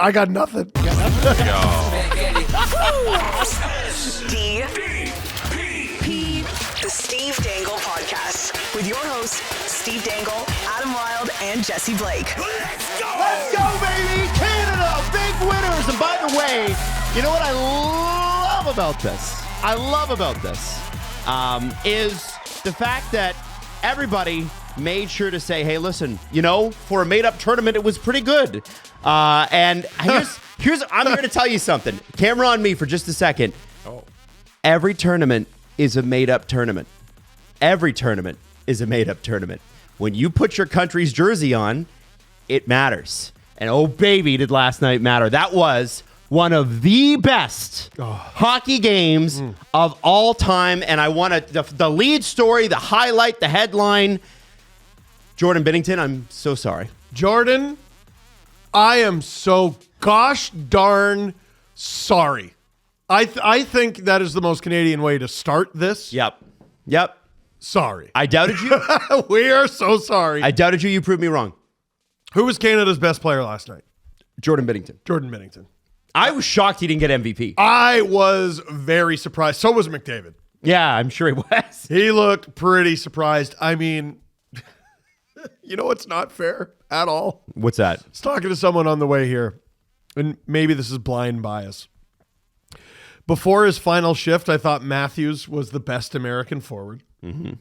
I got nothing. SDP, the Steve Dangle Podcast, with your hosts, Steve Dangle, Adam Wilde, and Jesse Blake. Let's go, baby! Canada, big winners. And by the way, you know what I love about this? Is the fact that everybody made sure to say, hey, listen, for a made-up tournament, it was pretty good. And here's I'm here to tell you something. Camera on me for just a second. Oh. Every tournament is a made-up tournament. Every tournament is a made-up tournament. When you put your country's jersey on, it matters. And oh, baby, did last night matter. That was one of the best hockey games of all time. And I want the lead story, the highlight, the headline. Jordan Binnington, I'm so sorry. Jordan, I am so gosh darn sorry. I think that is the most Canadian way to start this. Yep. Sorry. I doubted you. We are so sorry. I doubted you. You proved me wrong. Who was Canada's best player last night? Jordan Binnington. Jordan Binnington. I was shocked he didn't get MVP. I was very surprised. So was McDavid. Yeah, I'm sure he was. He looked pretty surprised. I mean, it's not fair at all. What's that? I was talking to someone on the way here, and maybe this is blind bias. Before his final shift, I thought Matthews was the best American forward. Mm-hmm.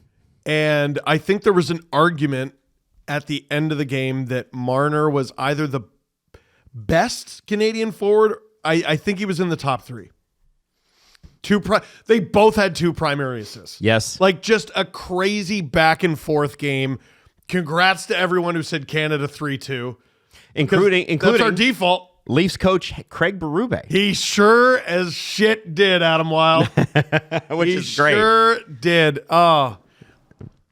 And I think there was an argument at the end of the game that Marner was either the best Canadian forward. I think he was in the top three. They both had 2 primary assists. Yes. Like just a crazy back and forth game. Congrats to everyone who said Canada 3-2. Including that's our default. Leafs coach Craig Berube. He sure as shit did, Adam Wilde. Which is great. He sure did. Oh.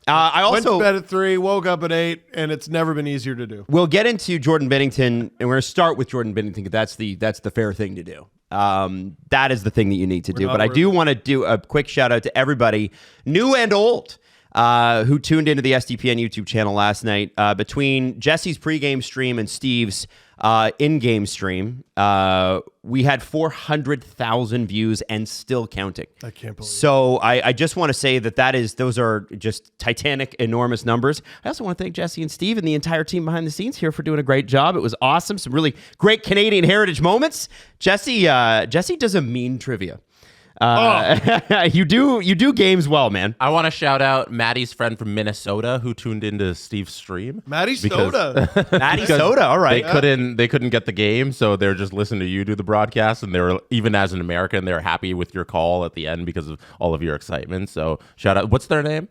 I also went to bed at 3, woke up at 8, and it's never been easier to do. We'll get into Jordan Binnington, and we're going to start with Jordan Binnington because that's the fair thing to do. That is the thing that you need to do. But I do want to do a quick shout out to everybody, new and old, who tuned into the SDPN YouTube channel last night. Between Jesse's pregame stream and Steve's in-game stream, we had 400,000 views and still counting. I can't believe it. So I just want to say those are just titanic, enormous numbers. I also want to thank Jesse and Steve and the entire team behind the scenes here for doing a great job. It was awesome. Some really great Canadian heritage moments. Jesse does a mean trivia. You do games well, man. I want to shout out Maddie's friend from Minnesota who tuned into Steve's stream. Maddie Soda. Maddie Soda, all right. They couldn't get the game, so they're just listening to you do the broadcast, and they were, even as an American, they're happy with your call at the end because of all of your excitement. So shout out. What's their name?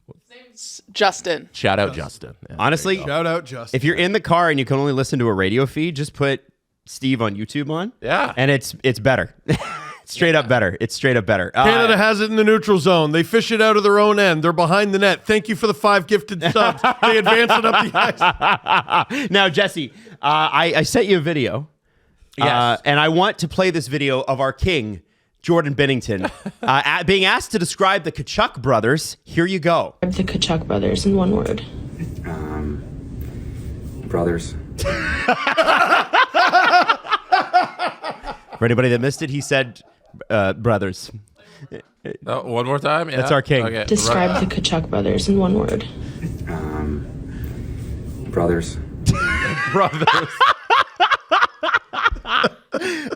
His name's Justin. Shout out Justin. Yeah, honestly, shout out Justin. If you're in the car and you can only listen to a radio feed, just put Steve on YouTube on. Yeah. And it's better. Straight up better. It's straight up better. Canada has it in the neutral zone. They fish it out of their own end. They're behind the net. Thank you for the 5 gifted subs. They advance it up the ice. Now, Jesse, I sent you a video. Yes. And I want to play this video of our king, Jordan Binnington, being asked to describe the Tkachuk brothers. Here you go. The Tkachuk brothers in one word. Brothers. For anybody that missed it, he said brothers. One more time? Yeah. That's our king. Okay. Describe the Tkachuk brothers in one word. Brothers. Brothers.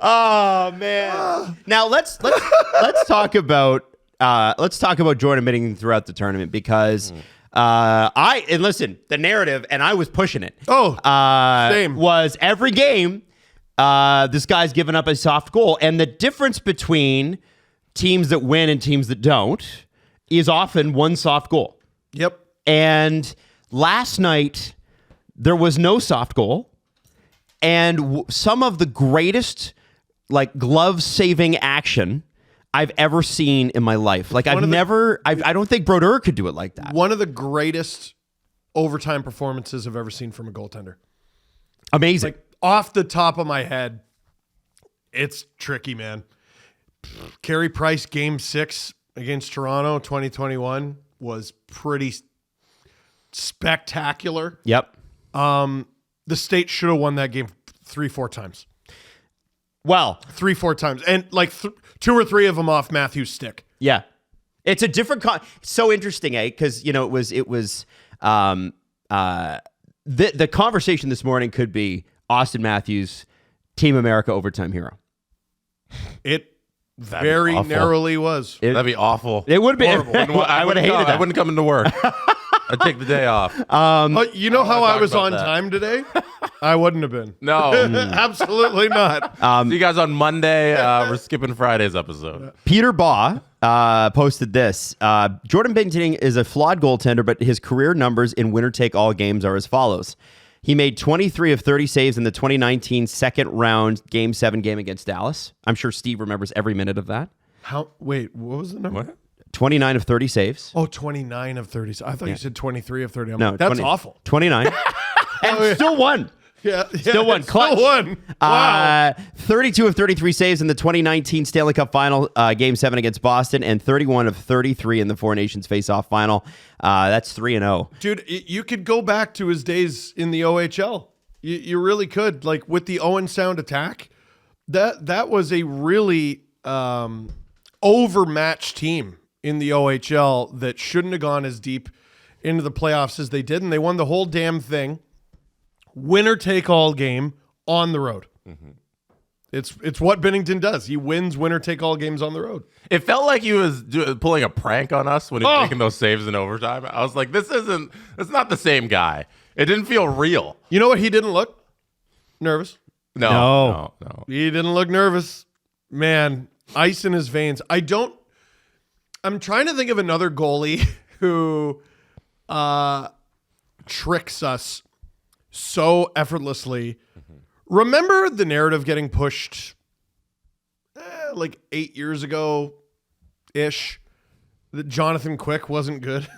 Oh man! Now let's talk about Jordan Binnington throughout the tournament because listen, the narrative, and I was pushing it. Same. Was every game this guy's given up a soft goal, and the difference between teams that win and teams that don't is often one soft goal. Yep. And last night there was no soft goal. And some of the greatest, glove saving action I've ever seen in my life. I don't think Brodeur could do it like that. One of the greatest overtime performances I've ever seen from a goaltender. Amazing. Off the top of my head, it's tricky, man. Carey Price game 6 against Toronto 2021 was pretty spectacular. Yep. The State should have won that game 3-4 times. Well, 3-4 times. And like 2 or 3 of them off Matthews' stick. yeah. It's a different so interesting, because it was the conversation this morning could be Austin Matthews, Team America overtime hero. It very awful. narrowly was. That'd be awful. It would be. Horrible. I would have hated that. I wouldn't come into work. I'd take the day off. But you know how I talk was about on that. time today? I wouldn't have been. No. Absolutely not. See you guys on Monday. We're skipping Friday's episode. Peter Baugh posted this. Jordan Binnington is a flawed goaltender, but his career numbers in winner-take-all games are as follows. He made 23 of 30 saves in the 2019 second round Game 7 game against Dallas. I'm sure Steve remembers every minute of that. Wait, what was the number? What? 29 of 30 saves. Oh, 29 of 30. I thought you said 23 of 30. I'm No, like, that's 20 awful. 29. And still won. Yeah, Still won. Clutch. Still won. Wow. 32 of 33 saves in the 2019 Stanley Cup Final, Game 7 against Boston, and 31 of 33 in the Four Nations Face-Off Final. That's 3-0. Dude, you could go back to his days in the OHL. You really could. Like with the Owen Sound attack, that was a really overmatched team in the OHL that shouldn't have gone as deep into the playoffs as they did, and they won the whole damn thing. Winner take all game on the road. Mm-hmm. It's what Binnington does. He wins winner take all games on the road. It felt like he was pulling a prank on us when he was making those saves in overtime. I was like, it's not the same guy. It didn't feel real. You know what? He didn't look nervous. No. He didn't look nervous. Man, ice in his veins. I'm trying to think of another goalie who tricks us so effortlessly. Remember the narrative getting pushed like 8 years ago-ish that Jonathan Quick wasn't good?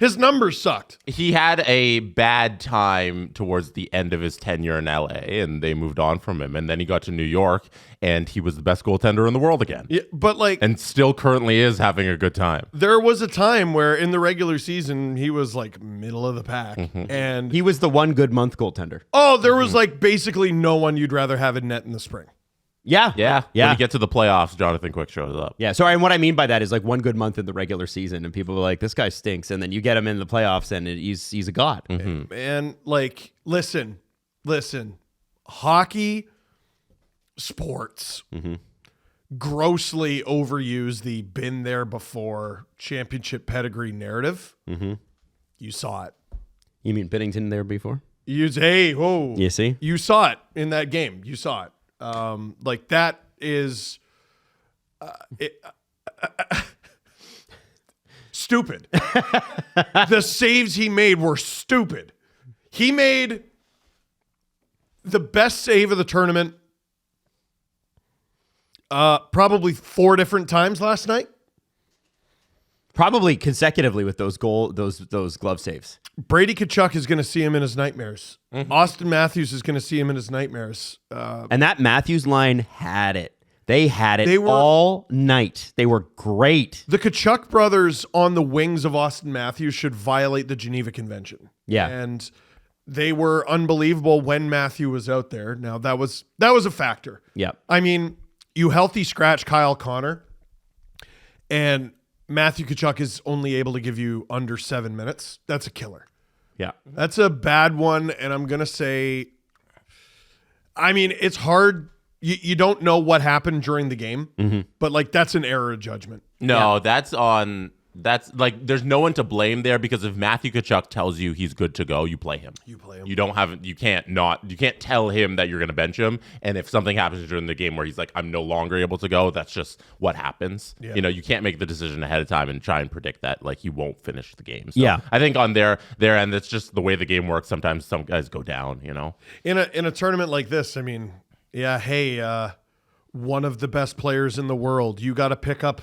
His numbers sucked. He had a bad time towards the end of his tenure in LA, and they moved on from him. And then he got to New York, and he was the best goaltender in the world again. Yeah, but like, And still currently is having a good time. there was a time where in the regular season he was like middle of the pack, and He was the one good month goaltender. there was like basically no one you'd rather have in net in the spring. Yeah. Yeah. Yeah. When you get to the playoffs, Jonathan Quick shows up. Yeah. So, and what I mean by that is like one good month in the regular season, and people are like, this guy stinks. And then you get him in the playoffs, and he's a god. And like, listen, hockey, sports grossly overuse the been there before championship pedigree narrative. You saw it. You mean Binnington there before? You see? You saw it in that game. You saw it. Like that is stupid. The saves he made were stupid. He made the best save of the tournament probably 4 different times last night. Probably consecutively with those glove saves. Brady Tkachuk is going to see him in his nightmares. Austin Matthews is going to see him in his nightmares. And that Matthews line had it. They had it They were- all night. They were great. The Tkachuk brothers on the wings of Austin Matthews should violate the Geneva Convention. Yeah. And they were unbelievable when Matthew was out there. Now, that was a factor. Yeah. I mean, you healthy scratch Kyle Connor, and Matthew Tkachuk is only able to give you under 7 minutes. That's a killer. Yeah. That's a bad one, and I'm going to say, I mean, it's hard. You don't know what happened during the game, but like that's an error of judgment. No, that's like there's no one to blame there, because if Matthew Tkachuk tells you he's good to go, you play him. You can't tell him that you're going to bench him. And if something happens during the game where he's like, I'm no longer able to go, that's just what happens. Yeah. You can't make the decision ahead of time and try and predict that like he won't finish the game. So Yeah. I think on their end, that's just the way the game works. Sometimes some guys go down, In a tournament like this, I mean, yeah, hey, one of the best players in the world, you got to pick up,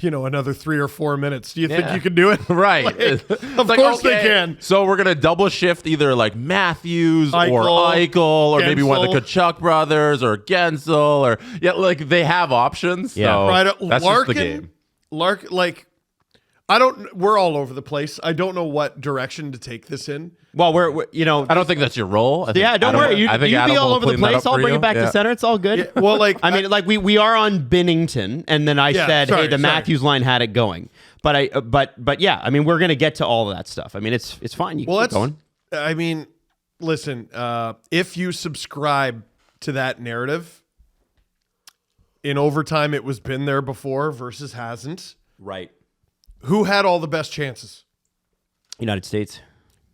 another 3 or 4 minutes. Do you think you can do it? Right. Of course they can. So we're going to double shift either like Matthews or Eichel, Eichel or maybe one of the Gensel. Tkachuk brothers or Gensel like they have options. Yeah. So Right. that's just the game. Like, We're all over the place. I don't know what direction to take this in. Well, we're I don't think that's your role. I think don't worry. You I think be Adam all will over the clean that place. up I'll for bring you. it back to center. It's all good. Yeah, well, like I mean, like we are on Binnington, and then I said, sorry, hey, the sorry. Matthews line had it going. But yeah, I mean, we're gonna get to all of that stuff. I mean, it's fine. You can keep going. I mean, listen, if you subscribe to that narrative, in overtime it was been there before versus hasn't. Right. Who had all the best chances? United States.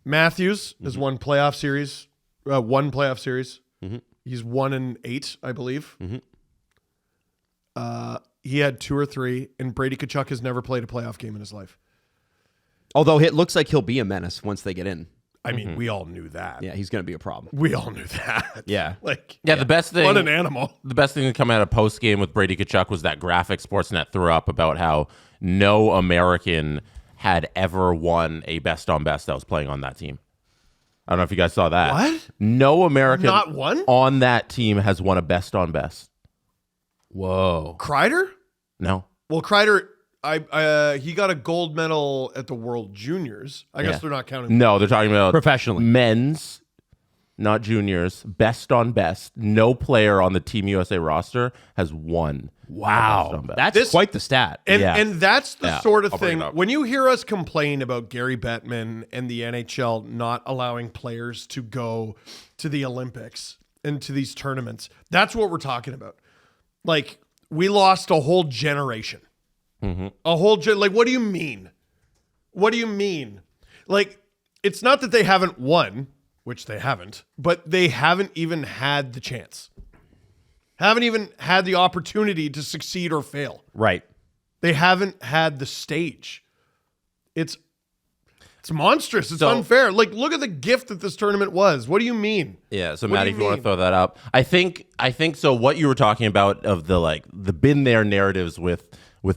Matthews has won playoff series, one playoff series. Mm-hmm. He's 1-8, I believe. He had 2 or 3, and Brady Tkachuk has never played a playoff game in his life. Although it looks like he'll be a menace once they get in. I mean, we all knew that. Yeah, he's going to be a problem. We all knew that. Yeah. The best thing. What an animal. The best thing to come out of post game with Brady Tkachuk was that graphic Sportsnet threw up about how no American had ever won a best on best that was playing on that team. I don't know if you guys saw that. What? No American Not one? on that team has won a best on best. Whoa. Kreider? No. Well, Kreider, he got a gold medal at the World Juniors. I guess they're not counting. No, they're talking about Professionally. men's, not juniors. Best on best. No player on the Team USA roster has won. Wow. Best on best. That's quite the stat. And that's the sort of I'll bring thing. it up. When you hear us complain about Gary Bettman and the NHL not allowing players to go to the Olympics and to these tournaments, that's what we're talking about. Like, we lost a whole generation. A whole like, what do you mean? What do you mean? Like, it's not that they haven't won, which they haven't, but they haven't even had the chance. Haven't even had the opportunity to succeed or fail. Right. They haven't had the stage. It's monstrous. It's So- unfair. Like, look at the gift that this tournament was. What do you mean? Yeah, so What Maddie, do if you you want to mean? throw that up, I think so. What you were talking about of the been there narratives with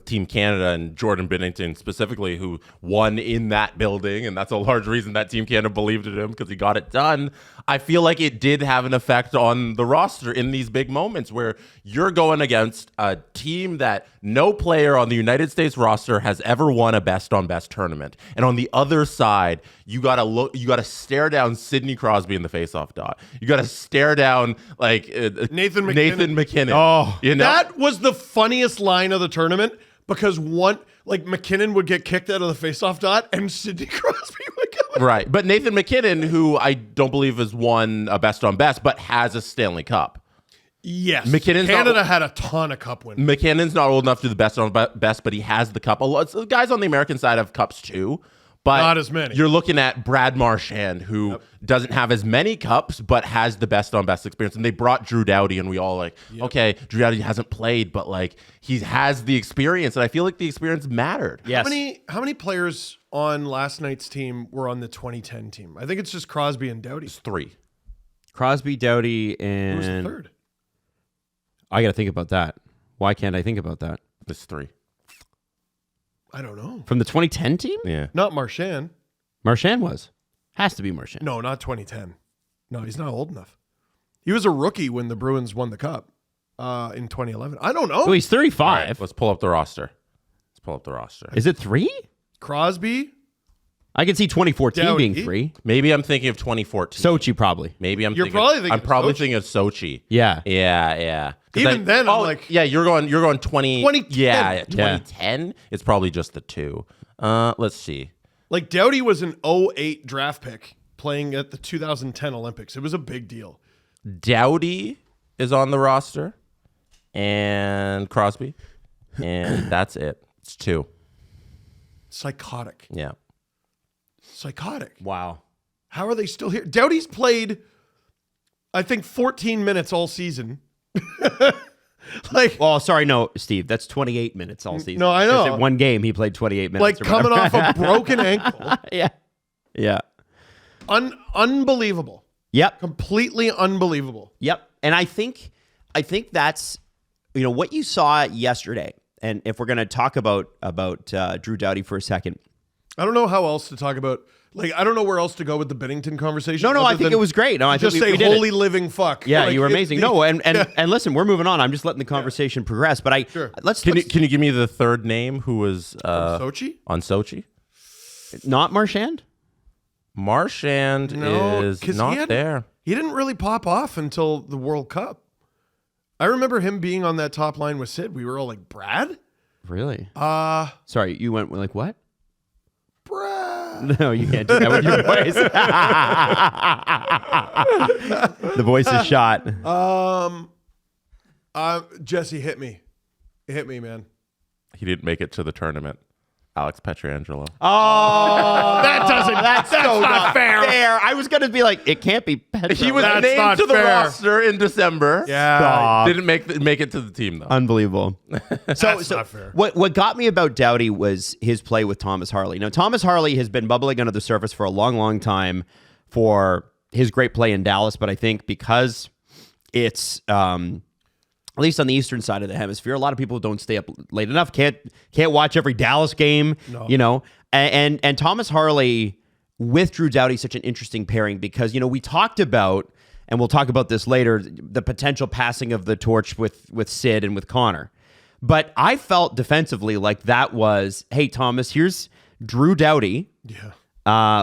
Team Canada and Jordan Binnington specifically, who won in that building, and that's a large reason that Team Canada believed in him because he got it done. I feel like it did have an effect on the roster in these big moments where you're going against a team that no player on the United States roster has ever won a best on best tournament, and on the other side, you gotta stare down Sidney Crosby in the faceoff dot. You gotta stare down like Nathan McKinnon. Oh. you know? That was the funniest line of the tournament because McKinnon would get kicked out of the faceoff dot and Sidney Crosby would come in. Right. But Nathan McKinnon, who I don't believe has won a best on best, but has a Stanley Cup. Yes. McKinnon's Canada not- had a ton of cup wins. McKinnon's not old enough to do the best on best, but he has the cup. A lot of guys on the American side have cups too. But Not as many. You're looking at Brad Marchand, who doesn't have as many cups, but has the best on best experience. And they brought Drew Doughty, and we all okay, Drew Doughty hasn't played, but like he has the experience, and I feel like the experience mattered. Yes. How many players on last night's team were on the 2010 team? I think it's just Crosby and Doughty. It's 3. Crosby, Doughty, and... Who was the third? I got to think about that. Why can't I think about that? It's 3. I don't know. From the 2010 team? Yeah. Not Marchand. Marchand was. Has to be Marchand. No, not 2010. No, he's not old enough. He was a rookie when the Bruins won the cup in 2011. I don't know. Oh, he's 35. All right, let's pull up the roster. Is it 3? Crosby. I can see 2014 Doughty. being 3. Maybe I'm thinking of 2014. Sochi probably. Maybe I'm You're thinking, probably thinking I'm of probably Sochi. thinking of Sochi. Yeah. Yeah. 'Cause Even then, I'm like- yeah, you're going 20. 2010. Yeah, 2010. It's probably just the 2. Let's see. Like Doughty was an 08 draft pick playing at the 2010 Olympics. It was a big deal. Doughty is on the roster, and Crosby, and that's it. It's 2. Psychotic. Yeah. Psychotic. Wow. How are they still here? Doughty's played, I think, 14 minutes all season. Like, Well, sorry, no, Steve. That's 28 minutes all season. No, I Just know. in one game, he played 28 minutes. like or coming whatever. off a broken ankle. Yeah. Yeah. Unbelievable. Yep. Completely unbelievable. Yep. And I think that's what you saw yesterday. And if we're going to talk about Drew Doughty for a second, I don't know how else to talk about. Like, I don't know where else to go with the Bennington conversation. No, I other think than it was great. No, I just think say we did holy it. living fuck. Yeah, Like, you were amazing. And listen, we're moving on. I'm just letting the conversation progress. But Can you give me the third name who was Sochi? on Sochi? not Marchand? Marchand is 'cause not there. He didn't really pop off until the World Cup. I remember him being on that top line with Sid. We were all like, Brad? Really? Sorry, you went like what? Brad. No, you can't do that with your voice. The voice is shot. Jesse hit me. Hit me, man. He didn't make it to the tournament. Alex Pietrangelo. Oh, That's not fair. I was gonna be like, it can't be Petro. He was That's named not to the fair. roster in December. Yeah. Stop. Didn't make it to the team though. Unbelievable. So not fair. What got me about Doughty was his play with Thomas Harley. Now, Thomas Harley has been bubbling under the surface for a long, long time for his great play in Dallas, but I think because it's at least on the eastern side of the hemisphere, a lot of people don't stay up late enough, can't watch every Dallas game, you know. And Thomas Harley with Drew Doughty such an interesting pairing because, you know, we talked about, and we'll talk about this later, the potential passing of the torch with Sid and with Connor. But I felt defensively like that was, hey, Thomas, here's Drew Doughty,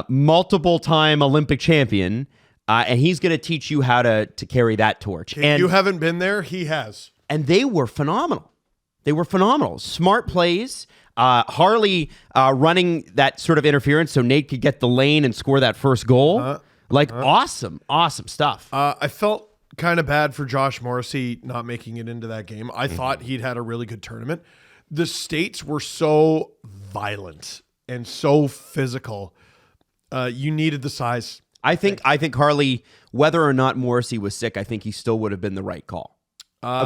multiple-time Olympic champion, and he's going to teach you how to carry that torch. If you haven't been there, he has. And they were phenomenal. They were phenomenal. Smart plays. Harley running that sort of interference so Nate could get the lane and score that first goal. Awesome stuff. I felt kind of bad for Josh Morrissey not making it into that game. I thought he'd had a really good tournament. The States were so violent and so physical. You needed the size. I think Harley, whether or not Morrissey was sick, I think he still would have been the right call.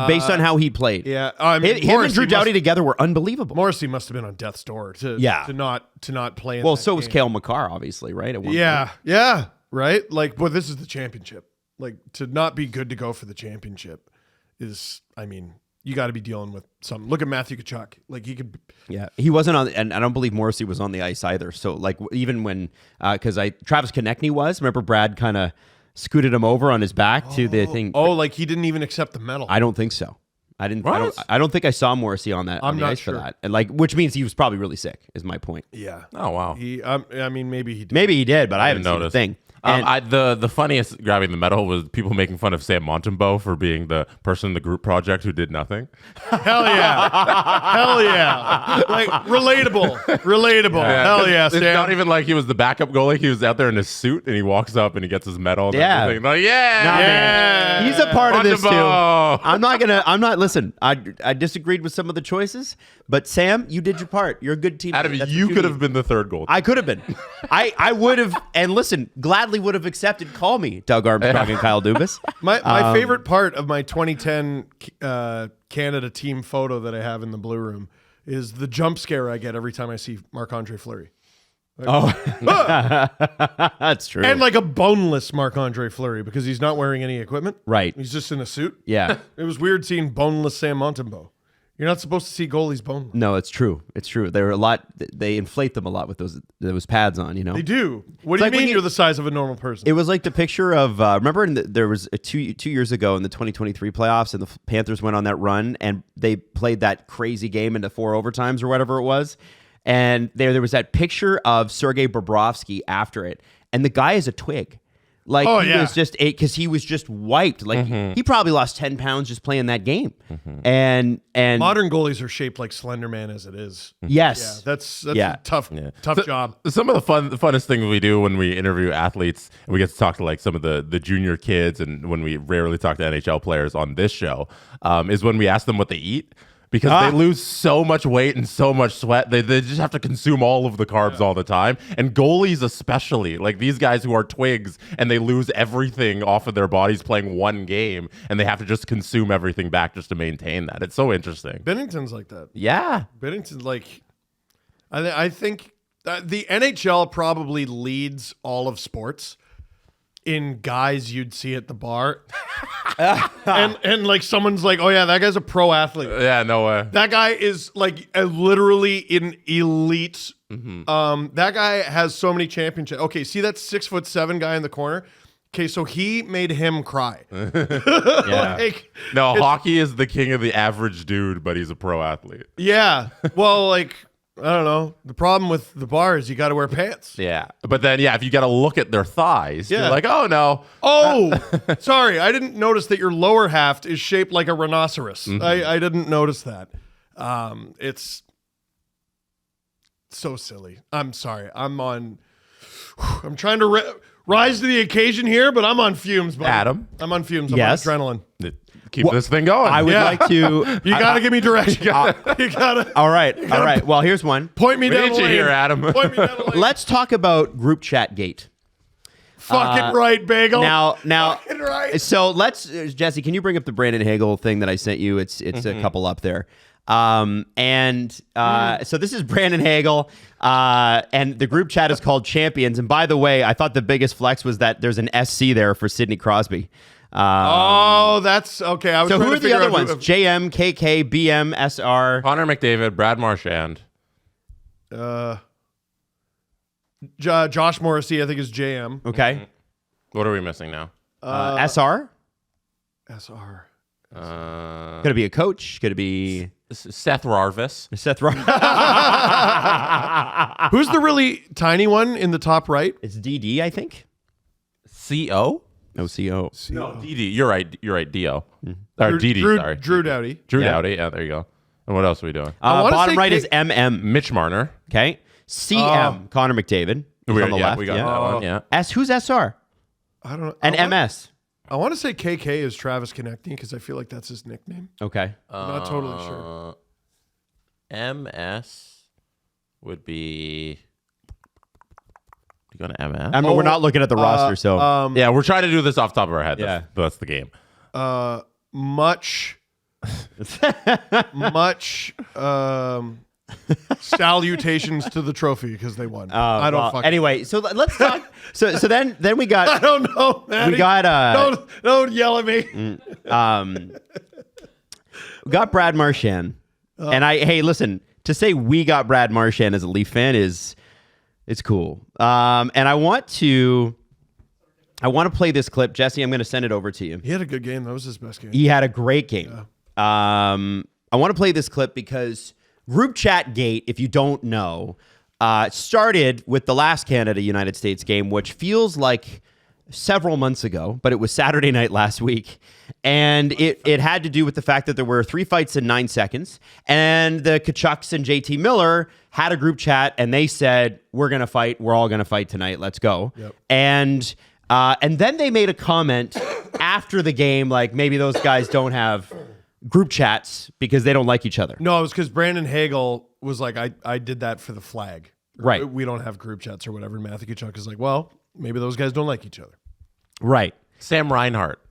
Based on how he played. Yeah. I mean, him and Drew Doughty together were unbelievable. Morrissey must have been on death's door to not play in well, that so was game. Cale Makar, obviously, right? At one point. Yeah. Right? Like, well, this is the championship. Like, to not be good to go for the championship is, I mean, you got to be dealing with something. Look at Matthew Tkachuk. Like, he could... Yeah, he wasn't on, and I don't believe Morrissey was on the ice either. So, like, even when, because Travis Konechny was, remember Brad kind of scooted him over on his back to the thing. Oh, like he didn't even accept the medal. I don't think so. I don't think I saw Morrissey on that on the ice for that. And like, which means he was probably really sick. Is my point. Yeah. Oh wow. He. I mean, maybe he did. Maybe he did, but I haven't seen noticed. a thing. And The funniest grabbing the medal was people making fun of Sam Montembeault for being the person in the group project who did nothing. Hell yeah. Hell yeah. Like, relatable. Hell yeah, It's Sam. not even like he was the backup goalie. He was out there in his suit and he walks up and he gets his medal. And Yeah. everything. Like, yeah. Nah, man. He's a part of this too. Montembeault. Listen, I disagreed with some of the choices, but Sam, you did your part. You're a good team. Adam, That's you what could need. have been the third goal. I could have been. I would have, and listen, gladly would have accepted. Call me, Doug Armstrong and Kyle Dubas. My favorite part of my 2010 Canada team photo that I have in the blue room is the jump scare I get every time I see Marc-Andre Fleury. That's true. And like a boneless Marc-Andre Fleury because he's not wearing any equipment. Right. He's just in a suit. Yeah. It was weird seeing boneless Sam Montembeault. You're not supposed to see goalies boneless. No, it's true. It's true. They're a lot. They inflate them a lot with those pads on. You know. They do. What do like you when mean you- you're the size of a normal person? It was like the picture of remember there was two years ago in the 2023 playoffs, and the Panthers went on that run, and they played that crazy game into 4 overtimes or whatever it was, and there was that picture of Sergei Bobrovsky after it, and the guy is a twig. Like he was just because he was just wiped. Like he probably lost 10 pounds just playing that game. And Modern goalies are shaped like Slender Man as it is. yes, That's Yeah. a tough job. Some of the funnest things we do when we interview athletes and we get to talk to like some of the junior kids and when we rarely talk to NHL players on this show is when we ask them what they eat. Because they lose so much weight and so much sweat. They just have to consume all of the carbs all the time. And goalies especially, like these guys who are twigs and they lose everything off of their bodies playing one game and they have to just consume everything back just to maintain that. It's so interesting. Bennington's like that. Yeah. Bennington's like, I think the NHL probably leads all of sports in guys you'd see at the bar. and like someone's like, oh yeah, that guy's a pro athlete. Yeah, no way. That guy is like literally an elite. That guy has so many championships. Okay, see that 6'7" guy in the corner? Okay, so he made him cry. Yeah. Like, No, hockey is the king of the average dude, but he's a pro athlete. yeah. Well, like, I don't know. The problem with the bar is you got to wear pants. Yeah. But then, yeah, if you got to look at their thighs, Yeah. you're like, oh, no. Oh, sorry. I didn't notice that your lower half is shaped like a rhinoceros. I didn't notice that. It's so silly. I'm sorry. I'm trying to rise to the occasion here, but I'm on fumes, buddy. Adam? I'm on fumes. I'm Yes? on adrenaline. Keep this thing going. I would Yeah. like to. You got to give me direction. You got to All right. Well, here's one. point me We down need the you lane. here, Adam. Point me down the lane. Let's talk about group chat gate. Fucking right, Bagel. Now, Fucking right. so let's Jesse, can you bring up the Brandon Hagel thing that I sent you? It's a couple up there. So this is Brandon Hagel, and the group chat is called Champions. And by the way, I thought the biggest flex was that there's an SC there for Sidney Crosby. Oh, that's okay. I was So trying who to are the figure other out ones? JM, KK, BM, SR. Connor McDavid, Brad Marchand. Josh Morrissey, I think, is JM. Okay. What are we missing now? SR. SR. Could it be a coach? Could it be Seth Rarvis. Seth Ross? Who's the really tiny one in the top right? It's DD, I think. CO? No, CO. No, DD. You're right. DO. Or DD, sorry. Drew Doughty. Drew Yeah. Doughty. Yeah, there you go. And what else are we doing? wanna Bottom say right K- is MM. Mitch Marner. Okay. CM, Connor McDavid. He's on the left. We got yeah. that one. Yeah. Who's SR? I don't know. And MS. I want to say KK is Travis Konechny because I feel like that's his nickname. Okay. I'm not totally sure. MS would be. You go to MS? I mean, we're not looking at the roster, so Yeah, we're trying to do this off the top of our head. Yeah. That's the game. Much salutations to the trophy because they won. I don't fucking. Anyway, so let's talk. so then we I got don't know, man. we got Don't yell at me. we got Brad Marchand, and hey, listen, to say we got Brad Marchand as a Leaf fan it's cool. And I want to play this clip, Jesse. I'm going to send it over to you. He had a good game. That was his best game. He had a great game. I want to play this clip because Group Chat Gate, if you don't know, started with the last Canada-United States game, which feels like several months ago, but it was Saturday night last week. And it had to do with the fact that there were 3 fights in 9 seconds. And the Kachucks and JT Miller had a group chat, and they said, we're going to fight. We're all going to fight tonight. Let's go. Yep. And then they made a comment after the game, like maybe those guys don't have group chats because they don't like each other. No, it was because Brandon Hagel was like, I did that for the flag. Right. We don't have group chats or whatever. And Matthew Tkachuk is like, well, maybe those guys don't like each other. Right. Sam Reinhart.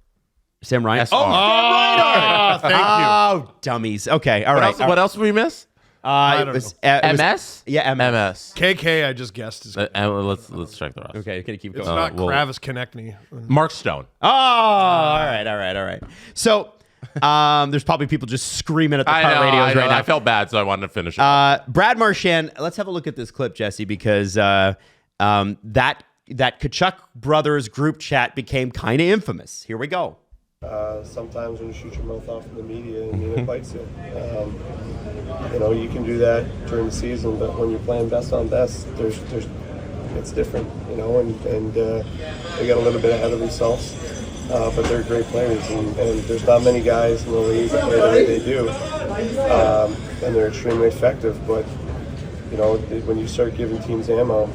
Sam Ryan. SR. Oh, thank you. Oh, dummies. Okay. All right. What else did we miss? It was MS? Yeah, MS. KK, I just guessed. Is Let's check the rest. Okay, gonna keep it's going. not well- Travis Konechny. Mark Stone. Oh, all right. So, there's probably people just screaming at the car radios right now. I felt bad, so I wanted to finish it. Brad Marchand. Let's have a look at this clip, Jesse, because that Tkachuk brothers group chat became kind of infamous. Here we go. Sometimes when you shoot your mouth off in the media, it bites you. You can do that during the season, but when you're playing best on best, it's different, and they got a little bit ahead of themselves, but they're great players, and there's not many guys in the league that play the way they do, and they're extremely effective, but, when you start giving teams ammo,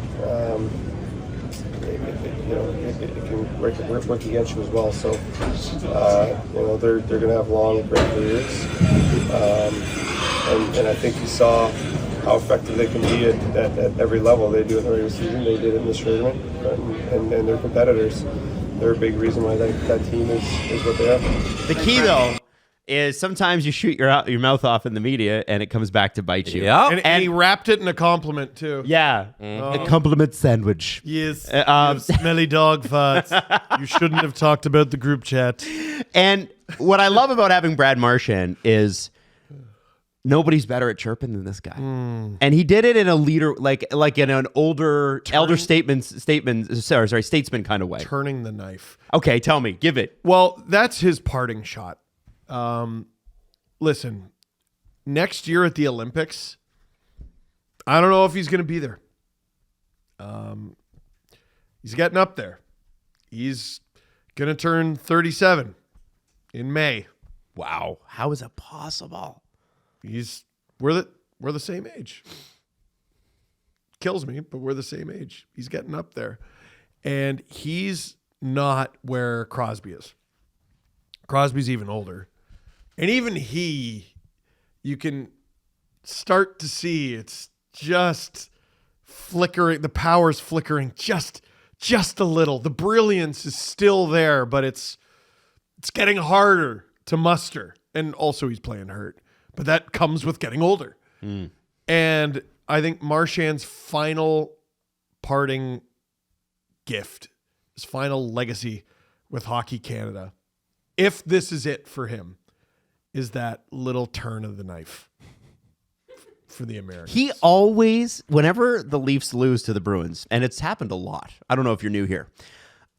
it can work against you as well. So, they're going to have long, great careers. And I think you saw how effective they can be at every level. They do it in the regular season. They did it in this tournament. And their competitors, they're a big reason why that team is what they are. The key, though, is sometimes you shoot your mouth off in the media and it comes back to bite you. Yeah. And he wrapped it in a compliment, too. Yeah. A compliment sandwich. Yes. You smelly dog farts. You shouldn't have talked about the group chat. And what I love about having Brad Marchand is nobody's better at chirping than this guy. And he did it in a leader, like in an elder statesman kind of way. Turning the knife. Okay, tell me. Give it. Well, that's his parting shot. Listen, next year at the Olympics, I don't know if he's going to be there. He's getting up there. He's going to turn 37 in May. Wow. How is it possible? We're the same age. Kills me, but we're the same age. He's getting up there. And he's not where Crosby is. Crosby's even older. And even you can start to see it's just flickering. The power's flickering just a little. The brilliance is still there, but it's getting harder to muster. And also he's playing hurt. But that comes with getting older. And I think Marchand's final parting gift, his final legacy with Hockey Canada, if this is it for him, is that little turn of the knife for the Americans. He always, whenever the Leafs lose to the Bruins, and it's happened a lot, I don't know if you're new here,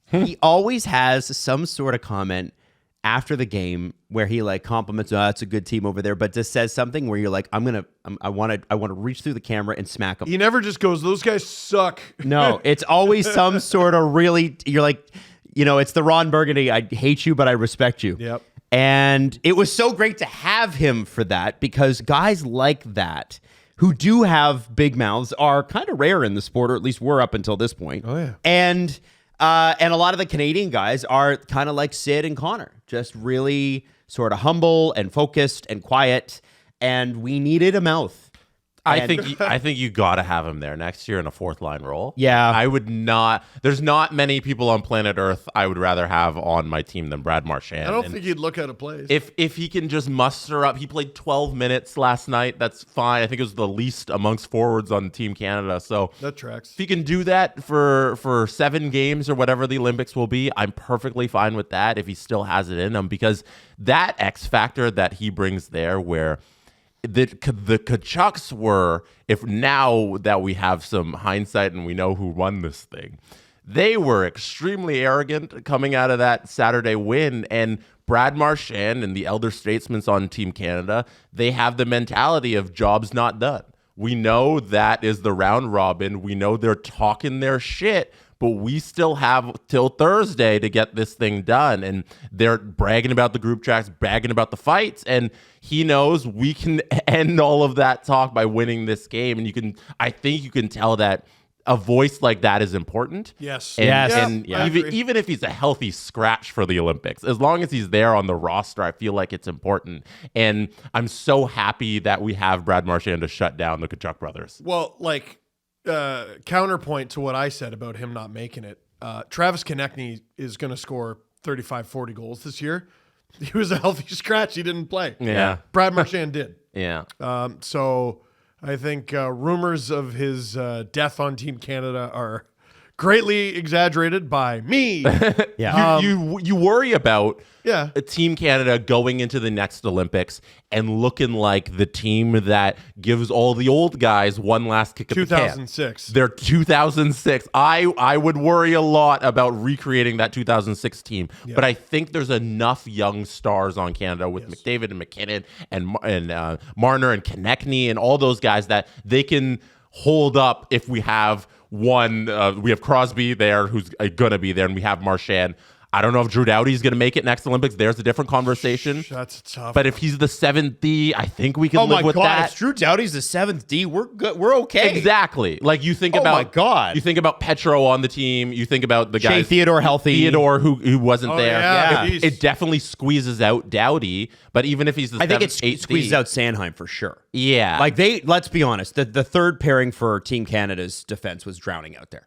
he always has some sort of comment after the game where he like compliments, it's a good team over there, but just says something where you're like, I want to reach through the camera and smack him. He never just goes, those guys suck. No, it's always some sort of really, you're like, it's the Ron Burgundy, I hate you, but I respect you. Yep. And it was so great to have him for that because guys like that who do have big mouths are kind of rare in the sport, or at least were up until this point. Oh, yeah. And a lot of the Canadian guys are kind of like Sid and Connor, just really sort of humble and focused and quiet. And we needed a mouth. I think you got to have him there next year in a fourth line role. Yeah. I would not. There's not many people on planet Earth I would rather have on my team than Brad Marchand. I don't think he'd look out of place. If he can just muster up, he played 12 minutes last night. That's fine. I think it was the least amongst forwards on Team Canada. So that tracks. If he can do that for 7 games or whatever the Olympics will be, I'm perfectly fine with that if he still has it in him, because that X factor that he brings there, where the Kachucks were, if now that we have some hindsight and we know who won this thing, they were extremely arrogant coming out of that Saturday win. And Brad Marchand and the elder statesmen on Team Canada, they have the mentality of job's not done. We know that is the round robin. We know they're talking their shit, but we still have till Thursday to get this thing done. And they're bragging about the group chats, bragging about the fights. And he knows we can end all of that talk by winning this game. And I think you can tell that a voice like that is important. Yes. And I agree. even if he's a healthy scratch for the Olympics, as long as he's there on the roster, I feel like it's important. And I'm so happy that we have Brad Marchand to shut down the Kachuk brothers. Well, counterpoint to what I said about him not making it, Travis Konechny is going to score 35, 40 goals this year. He was a healthy scratch. He didn't play. Yeah. Brad Marchand did. Yeah. So I think rumors of his death on Team Canada are greatly exaggerated by me. Yeah. You worry about Yeah. Team Canada going into the next Olympics and looking like the team that gives all the old guys one last kick at the can. 2006. They're 2006. I would worry a lot about recreating that 2006 team, but I think there's enough young stars on Canada with McDavid and McKinnon and Marner and Konechny and all those guys that they can hold up if we have one. We have Crosby there, who's going to be there, and we have Marchand. I don't know if Drew Doughty's going to make it next Olympics. There's a different conversation. That's tough. But if he's the 7th D, I think we can live with that. If Drew Doughty's the 7th D, we're good. We're okay. Exactly. Like you think about. Oh my God. You think about Petro on the team. You think about the guy Theodore healthy. Theodore who wasn't there. yeah. It definitely squeezes out Doughty. But even if he's the I think 7th, it squeezes out Sanheim for sure. Yeah. Like let's be honest, the third pairing for Team Canada's defense was drowning out there.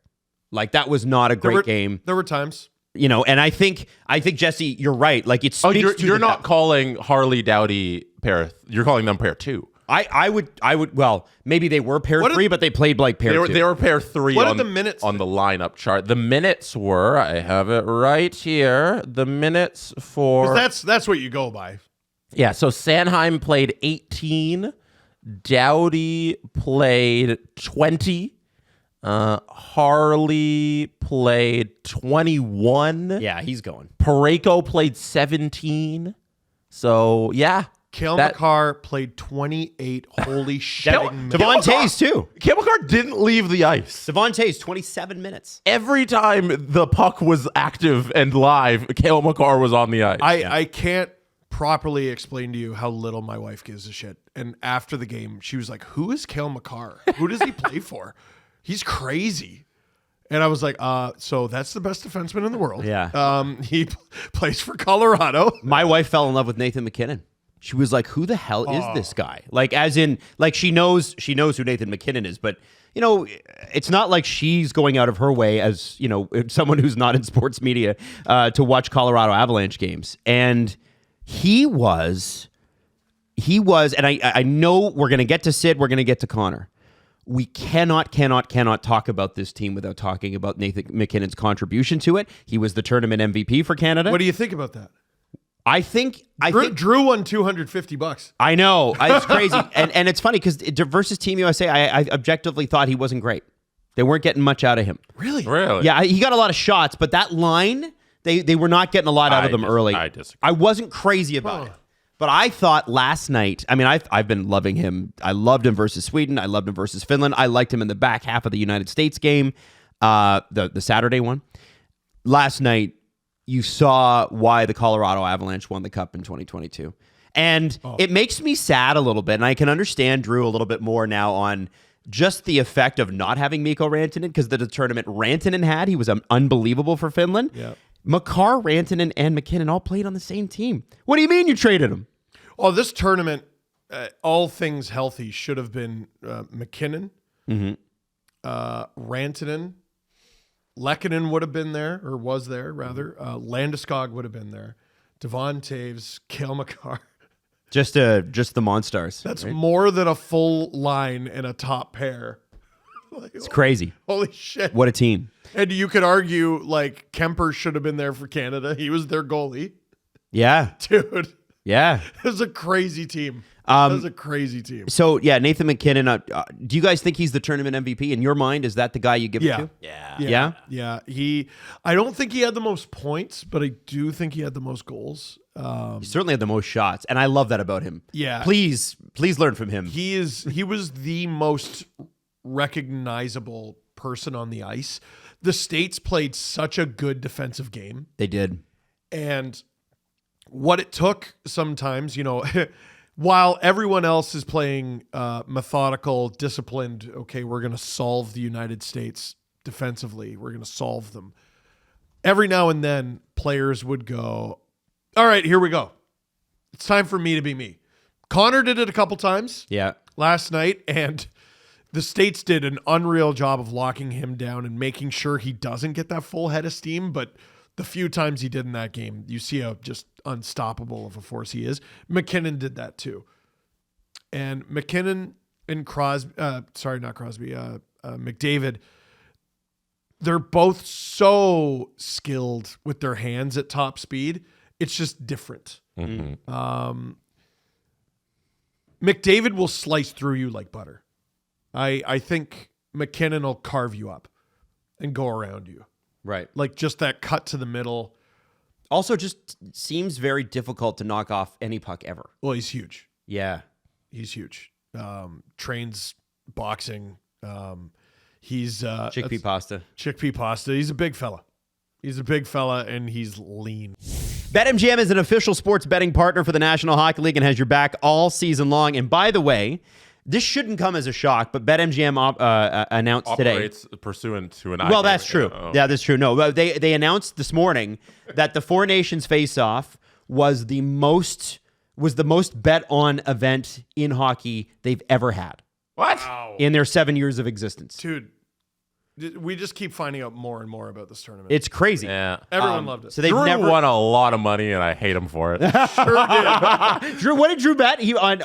Like that was not a great game. There were times. And I think Jesse, you're right. Like it speaks to you're not calling Harley Doughty pair. You're calling them pair 2. I would. Well, maybe they were pair 3, but they played like pair 2. They were pair 3. What are the minutes on the lineup chart? The minutes were. I have it right here. The minutes for. That's what you go by. Yeah. So Sanheim played 18. Doughty played 20. Harley played 21. Yeah, he's going. Parayko played 17. So yeah. Cale Makar played 28. Holy shit. Devon Toews, too. Cale Makar didn't leave the ice. Devon Toews, 27 minutes. Every time the puck was active and live, Cale Makar was on the ice. I can't properly explain to you how little my wife gives a shit. And after the game, she was like, who is Cale Makar? Who does he play for? He's crazy. And I was like, so that's the best defenseman in the world. Yeah. He plays for Colorado. My wife fell in love with Nathan McKinnon. She was like, who the hell is this guy? Like, as in, like, she knows who Nathan McKinnon is, but, it's not like she's going out of her way as, someone who's not in sports media to watch Colorado Avalanche games. And he was, and I know we're going to get to Sid, we're going to get to Connor. We cannot talk about this team without talking about Nathan McKinnon's contribution to it. He was the tournament MVP for Canada. What do you think about that? I think Drew won $250. I know. It's crazy. and it's funny because versus Team USA, I objectively thought he wasn't great. They weren't getting much out of him. Really? Yeah, he got a lot of shots, but that line, they were not getting a lot out of them early. I disagree. I wasn't crazy about it. But I thought last night, I've been loving him. I loved him versus Sweden. I loved him versus Finland. I liked him in the back half of the United States game, the Saturday one. Last night, you saw why the Colorado Avalanche won the Cup in 2022. And it makes me sad a little bit, and I can understand Drew a little bit more now on just the effect of not having Mikko Rantanen, because the tournament Rantanen had, he was unbelievable for Finland. Yeah. Makar, Rantanen, and McKinnon all played on the same team. What do you mean you traded him? Oh, this tournament, all things healthy, should have been McKinnon, Rantanen, Lehkonen would have been there, or was there, rather. Landeskog would have been there. Devon Toews, Cale Makar. Just the Monstars. That's right? more than a full line and a top pair. It's crazy. Holy shit. What a team. And you could argue, like, Kemper should have been there for Canada. He was their goalie. Yeah. Dude. Yeah. It was a crazy team. It was a crazy team. So, yeah, Nathan McKinnon, do you guys think he's the tournament MVP? In your mind, is that the guy you give it to? Yeah. I don't think he had the most points, but I do think he had the most goals. He certainly had the most shots, and I love that about him. Yeah. Please learn from him. He was the most recognizable person on the ice. The States played such a good defensive game. They did. And what it took sometimes, while everyone else is playing methodical, disciplined, okay, we're going to solve the United States defensively. We're going to solve them. Every now and then, players would go, all right, here we go. It's time for me to be me. Connor did it a couple times last night, and the States did an unreal job of locking him down and making sure he doesn't get that full head of steam, but the few times he did in that game, you see how just unstoppable of a force he is. McKinnon did that too. And McKinnon and McDavid, they're both so skilled with their hands at top speed. It's just different. Mm-hmm. McDavid will slice through you like butter. I think McKinnon will carve you up and go around you. Right. Like just that cut to the middle. Also just seems very difficult to knock off any puck ever. Well, he's huge. Yeah. He's huge. Trains boxing. He's chickpea pasta. Chickpea pasta. He's a big fella. And he's lean. BetMGM is an official sports betting partner for the National Hockey League and has your back all season long. And by the way, this shouldn't come as a shock, but BetMGM announced today. Operates pursuant to an Well, that's true. Oh. Yeah, that's true. No, they announced this morning that the Four Nations Face-Off was the most bet on event in hockey they've ever had. What? In their 7 years of existence. Dude, we just keep finding out more and more about this tournament. It's crazy. Yeah. Everyone loved it. So they've Drew never won a lot of money, and I hate him for it. Sure did. Drew, what did Drew bet? He on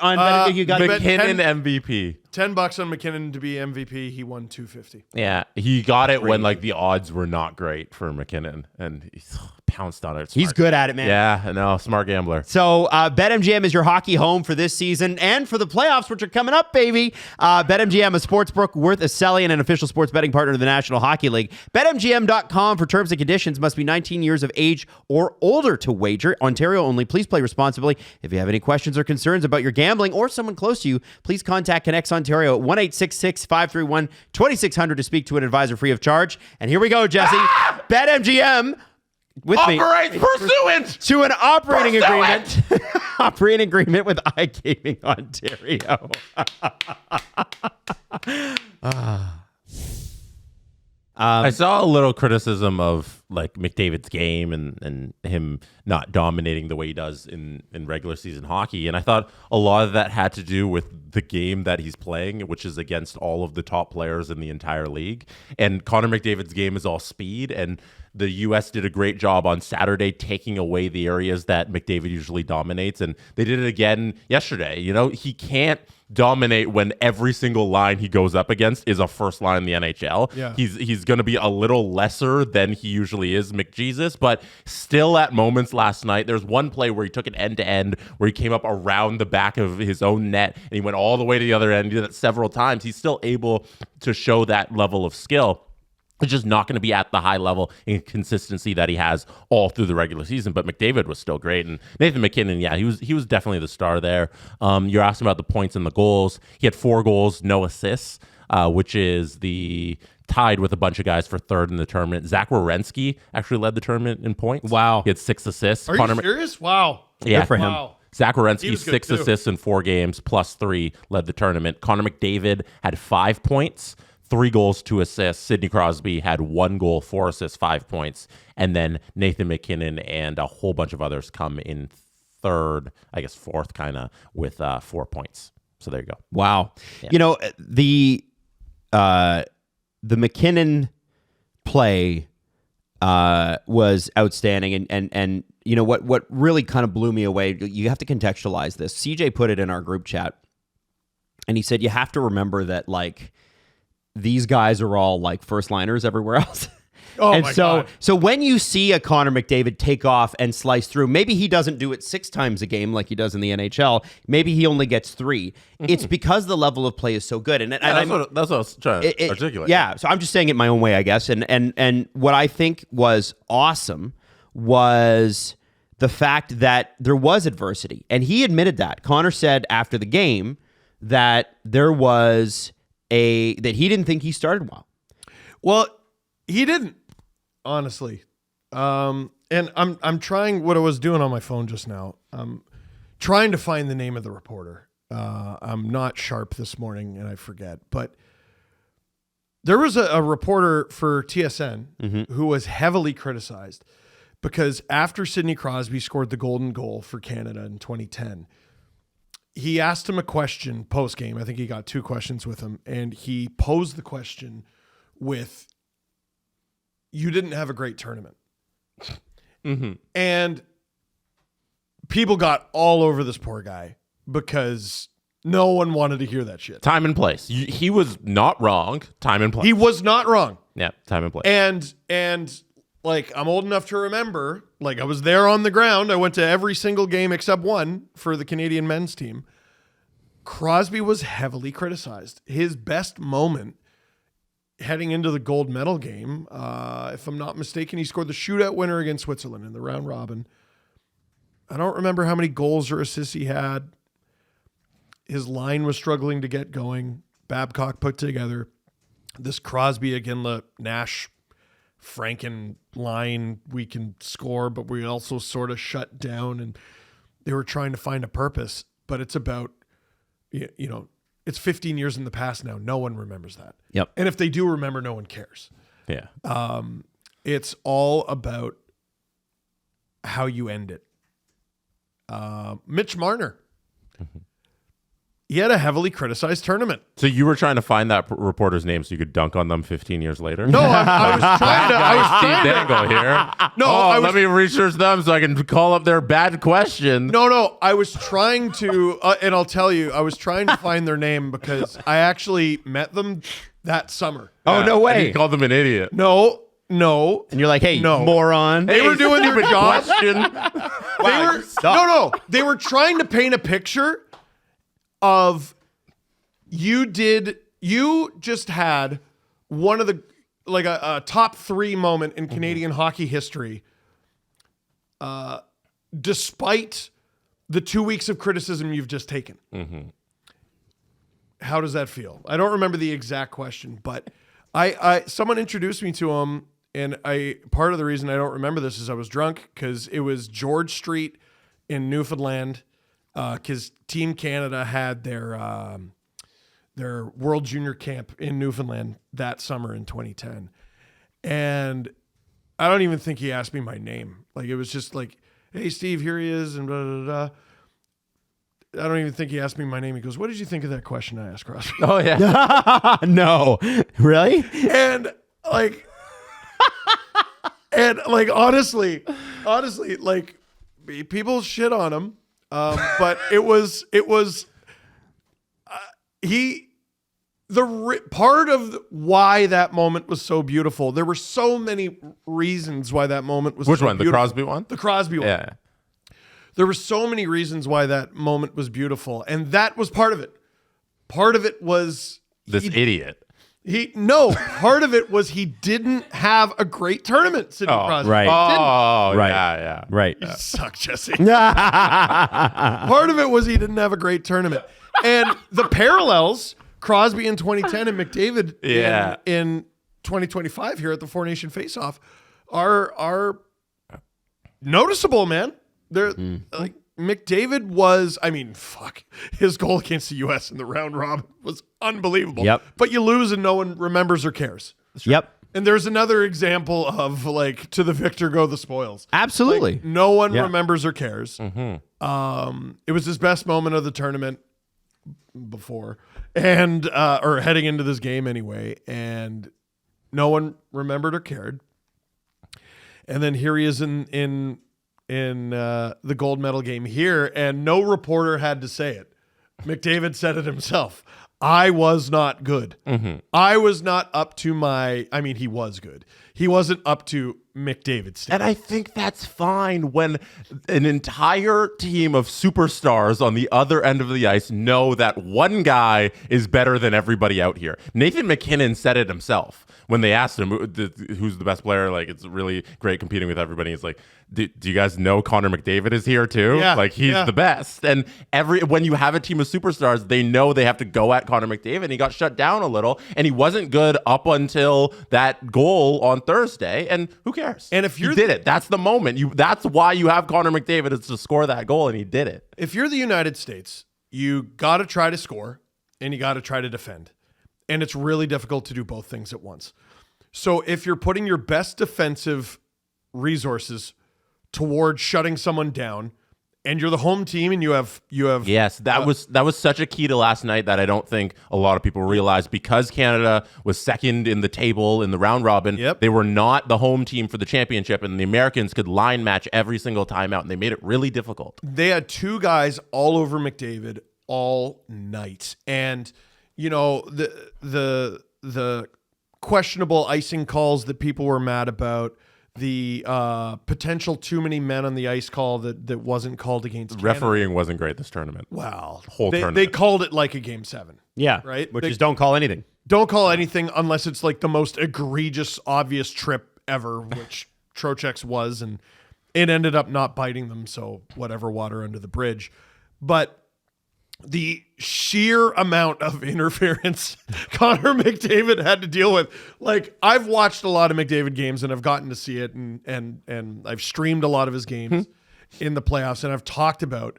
you got bet McKinnon 10 MVP. $10 on McKinnon to be MVP. He won $250. Yeah, he got it when like the odds were not great for McKinnon, and he pounced on it. He's Smart. good at it, man. Yeah, no, smart gambler. So BetMGM is your hockey home for this season and for the playoffs, which are coming up, baby. BetMGM, a sportsbook worth a selling and an official sports betting partner of the National Hockey League. BetMGM.com for terms and conditions. Must be 19 years of age or older to wager. Ontario only. Please play responsibly. If you have any questions or concerns about your gambling or someone close to you, please contact Connects Ontario at 1-866-531-2600 to speak to an advisor free of charge. And here we go, Jesse. BetMGM with Operates pursuant to an operating Pursuant! agreement. Operating agreement with iGaming Ontario. I saw a little criticism of like McDavid's game and him not dominating the way he does in regular season hockey. And I thought a lot of that had to do with the game that he's playing, which is against all of the top players in the entire league. And Connor McDavid's game is all speed, and the U.S. did a great job on Saturday taking away the areas that McDavid usually dominates, and they did it again yesterday. You know, he can't dominate when every single line he goes up against is a first line in the NHL. Yeah. He's going to be a little lesser than he usually is, McJesus, but still at moments last night, there's one play where he took it end-to-end, where he came up around the back of his own net, and he went all the way to the other end. He did it several times. He's still able to show that level of skill. It's just not going to be at the high level and consistency that he has all through the regular season. But McDavid was still great, and Nathan McKinnon, yeah, he was definitely the star there. You're asking about the points and the goals. He had 4 goals, no assists, which is the tied with a bunch of guys for third in the tournament. Zach Werenski actually led the tournament in points. Wow. He had 6 assists. Are you serious? Wow. Yeah. Good for him. Wow. Zach He Werenski, was good 6 too. assists in 4 games, plus 3, led the tournament. Connor McDavid had 5 points, 3 goals, 2 assists. Sidney Crosby had 1 goal, 4 assists, 5 points. And then Nathan McKinnon and a whole bunch of others come in third, I guess fourth kind of, with 4 points. So there you go. Wow. Yeah. You know, the McKinnon play was outstanding. And you know, what really kind of blew me away, you have to contextualize this. CJ put it in our group chat, and he said, you have to remember that, like, these guys are all like first liners everywhere else. Oh, and my so God. so when you see a Connor McDavid take off and slice through, maybe he doesn't do it 6 times a game like he does in the NHL. Maybe he only gets 3. It's because the level of play is so good. And That's what I was trying to articulate. Yeah, so I'm just saying it my own way, I guess. And what I think was awesome was the fact that there was adversity. And he admitted that. Connor said after the game that there was that he didn't think he started well. Well, he didn't, honestly. And I'm trying what I was doing on my phone just now. I'm trying to find the name of the reporter. I'm not sharp this morning and I forget, but there was a reporter for TSN who was heavily criticized because after Sidney Crosby scored the golden goal for Canada in 2010, he asked him a question post-game. I think he got 2 questions with him, and he posed the question with, you didn't have a great tournament. And people got all over this poor guy because no one wanted to hear that shit. Time and place. He was not wrong. Time and place. He was not wrong. Yeah, time and place. And like, I'm old enough to remember, like, I was there on the ground. I went to every single game except one for the Canadian men's team. Crosby was heavily criticized. His best moment heading into the gold medal game, if I'm not mistaken, he scored the shootout winner against Switzerland in the round robin. I don't remember how many goals or assists he had. His line was struggling to get going. Babcock put together this Crosby, Iginla, Nash, Franken line. We can score, but we also sort of shut down, and they were trying to find a purpose. But it's about, you know, it's 15 years in the past now. No one remembers that. Yep. And if they do remember, no one cares. Yeah. It's all about how you end it. Mitch Marner. he had a heavily criticized tournament. So you were trying to find that reporter's name so you could dunk on them 15 years later? No, I was trying to. I was Steve trying to. Dangle here. No, let me research them so I can call up their bad question. No, I was trying to, and I'll tell you, I was trying to find their name because I actually met them that summer. Oh, no And way. he called them an idiot. No. And you're like, hey, No. moron. They were doing their job. Question. They were trying to paint a picture of you just had one of the, like a top 3 moment in Canadian hockey history, despite the 2 weeks of criticism you've just taken. How does that feel? I don't remember the exact question, but someone introduced me to him, and part of the reason I don't remember this is I was drunk because it was George Street in Newfoundland, because Team Canada had their World Junior Camp in Newfoundland that summer in 2010, and I don't even think he asked me my name. Like, it was just like, "Hey, Steve, here he is," and blah, blah, blah. I don't even think he asked me my name. He goes, "What did you think of that question I asked Crosby?" Oh, yeah. No. Really? And honestly, like, people shit on him, but it was part of why that moment was so beautiful. There were so many reasons why that moment was. Which so one? beautiful. The Crosby one? The Crosby one. Yeah. There were so many reasons why that moment was beautiful, and that was part of it. Part of it was This idiot. Part of it was he didn't have a great tournament, Sidney Crosby. right. Oh, Right. yeah. Right. You suck, Jesse. Part of it was he didn't have a great tournament. And the parallels, Crosby in 2010 and McDavid in 2025 here at the Four Nation Face-Off are noticeable, man. They're like, McDavid was, his goal against the U.S. in the round robin was unbelievable. Yep. But you lose and no one remembers or cares. Yep. And there's another example of, like, to the victor go the spoils. Absolutely. Like, no one remembers or cares. It was his best moment of the tournament before, and or heading into this game anyway, and no one remembered or cared. And then here he is in the gold medal game here, and no reporter had to say it. McDavid said it himself. I was not good. I was not up to he was good. He wasn't up to McDavid's standard. And I think that's fine when an entire team of superstars on the other end of the ice know that one guy is better than everybody out here. Nathan McKinnon said it himself when they asked him who's the best player. Like, it's really great competing with everybody. He's like, do you guys know Connor McDavid is here too? Yeah, like, he's the best. And when you have a team of superstars, they know they have to go at Connor McDavid. He got shut down a little, and he wasn't good up until that goal on Thursday. And who cares? And if he did it, that's the moment. That's why you have Connor McDavid, is to score that goal, and he did it. If you're the United States, you got to try to score and you got to try to defend. And it's really difficult to do both things at once. So if you're putting your best defensive resources towards shutting someone down, and you're the home team, and you have yes, that was such a key to last night that I don't think a lot of people realize, because Canada was second in the table in the round robin. Yep. They were not the home team for the championship, and the Americans could line match every single time out, and they made it really difficult. They had two guys all over McDavid all night, and the questionable icing calls that people were mad about, the potential too many men on the ice call that wasn't called against Canada. Refereeing wasn't great this tournament. Wow. Tournament. They called it like a Game 7. Yeah. Right? Which is don't call anything. Don't call anything unless it's like the most egregious, obvious trip ever, which Trocheck's was, and it ended up not biting them, so whatever, water under the bridge. But the sheer amount of interference Connor McDavid had to deal with. Like, I've watched a lot of McDavid games, and I've gotten to see it, and I've streamed a lot of his games in the playoffs, and I've talked about,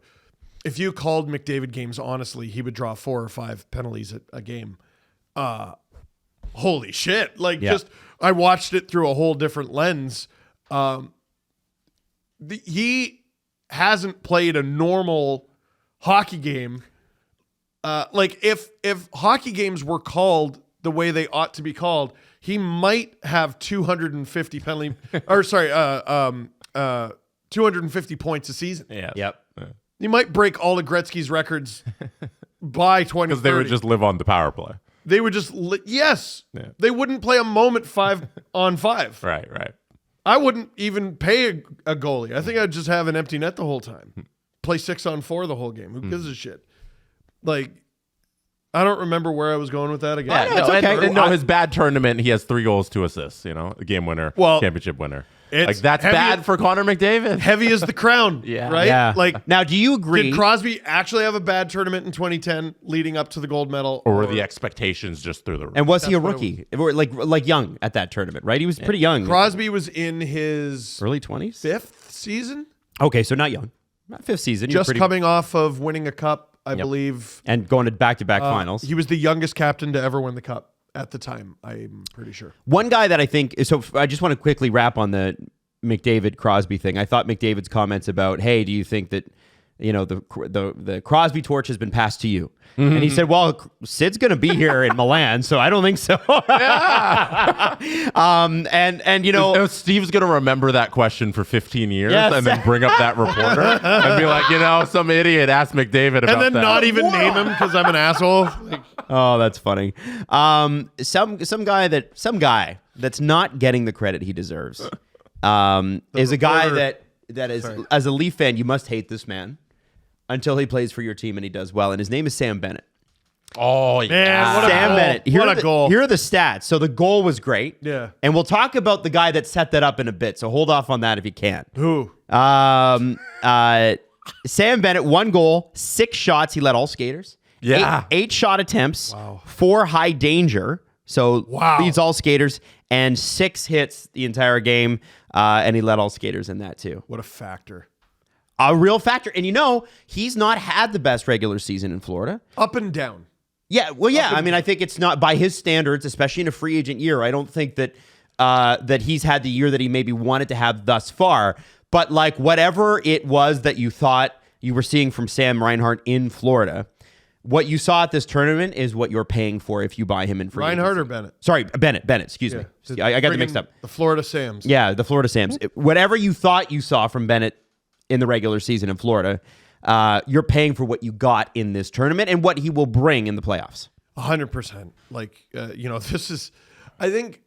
if you called McDavid games honestly, he would draw 4 or 5 penalties a game. Holy shit. Like, just, I watched it through a whole different lens. He hasn't played a normal hockey game Like if hockey games were called the way they ought to be called, he might have 250 penalty, or sorry, 250 points a season. Yeah. Yep. He might break all of Gretzky's records by 2030. Because they would just live on the power play. They would just, they wouldn't play a moment 5-on-5. Right. I wouldn't even pay a goalie. I think I'd just have an empty net the whole time. Play 6-on-4 the whole game. Who gives a shit? Like, I don't remember where I was going with that again. Yeah, it's okay. And his bad tournament, he has 3 goals, 2 assists, a game winner, championship winner. Like, that's bad for Connor McDavid. Heavy as the crown, right? Yeah. Like, now, do you agree? did Crosby actually have a bad tournament in 2010 leading up to the gold medal? Or were the expectations just through the roof? And was he a rookie? Like young at that tournament, right? He was pretty young. Crosby was in his early 20s? 5th season? Okay, so not young. Not 5th season. Just coming off of winning a cup, I believe. And going to back-to-back finals. He was the youngest captain to ever win the cup at the time, I'm pretty sure. One guy that I think, so I just want to quickly wrap on the McDavid Crosby thing. I thought McDavid's comments about, hey, do you think that the Crosby torch has been passed to you? Mm-hmm. And he said, well, Sid's going to be here in Milan, so I don't think so. And Steve's going to remember that question for 15 years Yes. and then bring up that reporter and be like, some idiot asked McDavid about that. And then not even name him because I'm an asshole. Oh, that's funny. Some guy that's not getting the credit he deserves is a guy that is, as a Leaf fan, you must hate this man until he plays for your team and he does well. And his name is Sam Bennett. Oh, yeah. What a Sam goal. Bennett. What a goal. Here are the stats. So the goal was great. Yeah. And we'll talk about the guy that set that up in a bit. So hold off on that if you can. Who? Sam Bennett, 1 goal, 6 shots. He led all skaters. Yeah. 8 shot attempts. Wow. 4 high danger. So leads all skaters. And 6 hits the entire game. And he led all skaters in that too. What a factor. A real factor. And he's not had the best regular season in Florida. Up and down. Yeah, well, yeah. I mean, I think it's not by his standards, especially in a free agent year. I don't think that that he's had the year that he maybe wanted to have thus far. But like whatever it was that you thought you were seeing from Sam Reinhart in Florida, what you saw at this tournament is what you're paying for if you buy him in free Reinhart agency. or Bennett? Sorry, Bennett. Excuse me. I got them mixed up. The Florida Sams. Yeah, the Florida Sams. Whatever you thought you saw from Bennett in the regular season in Florida, you're paying for what you got in this tournament and what he will bring in the playoffs. 100%. Like, this is, I think,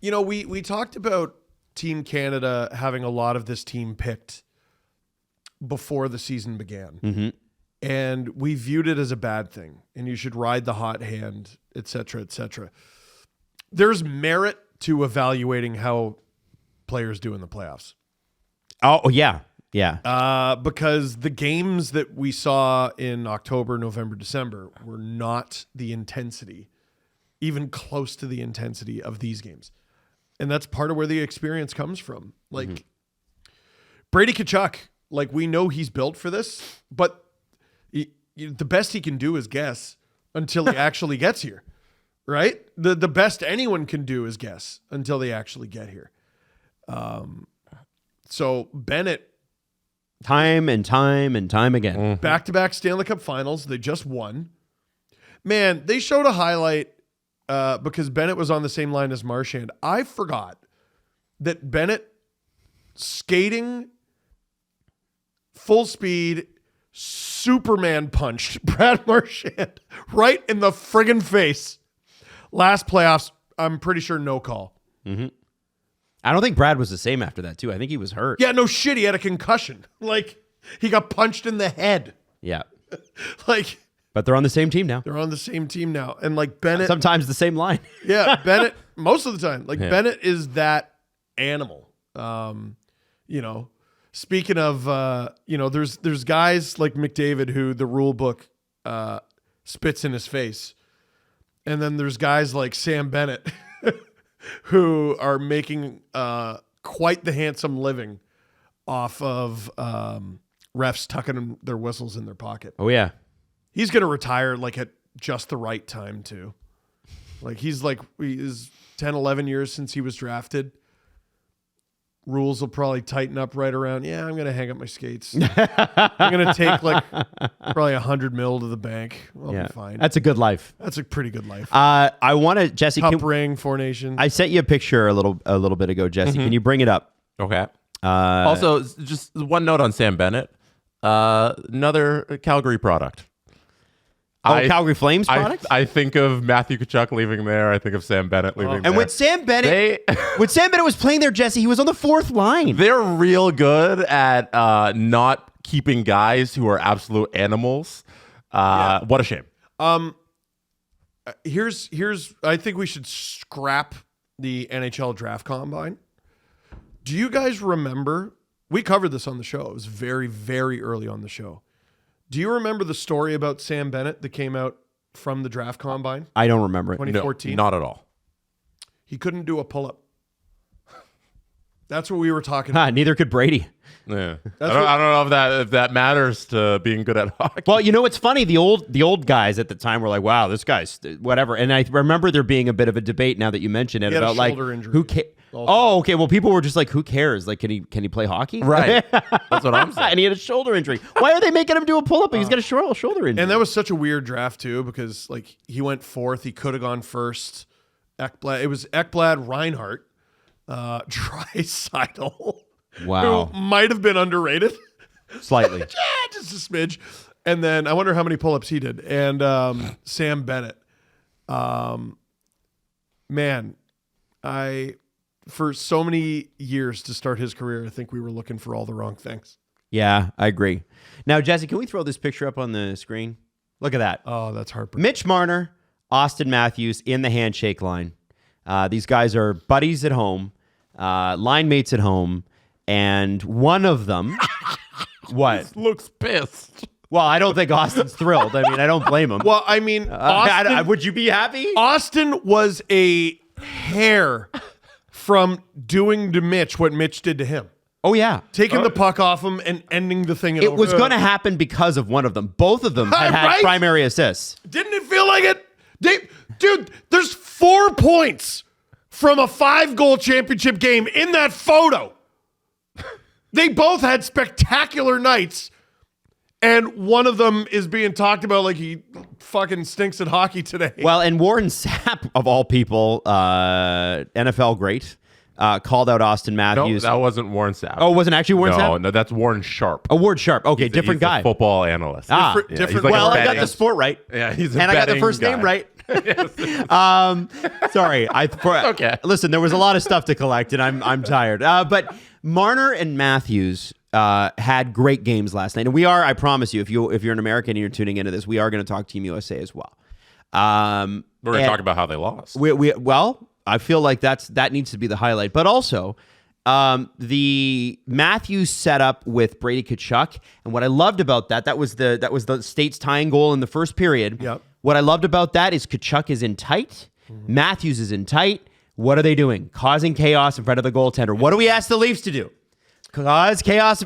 we talked about Team Canada having a lot of this team picked before the season began. Mm-hmm. And we viewed it as a bad thing. And you should ride the hot hand, et cetera, et cetera. There's merit to evaluating how players do in the playoffs. Oh, yeah. Yeah. Because the games that we saw in October, November, December were not the intensity, even close to the intensity of these games. And that's part of where the experience comes from. Like Brady Tkachuk, like we know he's built for this, but the best he can do is guess until he actually gets here, right? The best anyone can do is guess until they actually get here. So Bennett, time and time again. back-to-back Stanley Cup Finals. They just won. Man, they showed a highlight because Bennett was on the same line as Marchand. I forgot that Bennett skating full speed Superman punched Brad Marchand right in the friggin' face. Last playoffs, I'm pretty sure no call. Mm-hmm. I don't think Brad was the same after that, too. I think he was hurt. Yeah, no shit. He had a concussion. Like, he got punched in the head. Yeah. Like, but they're on the same team now. they're on the same team now. And, like, Bennett. Sometimes the same line. Yeah, Bennett, most of the time. Like, Yeah. Bennett is that animal. Speaking of, there's guys like McDavid who the rule book spits in his face. And then there's guys like Sam Bennett who are making quite the handsome living off of refs tucking their whistles in their pocket. Oh, yeah. He's going to retire like at just the right time too. Like he is 10, 11 years since he was drafted. rules will probably tighten up right around. Yeah, I'm gonna hang up my skates. I'm gonna take like probably $100 million to the bank. I'll be fine. That's a good life. That's a pretty good life. I want to, Jesse. Cup ring, Four Nations. I sent you a picture a little bit ago, Jesse. Can you bring it up? Okay. Also, just one note on Sam Bennett. Another Calgary product. Calgary Flames product? I think of Matthew Tkachuk leaving there. I think of Sam Bennett leaving there. And when Sam Bennett was playing there, Jesse, he was on the fourth line. They're real good at not keeping guys who are absolute animals. What a shame. Here's I think we should scrap the NHL draft combine. Do you guys remember? We covered this on the show. It was very, very early on the show. Do you remember the story about Sam Bennett that came out from the draft combine? I don't remember it. 2014? No, not at all. He couldn't do a pull-up. That's what we were talking about. Neither could Brady. Yeah. I don't know if that matters to being good at hockey. Well, you know what's funny? The old guys at the time were like, "Wow, this guy's whatever." And I remember there being a bit of a debate now that you mentioned it He had about a like shoulder injury who Oh, okay. Well, people were just like, "Who cares? Like, can he play hockey?" Right. That's what I'm saying. And he had a shoulder injury. Why are they making him do a pull-up? He's got a shoulder injury. And that was such a weird draft too, because like he went fourth. He could have gone first. Ekblad. It was Ekblad, Reinhart, Draisaitl. Wow. Who might have been underrated. Slightly. Just a smidge. And then I wonder how many pull-ups he did. And Sam Bennett. Man, for so many years to start his career, I think we were looking for all the wrong things. Yeah, I agree. Now, Jesse, can we throw this picture up on the screen? Look at that. Oh, that's heartbreaking. Mitch Marner, Austin Matthews in the handshake line. These guys are buddies at home, line mates at home, and one of them... What? Looks pissed. Well, I don't think Austin's thrilled. I mean, I don't blame him. Well, I mean, Austin, would you be happy? Austin was a hair from doing to Mitch what Mitch did to him. Oh, yeah. Taking the puck off him and ending the thing. It was going to happen because of one of them. Both of them had Right? primary assists. Didn't it feel like it? Dude, there's 4 points from a 5-goal championship game in that photo. They both had spectacular nights, and one of them is being talked about like he fucking stinks at hockey today. Well, and Warren Sapp, of all people, NFL great, called out Austin No, Matthews. that wasn't Warren Sapp. Oh, it wasn't actually Warren Sapp? No, that's Warren Sharp. Oh, Ward Sharp. Okay, different He's guy. a football analyst. Different- Yeah, different- he's like Well, a I got betting- the sport right. Yeah, he's a And I got the betting first guy. name right. Sorry. okay. Listen, there was a lot of stuff to collect, and I'm tired. But Marner and Matthews had great games last night, and we are. I promise you, if you're an American and you're tuning into this, we are going to talk Team USA as well. We're going to talk about how they lost. Well, I feel like that needs to be the highlight, but also the Matthews setup with Brady Tkachuk, and what I loved about that was the States tying goal in the first period. Yep. What I loved about that is Tkachuk is in tight, Matthews is in tight. What are they doing? Causing chaos in front of the goaltender. What do we ask the Leafs to do? Cause chaos.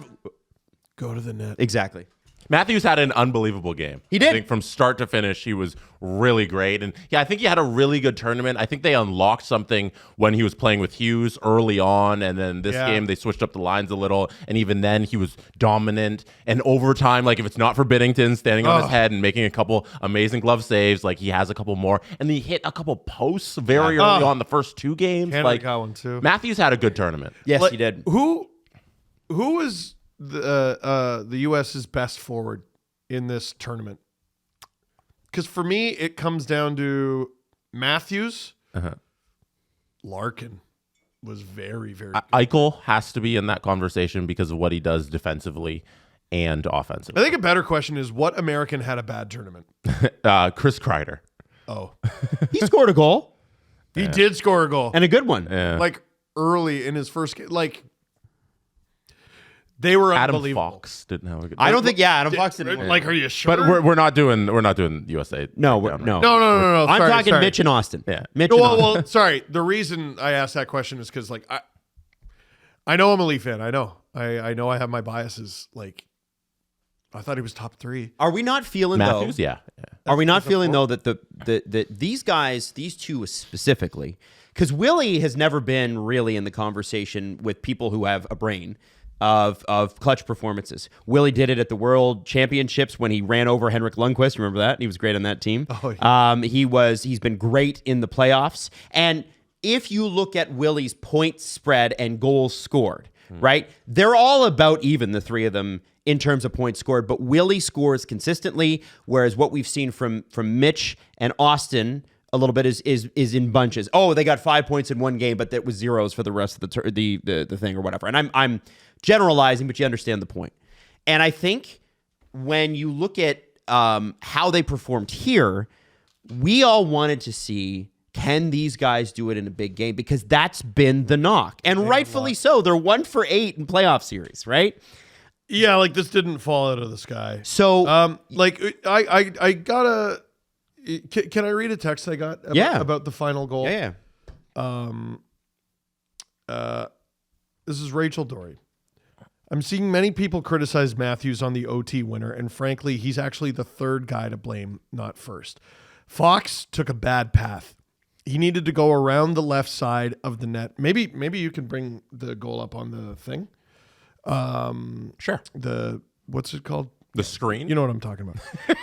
Go to the net. Exactly. Matthews had an unbelievable game. He did. I think from start to finish, he was really great. And yeah, I think he had a really good tournament. I think they unlocked something when he was playing with Hughes early on. And then this game, they switched up the lines a little. And even then, he was dominant. And overtime, like if it's not for Binnington standing on his head and making a couple amazing glove saves, like he has a couple more. And he hit a couple posts very early on the first 2 games. Henrik Like got one too. Matthews had a good tournament. Yes, Like, he did. Who was the U.S.'s best forward in this tournament? Because for me, it comes down to Matthews. Larkin was very, very good. Eichel has to be in that conversation because of what he does defensively and offensively. I think a better question is what American had a bad tournament? Chris Kreider. Oh, He scored a goal he did score a goal. and a good one. Like early in his first game. Like they were Adam unbelievable. Fox didn't have a good. I don't think. Yeah, Adam Fox didn't. Like, are you sure? But we're not doing USA. No, breakdown, no. right? No. I'm Sorry, talking sorry. Mitch and Austin. Yeah. Mitch and Austin. Well, sorry. The reason I asked that question is because, like, I know I'm a Leaf fan. I know. I know I have my biases. Like, I thought he was top 3. Are we not feeling Matthews, though? yeah. Are we not feeling though that the these guys, these two specifically, because Willie has never been really in the conversation with people who have a brain of clutch performances. Willie did it at the World Championships when he ran over Henrik Lundqvist. Remember that? He was great on that team. Oh, yeah. He's been great in the playoffs. And if you look at Willie's points spread and goals scored, right? They're all about even, the three of them, in terms of points scored, but Willie scores consistently, whereas what we've seen from Mitch and Austin a little bit is in bunches. Oh, they got 5 points in one game, but that was zeros for the rest of the thing or whatever. And I'm generalizing, but you understand the point. And I think when you look at how they performed here, we all wanted to see, can these guys do it in a big game? Because that's been the knock, and rightfully so. They're 1 for 8 in playoff series, right? Yeah, like this didn't fall out of the sky. So, like I gotta. Can I read a text I got about the final goal? Yeah. This is Rachel Dory. I'm seeing many people criticize Matthews on the OT winner, and frankly, he's actually the third guy to blame, not first. Fox took a bad path. He needed to go around the left side of the net. Maybe you can bring the goal up on the thing. Sure. What's it called? The screen? You know what I'm talking about.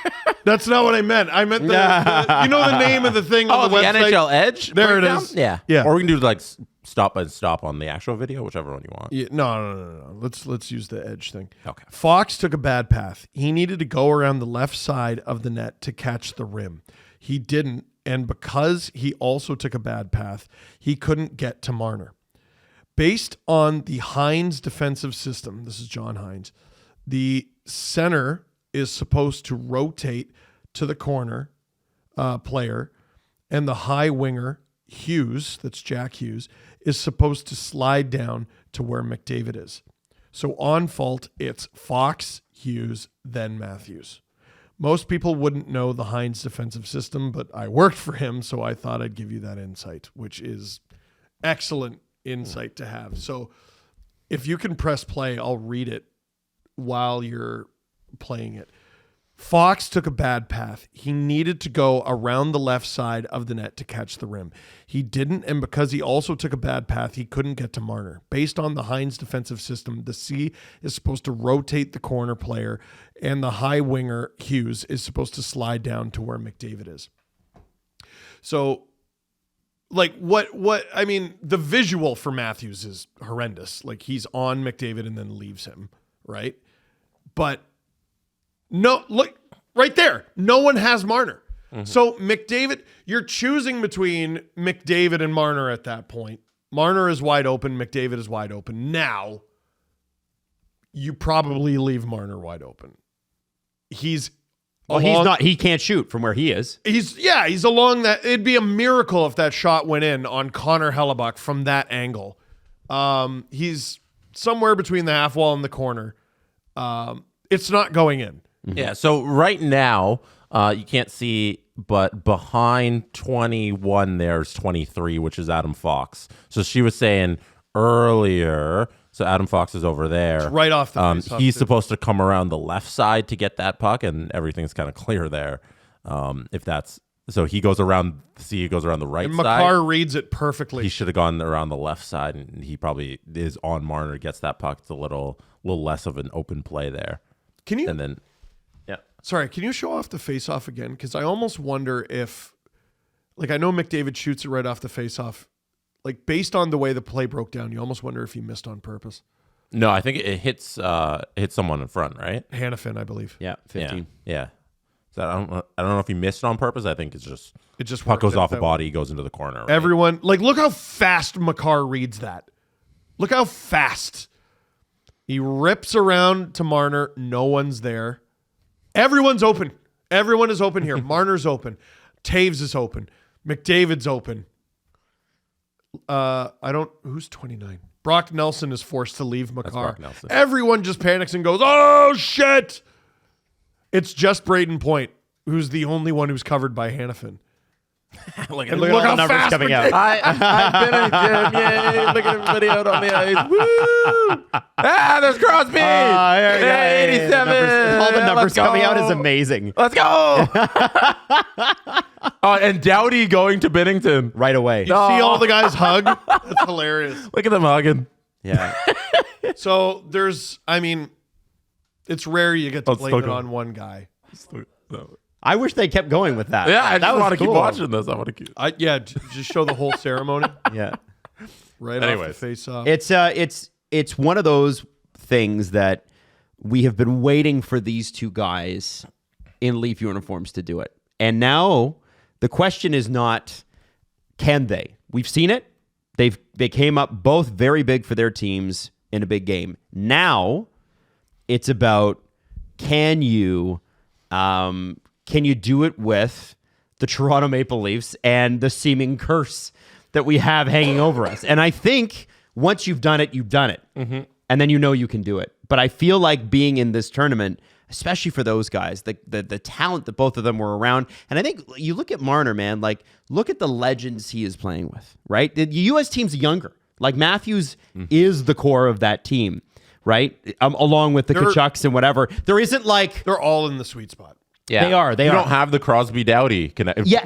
That's not what I meant. I meant the you know the name of the thing on the website? NHL Edge? There breakdown? it is. Yeah. Or we can do like stop on the actual video, whichever one you want. Yeah, no. Let's use the Edge thing. Okay. Fox took a bad path. He needed to go around the left side of the net to catch the rim. He didn't, and because he also took a bad path, he couldn't get to Marner. Based on the Hines defensive system, this is John Hines, the center is supposed to rotate to the corner player, and the high winger, Hughes, that's Jack Hughes, is supposed to slide down to where McDavid is. So on fault, it's Fox, Hughes, then Matthews. Most people wouldn't know the Hines defensive system, but I worked for him, so I thought I'd give you that insight, which is excellent insight to have. So if you can press play, I'll read it while you're playing it. Fox took a bad path. He needed to go around the left side of the net to catch the rim. He didn't, and because he also took a bad path, he couldn't get to Marner. Based on the Hines defensive system, the C is supposed to rotate the corner player, and the high winger, Hughes, is supposed to slide down to where McDavid is. So, like, I mean, the visual for Matthews is horrendous. Like, he's on McDavid and then leaves him, right? But no, look right there. No one has Marner. Mm-hmm. So McDavid, you're choosing between McDavid and Marner at that point. Marner is wide open. McDavid is wide open. Now, you probably leave Marner wide open. He's not. He can't shoot from where he is. He's along that. It'd be a miracle if that shot went in on Connor Hellebuck from that angle. He's somewhere between the half wall and the corner. It's not going in. Mm-hmm. Yeah. So right now, you can't see, but behind 21 there's 23, which is Adam Fox. So she was saying earlier. So Adam Fox is over there. It's right off the face-off, he's too. supposed to come around the left side to get that puck, and everything's kind of clear there. If that's so, he goes around. See, he goes around the right and side. Makar reads it perfectly. He should have gone around the left side, and he probably is on Marner. Gets that puck. It's a little less of an open play there. Can you? And then, yeah. Sorry, can you show off the face-off again? Because I almost wonder if, like, I know McDavid shoots it right off the face-off. Like, based on the way the play broke down, you almost wonder if he missed on purpose. No, I think it hits someone in front, right? Hannafin, I believe. Yeah, 15. Yeah. So I don't know if he missed it on purpose. I think it's just puck worked goes out off a that body, way. goes into the corner. Right? Everyone, like, look how fast Makar reads that. Look how fast. He rips around to Marner. No one's there. Everyone's open. Everyone is open here. Marner's open. Taves is open. McDavid's open. Who's 29? Brock Nelson is forced to leave Makar. Brock Nelson. Everyone just panics and goes, oh, shit. It's just Braden Point, who's the only one who's covered by Hannafin. Look Look at all the how numbers fast coming we're out. I've been in a gym. Yay. Look at everybody out on the ice. Woo! There's Crosby. There you go. Hey, 87. All the numbers Let's coming out go. is amazing. Let's go. And Doughty going to Binnington. Right away. See all the guys hug? That's hilarious. Look at them hugging. Yeah. So it's rare you get to Let's blame still it go. on one guy. I wish they kept going with that. Yeah, I that just was want to keep cool. watching this. I want to keep. Just show the whole ceremony Yeah. right off Anyways. the face off. It's one of those things that we have been waiting for these two guys in Leaf uniforms to do it. And now the question is not, can they? We've seen it. They came up both very big for their teams in a big game. Now it's about, can you do it with the Toronto Maple Leafs and the seeming curse that we have hanging over us? And I think once you've done it, you've done it. Mm-hmm. And then you know you can do it. But I feel like being in this tournament, especially for those guys, the talent that both of them were around. And I think you look at Marner, man, like look at the legends he is playing with, right? The U.S. team's younger. Like Matthews is the core of that team, right? Along with the Kachucks and whatever. There isn't like... They're all in the sweet spot. Yeah, They are. You don't have the Crosby Doughty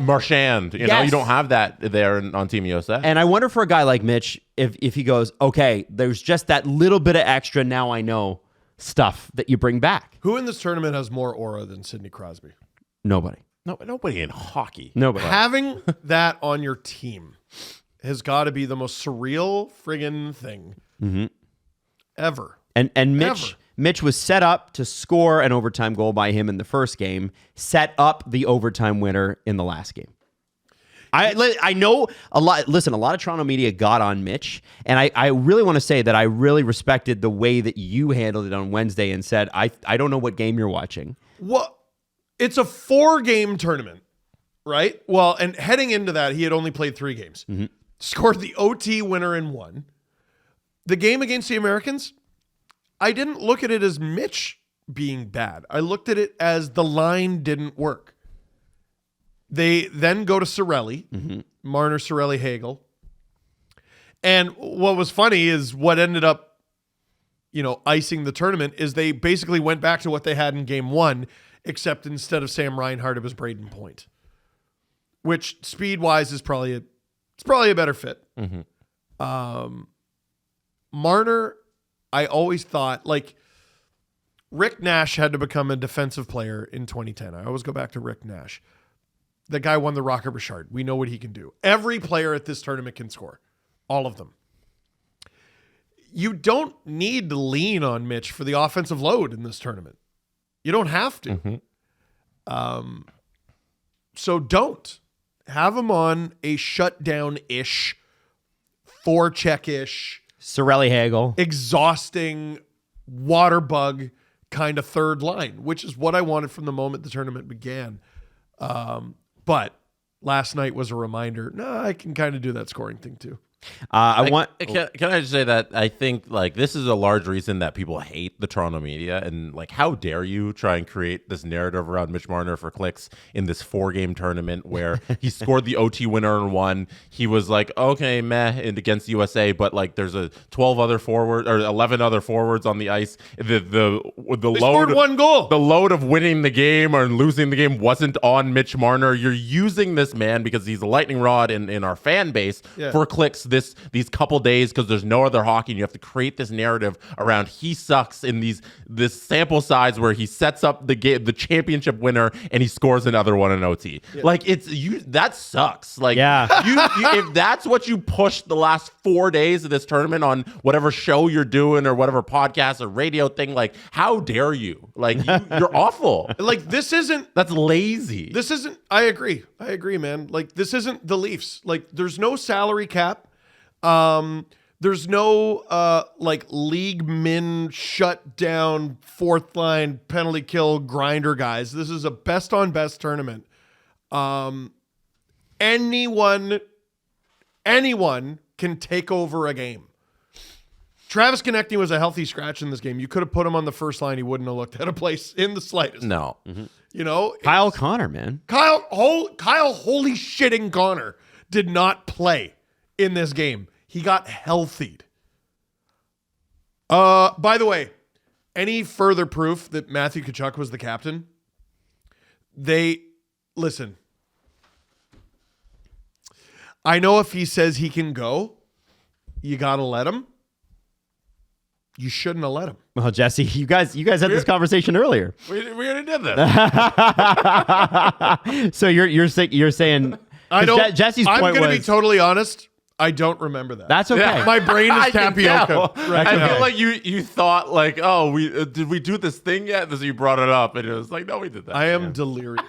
Marchand. You know, you don't have that there on Team USA. And I wonder for a guy like Mitch, if he goes, okay, there's just that little bit of extra now I know stuff that you bring back. Who in this tournament has more aura than Sidney Crosby? Nobody. Nobody in hockey. Nobody. Having that on your team has got to be the most surreal friggin' thing ever. And Mitch was set up to score an overtime goal by him in the first game, set up the overtime winner in the last game. I know a lot. Listen, a lot of Toronto media got on Mitch, and I really want to say that I really respected the way that you handled it on Wednesday and said, I don't know what game you're watching. Well, it's a 4-game tournament, right? Well, and heading into that, he had only played 3 games. Scored the OT winner in 1. The game against the Americans, I didn't look at it as Mitch being bad. I looked at it as the line didn't work. They then go to Cirelli, Marner, Cirelli, Hagel. And what was funny is what ended up, icing the tournament is they basically went back to what they had in game 1, except instead of Sam Reinhart, it was Braden Point, which speed-wise is probably a better fit. Marner, I always thought, like, Rick Nash had to become a defensive player in 2010. I always go back to Rick Nash. The guy won the Rocket Richard. We know what he can do. Every player at this tournament can score. All of them. You don't need to lean on Mitch for the offensive load in this tournament. You don't have to. So don't. Have him on a shutdown-ish, forecheck-ish, Cirelli, Hagel. exhausting, water bug kind of third line, which is what I wanted from the moment the tournament began. But last night was a reminder. No, I can kind of do that scoring thing too. Can I just say that I think like this is a large reason that people hate the Toronto media, and like how dare you try and create this narrative around Mitch Marner for clicks in this 4-game tournament where he scored the OT winner in 1. He was like, okay, meh, and against USA, but like there's a 12 other forward or 11 other forwards on the ice. The load scored 1 goal. The load of winning the game or losing the game wasn't on Mitch Marner. You're using this man because he's a lightning rod in our fan base for clicks these couple days because there's no other hockey, and you have to create this narrative around he sucks in this sample size where he sets up the championship winner and he scores another one in OT. Like that sucks. Like if that's what you pushed the last 4 days of this tournament on whatever show you're doing or whatever podcast or radio thing, like how dare you? Like you're awful. Like that's lazy. This isn't. I agree, man. Like this isn't the Leafs. Like there's no salary cap. There's no like league min shut down 4th line penalty kill grinder guys. This is a best on best tournament. Anyone can take over a game. Travis Konechny was a healthy scratch in this game. You could have put him on the first line. He wouldn't have looked out of place in the slightest. No. You know, Kyle Connor, man. Kyle holy shitting Connor did not play in this game. He got healthied. By the way, any further proof that Matthew Tkachuk was the captain? Listen. I know if he says he can go, you got to let him. You shouldn't have let him. Well, Jesse, you guys had this conversation earlier. We already did this. So you're saying I don't. Jesse's I'm point going to was be totally honest. I don't remember that. that's okay. Yeah. My brain is I can tapioca. tell. Right I now. feel like you thought like, oh, did we do this thing yet? So you brought it up, and it was like, no, we did that. I am delirious.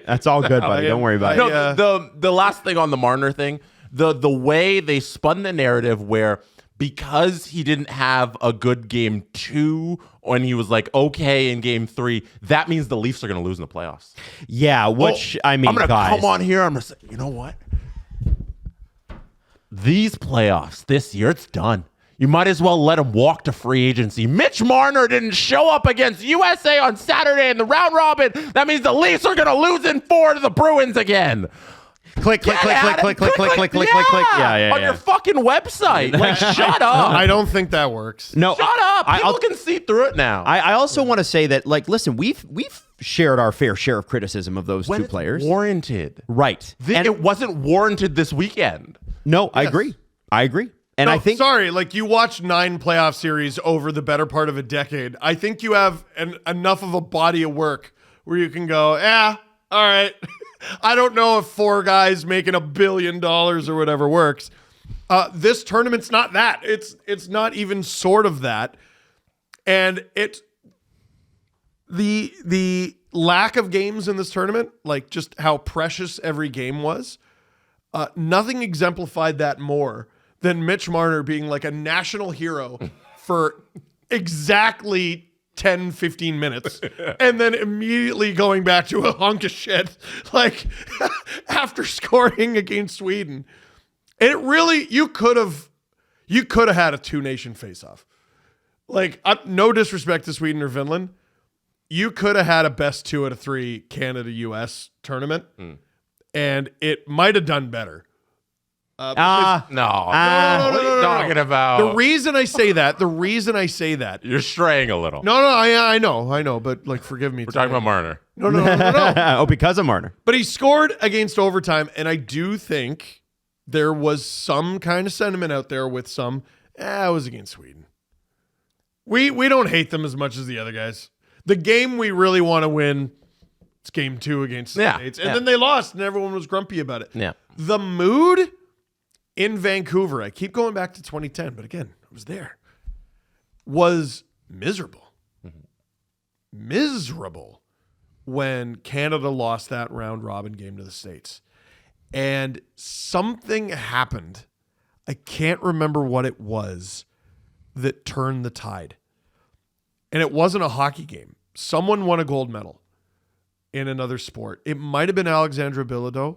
That's all good, buddy. Don't worry about it. No, the last thing on the Marner thing, the way they spun the narrative where because he didn't have a good game 2 when he was like okay in game 3, that means the Leafs are going to lose in the playoffs. Yeah, which I mean, I'm going to guys, come on here. I'm going to say, you know what? These playoffs this year, it's done. You might as well let him walk to free agency. Mitch Marner didn't show up against USA on Saturday in the round robin. That means the Leafs are going to lose in 4 to the Bruins again. click. Yeah. On your fucking website. Like, shut up. I don't think that works. No, Shut up. People can see through it now. I also want to say that, like, listen, we've shared our fair share of criticism of those when two it's players. warranted. Right. And It wasn't warranted this weekend. no, I agree. And No, I think sorry, like you watched 9 playoff series over the better part of a decade. I think you have enough of a body of work where you can go, all right. I don't know if 4 guys making $1 billion or whatever works. This tournament's not that. It's not even sort of that. And the lack of games in this tournament, like just how precious every game was, nothing exemplified that more than Mitch Marner being like a national hero for exactly 10, 15 minutes and then immediately going back to a hunk of shit like after scoring against Sweden. And it really, you could have had a 2-nation face-off. Like, no disrespect to Sweden or Finland. You could have had a best 2 out of 3 Canada-US tournament and it might have done better. No. What are you talking about? The reason I say that, You're straying a little. No, I know, but like, forgive me. We're talking about Marner. No. oh, because of Marner. But he scored against overtime, and I do think there was some kind of sentiment out there with some, it was against Sweden. We don't hate them as much as the other guys. The game we really want to win, it's game 2 against the States. And then they lost, and everyone was grumpy about it. Yeah. The mood in Vancouver, I keep going back to 2010, but again, I was there, was miserable. Miserable when Canada lost that round robin game to the States. And something happened. I can't remember what it was that turned the tide. And it wasn't a hockey game. Someone won a gold medal in another sport. It might have been Alexandra Bilodeau.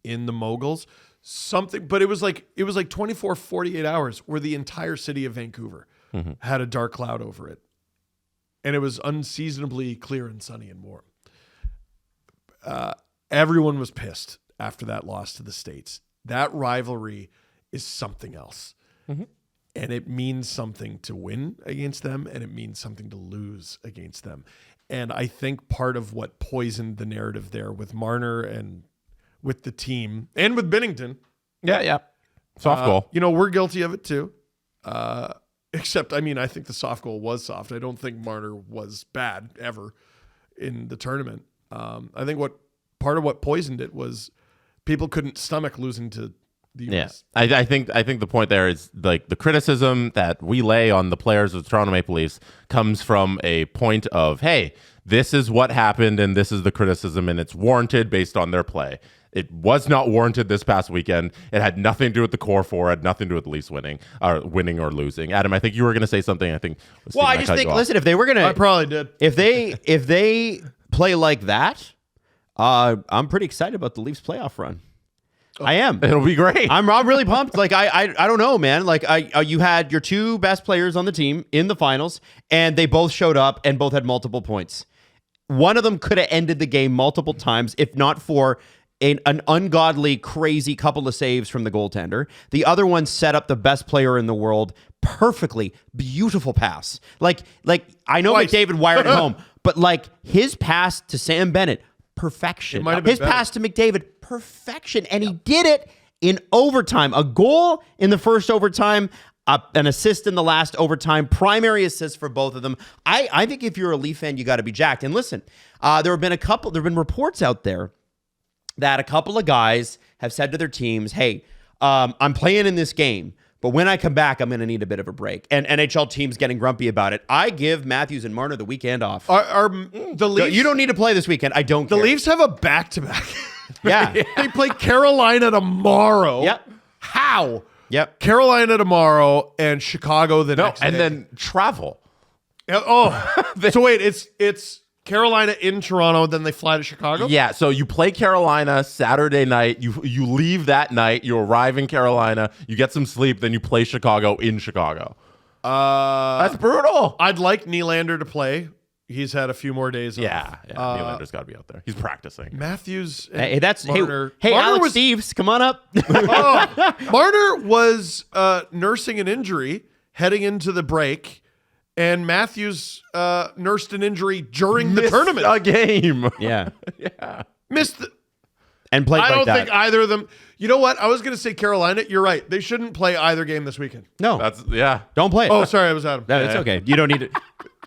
In the Moguls, something, but it was like 24, 48 hours where the entire city of Vancouver had a dark cloud over it. And it was unseasonably clear and sunny and warm. Everyone was pissed after that loss to the States. That rivalry is something else. And it means something to win against them, and it means something to lose against them. And I think part of what poisoned the narrative there with Marner and with the team and with Binnington. Yeah. Soft goal. We're guilty of it too. Except, I think the soft goal was soft. I don't think Marner was bad ever in the tournament. I think part of what poisoned it was people couldn't stomach losing to the US. Yeah. I think the point there is like the criticism that we lay on the players of the Toronto Maple Leafs comes from a point of, hey, this is what happened and this is the criticism and it's warranted based on their play. It was not warranted this past weekend. It had nothing to do with the core 4. It had nothing to do with the Leafs winning or losing. Adam, I think you were going to say something. I think. Well, I just think, listen, if they were going to, I probably did. If they play like that, I'm pretty excited about the Leafs playoff run. I am. It'll be great. I'm really pumped. Like I don't know, man. Like you had your two best players on the team in the finals, and they both showed up and both had multiple points. One of them could have ended the game multiple times if not for an ungodly, crazy couple of saves from the goaltender. The other one set up the best player in the world perfectly. Beautiful pass. Like I know McDavid wired it home, but like his pass to Sam Bennett, perfection. His pass to McDavid, perfection. And he did it in overtime. A goal in the first overtime, an assist in the last overtime, primary assist for both of them. I think if you're a Leaf fan, you got to be jacked. And listen, there have been reports out there that a couple of guys have said to their teams, hey, I'm playing in this game, but when I come back, I'm going to need a bit of a break. And NHL teams getting grumpy about it. I give Matthews and Marner the weekend off. Are the Leafs? You don't need to play this weekend. I don't care. The Leafs have a back-to-back. Yeah. They play Carolina tomorrow. Yep. How? Yep. Carolina tomorrow and Chicago the next day. And then travel. Oh, so wait, it's Carolina in Toronto, then they fly to Chicago? Yeah, so you play Carolina Saturday night. You leave that night. You arrive in Carolina. You get some sleep. Then you play Chicago in Chicago. That's brutal. I'd like Nylander to play. He's had a few more days. Yeah. Nylander's got to be out there. He's practicing. Matthews. Hey, that's Marner. hey, Marner Alex was, Steves, come on up. Marner was nursing an injury heading into the break. And Matthews nursed an injury during the tournament. A game. Yeah. Missed the, And played I like don't that. think either of them. You know what? I was going to say Carolina. You're right. They shouldn't play either game this weekend. No. Don't play it. Oh, sorry. I was Adam. No, it's okay. You don't need it.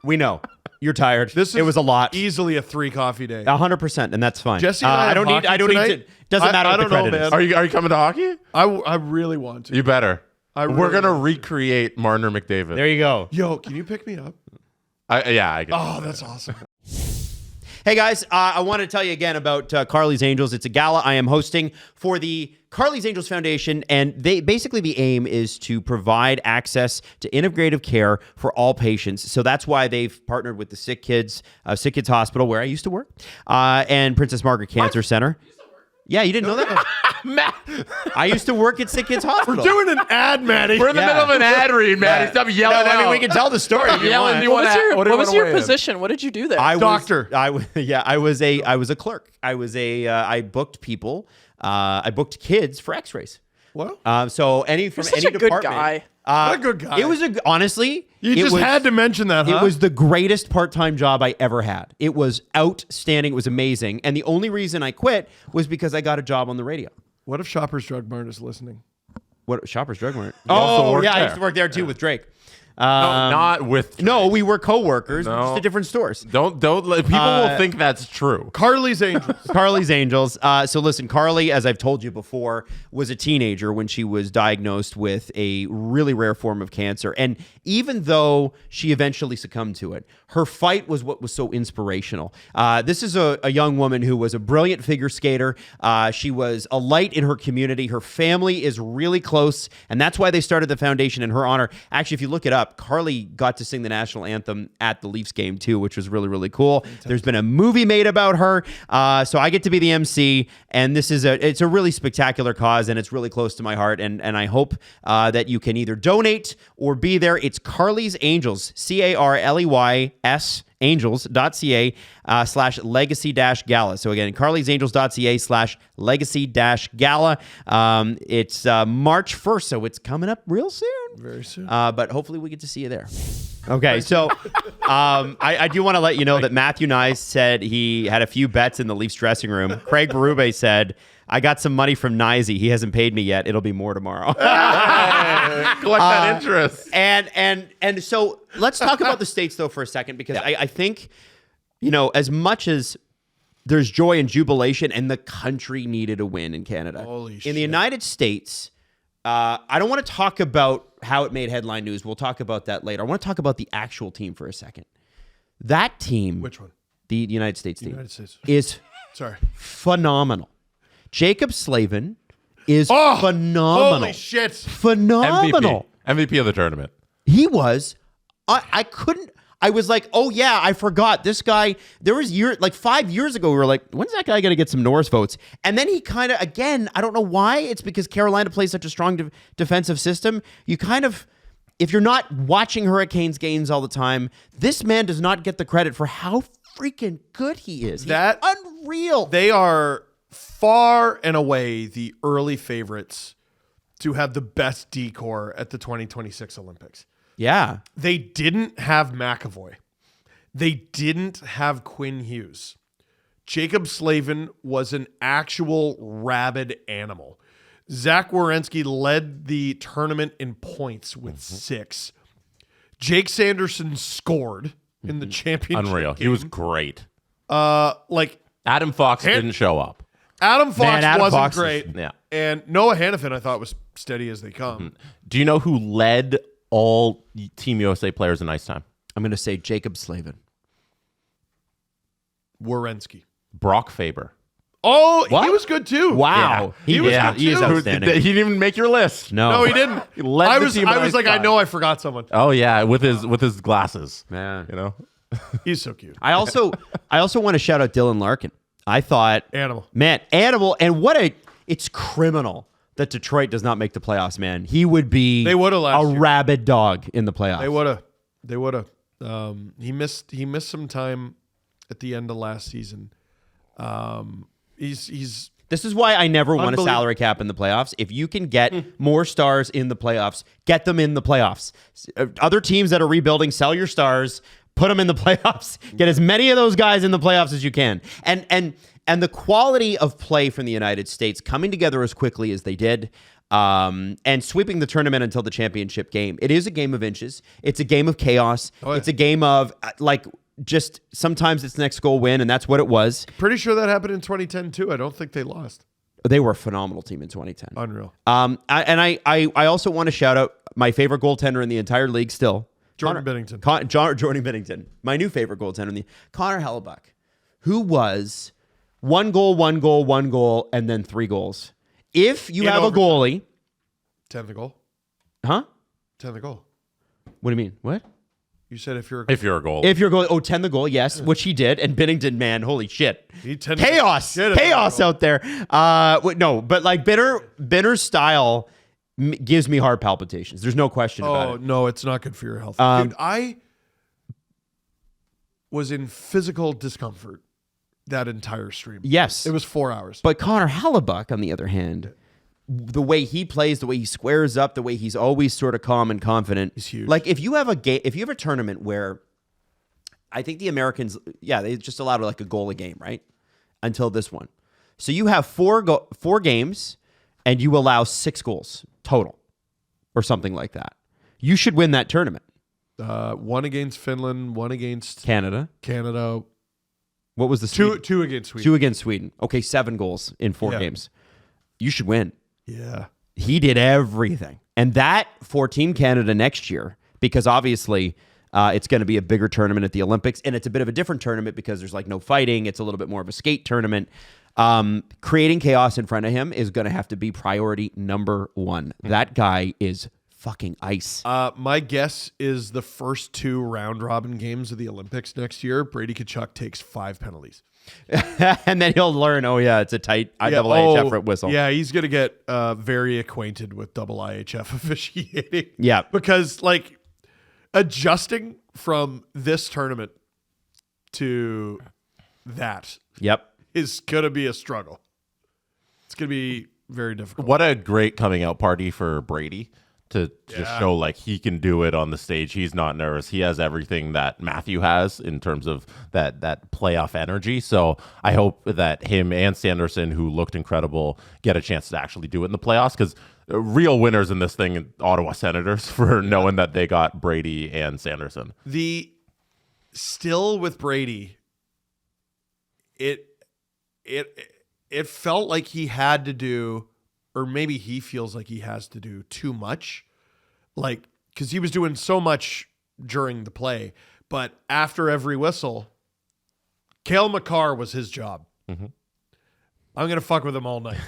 We know. You're tired. It was a lot. Easily a 3 coffee day. 100%, and that's fine. Jesse and I don't need to. Doesn't matter what the credit is. Are you coming to hockey? I really want to. You better. We're going to want recreate Marner McDavid. There you go. Yo, can you pick me up? I can. Oh, that's awesome. Hey guys, I want to tell you again about Carly's Angels. It's a gala I am hosting for the Carly's Angels Foundation, and basically the aim is to provide access to integrative care for all patients. So that's why they've partnered with the Sick Kids Hospital, where I used to work, and Princess Margaret Cancer Center. Yeah, you didn't know that? Matt. I used to work at Sick Kids Hospital. We're doing an ad, Maddie. We're in the middle of an ad read, Maddie. Stop yelling No, I mean, out. we can tell the story. If you want. What was your position? What did you do there? I Doctor. I was a clerk. I booked people. I booked kids for X-rays. What? So any from You're such any a good department. guy. What a good guy. It was honestly. You just had to mention that, huh? It was the greatest part-time job I ever had. It was outstanding. It was amazing. And the only reason I quit was because I got a job on the radio. What if Shoppers Drug Mart is listening? What Shoppers Drug Mart? also worked I there. used to work there too with Drake. Not with. No, we were co-workers, just at different stores. Don't let people will think that's true. Carly's Angels. Carly's Angels. So listen, Carly, as I've told you before, was a teenager when she was diagnosed with a really rare form of cancer. And even though she eventually succumbed to it, her fight was what was so inspirational. This is a young woman who was a brilliant figure skater. She was a light in her community. Her family is really close, and that's why they started the foundation in her honor. Actually, if you look it up, Carly got to sing the national anthem at the Leafs game too, which was really, really cool. Fantastic. There's been a movie made about her. So I get to be the MC, and it's a really spectacular cause, and it's really close to my heart. And I hope that you can either donate or be there. It's Carly's Angels, CARLEYS angels.ca /legacy-gala. So again, carlysangels.ca /legacy-gala. It's March 1st, so it's coming up real soon. Very soon. But hopefully we get to see you there. Okay, so I do want to let you know that Matthew Nyes said he had a few bets in the Leafs dressing room. Craig Berube said, I got some money from Nyesy. He hasn't paid me yet. It'll be more tomorrow. Collect that interest. And so let's talk about the States, though, for a second, because I think, as much as there's joy and jubilation, and the country needed a win in Canada. Holy shit. In the United States, I don't want to talk about how it made headline news. We'll talk about that later. I want to talk about the actual team for a second. That team. Which one? The United States team. United States. Is phenomenal. Jacob Slavin is phenomenal. Holy shit. Phenomenal. MVP of the tournament. He was. I I was like, oh yeah, I forgot this guy. There was 5 years ago, we were like, when's that guy going to get some Norris votes? And then he kind of, again, I don't know why. It's because Carolina plays such a strong defensive system. You kind of, if you're not watching Hurricanes games all the time, this man does not get the credit for how freaking good he is. He's unreal. They are far and away the early favorites to have the best decor at the 2026 Olympics. Yeah. They didn't have McAvoy. They didn't have Quinn Hughes. Jacob Slavin was an actual rabid animal. Zach Werenski led the tournament in points with 6. Jake Sanderson scored in the championship Unreal. game. He was great. Adam Fox didn't show up. Adam Fox wasn't Fox great. Yeah. And Noah Hannafin, I thought, was steady as they come. Do you know who led all Team USA players in ice time? I'm going to say Jacob Slavin. Werenski. Brock Faber. Oh, What? he was good too. Wow. Yeah. He was good he is too. outstanding. He didn't even make your list. No, he didn't. He led I the was team in I was ice like, I time. know I forgot someone. Oh yeah, with his glasses. Man. You know? He's so cute. I also want to shout out Dylan Larkin. I thought, Animal. man, animal, and it's criminal that Detroit does not make the playoffs, man. He would be They would've last a year. rabid dog in the playoffs. They would have. He missed some time at the end of last season. He's This is why I never want a Unbelievable. salary cap in the playoffs. If you can get more stars in the playoffs, get them in the playoffs. Other teams that are rebuilding, sell your stars, put them in the playoffs. Get as many of those guys in the playoffs as you can. And the quality of play from the United States coming together as quickly as they did, and sweeping the tournament until the championship game. It is a game of inches. It's a game of chaos. Oh, yeah. It's a game of just sometimes it's next goal win, and that's what it was. pretty sure that happened in 2010 too. I don't think they lost. They were a phenomenal team in 2010. Unreal. I also want to shout out my favorite goaltender in the entire league still. Jordan Binnington. Jordan Binnington. My new favorite goaltender Connor Hellebuck, who was 1 goal, and then 3 goals. If you In have overtime. a goalie... 10 the goal. Huh? 10 the goal. What do you mean? What? You said if you're If you're a goal. If you're going, 10 the goal, yes, which he did. And Binnington, man, holy shit. He tended Chaos. to shit Chaos out there. No, but like Binner's style gives me heart palpitations. There's no question about Oh it. no, it's not good for your health. Dude, I was in physical discomfort that entire stream. Yes. It was 4 hours. But Connor Hellebuck, on the other hand, the way he plays, the way he squares up, the way he's always sort of calm and confident. He's huge. Like if you have a tournament where I think the Americans, they just allowed like a goal a game, right? Until this one. So you have 4 games and you allow 6 goals total or something like that. You should win that tournament. 1 against Finland, 1 against Canada. What was the two against Sweden? 2 against Sweden. Okay, 7 goals in 4 Yeah. games. You should win. Yeah. He did everything. And that for Team Canada next year, because obviously it's going to be a bigger tournament at the Olympics, and it's a bit of a different tournament because there's like no fighting. It's a little bit more of a skate tournament. Creating chaos in front of him is going to have to be priority number 1. That guy is fucking ice. My guess is the first 2 round robin games of the Olympics next year, Brady Tkachuk takes 5 penalties. And then he'll learn, it's a tight IHF whistle. Yeah, he's going to get very acquainted with double IHF officiating. Yeah. Because, like, adjusting from this tournament to that Yep. is going to be a struggle. It's going to be very difficult. What a great coming out party for Brady to just show like he can do it on the stage. He's not nervous. He has everything that Matthew has in terms of that playoff energy. So I hope that him and Sanderson, who looked incredible, get a chance to actually do it in the playoffs, because real winners in this thing, Ottawa Senators, for knowing that they got Brady and Sanderson. Still with Brady, it felt like he had to do, or maybe he feels like he has to do too much, like, because he was doing so much during the play, but after every whistle, Cale Makar was his job. I'm going to fuck with him all night.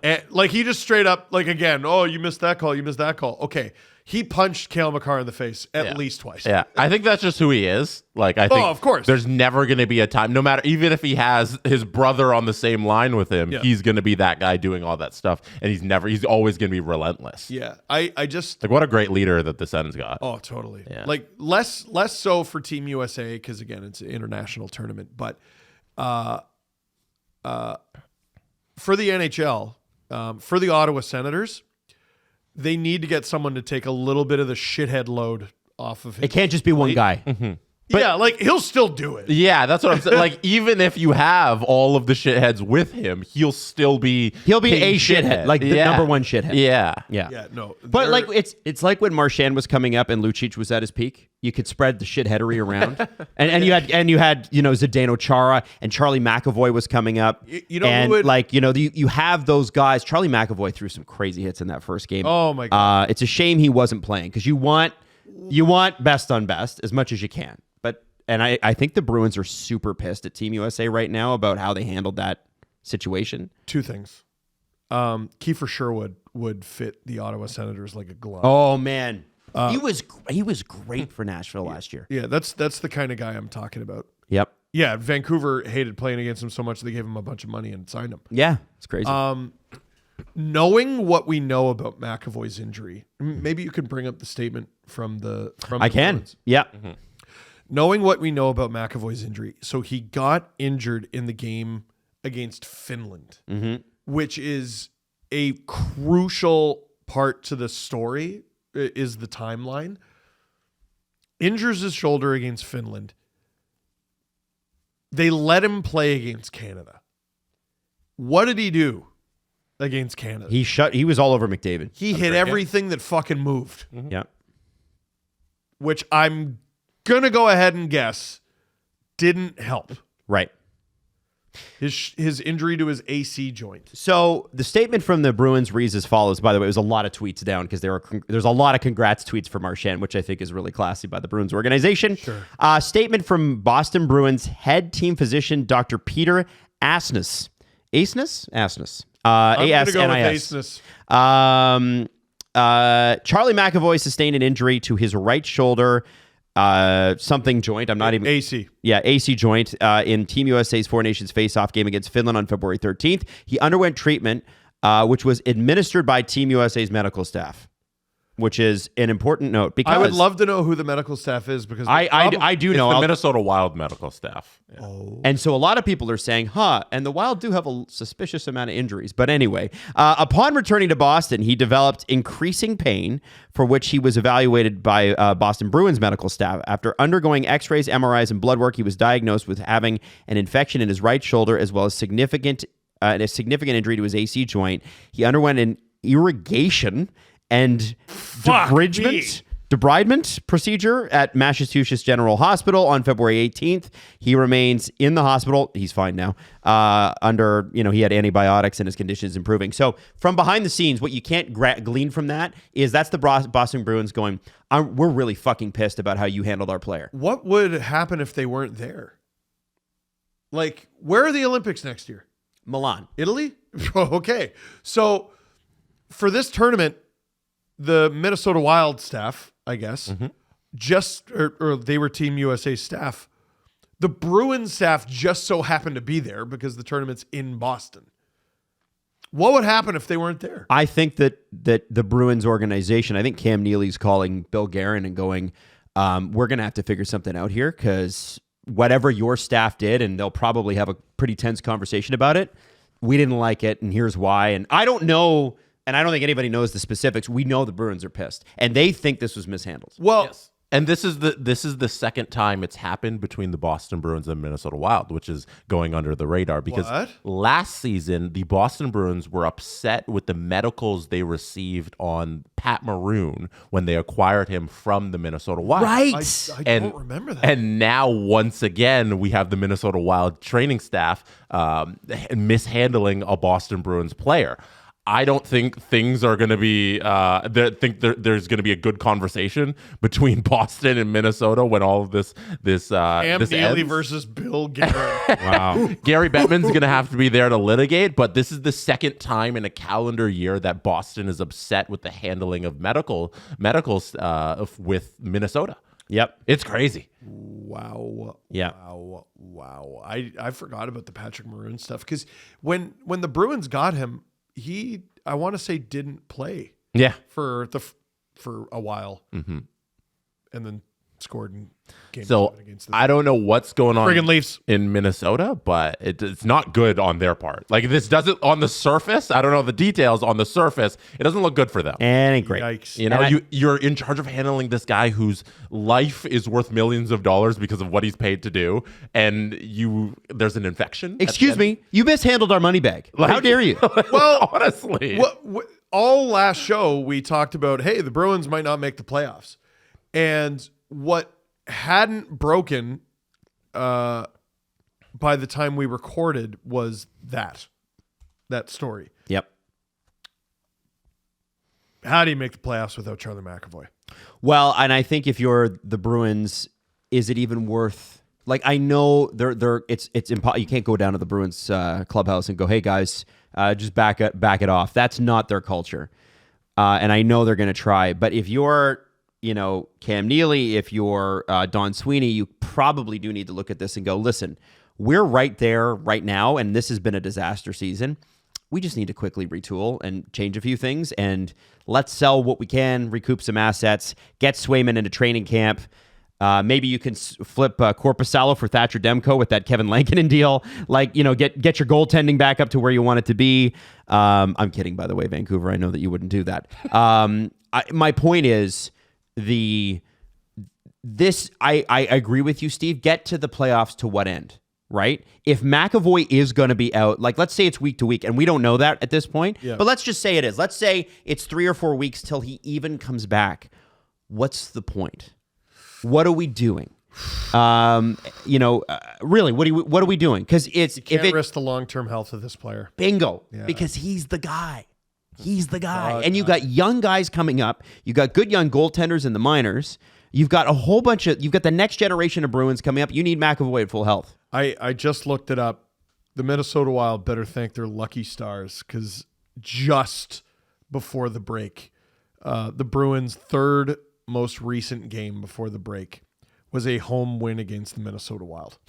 And, like, he just straight up, like, again, oh, you missed that call. You missed that call. Okay. He punched Cale Makar in the face at least twice. Yeah. I think that's just who he is. Like, I think of course. There's never going to be a time, no matter, even if he has his brother on the same line with him, he's going to be that guy doing all that stuff. And he's always going to be relentless. Yeah. I just. Like, what a great leader that the Sens got. Oh, totally. Yeah. Like, less so for Team USA, because, again, it's an international tournament. But for the NHL, for the Ottawa Senators, they need to get someone to take a little bit of the shithead load off of him. It can't just be one guy. But yeah, like, he'll still do it. Yeah, that's what I'm saying. Like, even if you have all of the shitheads with him, he'll still be a shithead, like the number one shithead. Yeah. Yeah, no. But like it's like when Marchand was coming up and Lucic was at his peak. You could spread the shitheadery around, and you had Zdeno Chara and Charlie McAvoy was coming up. You know, and you have those guys. Charlie McAvoy threw some crazy hits in that first game. Oh my God! It's a shame he wasn't playing because you want best on best as much as you can. And I think the Bruins are super pissed at Team USA right now about how they handled that situation. Two things. Kiefer Sherwood would fit the Ottawa Senators like a glove. Oh man, he was great for Nashville last year. Yeah, that's the kind of guy I'm talking about. Yep. Yeah, Vancouver hated playing against him so much they gave him a bunch of money and signed him. Yeah, it's crazy. Knowing what we know about McAvoy's injury, maybe you can bring up the statement from the Bruins. Yeah. Mm-hmm. Knowing what we know about McAvoy's injury, so he got injured in the game against Finland, which is a crucial part to the story, is the timeline. Injures his shoulder against Finland. They let him play against Canada. What did he do against Canada? He was all over McDavid. He hit everything that fucking moved. Yeah. Which I'm gonna go ahead and guess didn't help. Right. His injury to his AC joint. So the statement from the Bruins reads as follows. By the way, it was a lot of tweets down because there's a lot of congrats tweets for Marchand, which I think is really classy by the Bruins organization. Sure. Statement from Boston Bruins head team physician Dr. Peter Asness. Asness? Asness. I'm gonna go with Asness. Charlie McAvoy sustained an injury to his right shoulder. Something joint. I'm not even AC. Yeah, AC joint in Team USA's Four Nations face-off game against Finland on February 13th. He underwent treatment, which was administered by Team USA's medical staff, which is an important note. Because I would love to know who the medical staff is because I do know the Minnesota Wild medical staff. Yeah. Oh. And so a lot of people are saying, and the Wild do have a suspicious amount of injuries. But anyway, upon returning to Boston, he developed increasing pain for which he was evaluated by Boston Bruins medical staff. After undergoing x-rays, MRIs, and blood work, he was diagnosed with having an infection in his right shoulder as well as a significant injury to his AC joint. He underwent an irrigation and debridement procedure at Massachusetts General Hospital on February 18th. He remains in the hospital. He's fine now. He had antibiotics and his condition is improving. So from behind the scenes, what you can't glean from that is that's the Boston Bruins going, we're really fucking pissed about how you handled our player. What would happen if they weren't there? Like, where are the Olympics next year? Milan. Italy? Okay. So for this tournament, the Minnesota Wild staff, I guess, or they were Team USA staff. The Bruins staff just so happened to be there because the tournament's in Boston. What would happen if they weren't there? I think that the Bruins organization, I think Cam Neely's calling Bill Guerin and going, we're going to have to figure something out here because whatever your staff did, and they'll probably have a pretty tense conversation about it, we didn't like it, and here's why. And I don't know... And I don't think anybody knows the specifics. We know the Bruins are pissed, and they think this was mishandled. Well, yes. And this is the second time it's happened between the Boston Bruins and Minnesota Wild, which is going under the radar because last season the Boston Bruins were upset with the medicals they received on Pat Maroon when they acquired him from the Minnesota Wild. Right. I don't remember that. And now once again we have the Minnesota Wild training staff mishandling a Boston Bruins player. I don't think things are going to be. There's going to be a good conversation between Boston and Minnesota when all of this Cam this Neely ends. versus Bill Guerin. Wow. Gary Bettman's going to have to be there to litigate, but this is the second time in a calendar year that Boston is upset with the handling of medicals with Minnesota. Yep. It's crazy. Wow. Yeah. Wow. I forgot about the Patrick Maroon stuff because when the Bruins got him, he, I want to say, didn't play Yeah. for a while, and then scored in game So 7 against the I don't know what's going on friggin' Leafs. in Minnesota, but it's not good on their part. Like this doesn't on the surface. I don't know the details on the surface. It doesn't look good for them. And ain't great. Yikes. You know, And you're in charge of handling this guy whose life is worth millions of dollars because of what he's paid to do, and there's an infection. at the Excuse end. me, you mishandled our money bag. How dare you? Well, honestly, what all last show we talked about, hey, the Bruins might not make the playoffs. And what hadn't broken by the time we recorded was that story. Yep. How do you make the playoffs without Charlie McAvoy? Well, and I think if you're the Bruins, is it even worth? Like, I know it's you can't go down to the Bruins clubhouse and go, hey guys, just back it off. That's not their culture, and I know they're going to try. But if you're Cam Neely, if you're Don Sweeney, you probably do need to look at this and go, listen, we're right there right now, and this has been a disaster season. We just need to quickly retool and change a few things, and let's sell what we can, recoup some assets, get Swayman into training camp. Maybe you can flip Korpisalo for Thatcher Demko with that Kevin Lankinen deal. Like, get your goaltending back up to where you want it to be. I'm kidding, by the way, Vancouver. I know that you wouldn't do that. My point is, I agree with you, Steve. Get to the playoffs to what end, right? If McAvoy is going to be out, like let's say it's week to week, and we don't know that at this point, but let's just say it is. Let's say it's 3 or 4 weeks till he even comes back. What's the point? What are we doing? Really, what are we doing? Because you Can't risk the long-term health of this player. Bingo, because he's the guy. He's the guy. And you got young guys coming up. You got good young goaltenders in the minors. You've got you've got the next generation of Bruins coming up. You need McAvoy at full health. I just looked it up. The Minnesota Wild better thank their lucky stars because just before the break, the Bruins' third most recent game before the break was a home win against the Minnesota Wild.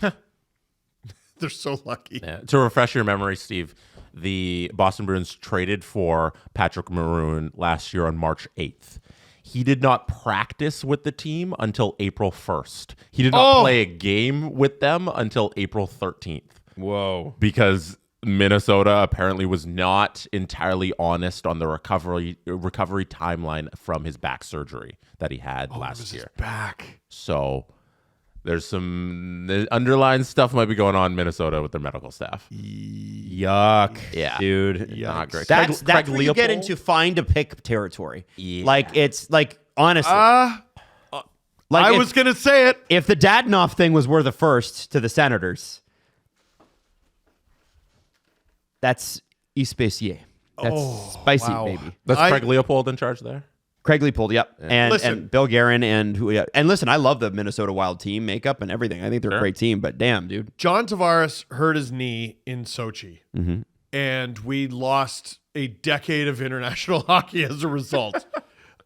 They're so lucky. Yeah. To refresh your memory, Steve, the Boston Bruins traded for Patrick Maroon last year on March 8th. He did not practice with the team until April 1st. He did not play a game with them until April 13th. Whoa. Because Minnesota apparently was not entirely honest on the recovery timeline from his back surgery that he had last year. Back. So there's some underlying stuff might be going on in Minnesota with their medical staff. Yuck. Yeah. Dude. Not great. That's Craig where you get Leopold? into find a pick territory. Yeah. Like, it's like, honestly. I was going to say it. If the Dadonov thing was worth a first to the Senators, that's Especier. That's spicy, baby. That's Craig Leopold in charge there? Craig Leopold, yep. Listen. And Bill Guerin and listen, I love the Minnesota Wild team makeup and everything. I think they're a great team, but damn, dude. John Tavares hurt his knee in Sochi, and we lost a decade of international hockey as a result.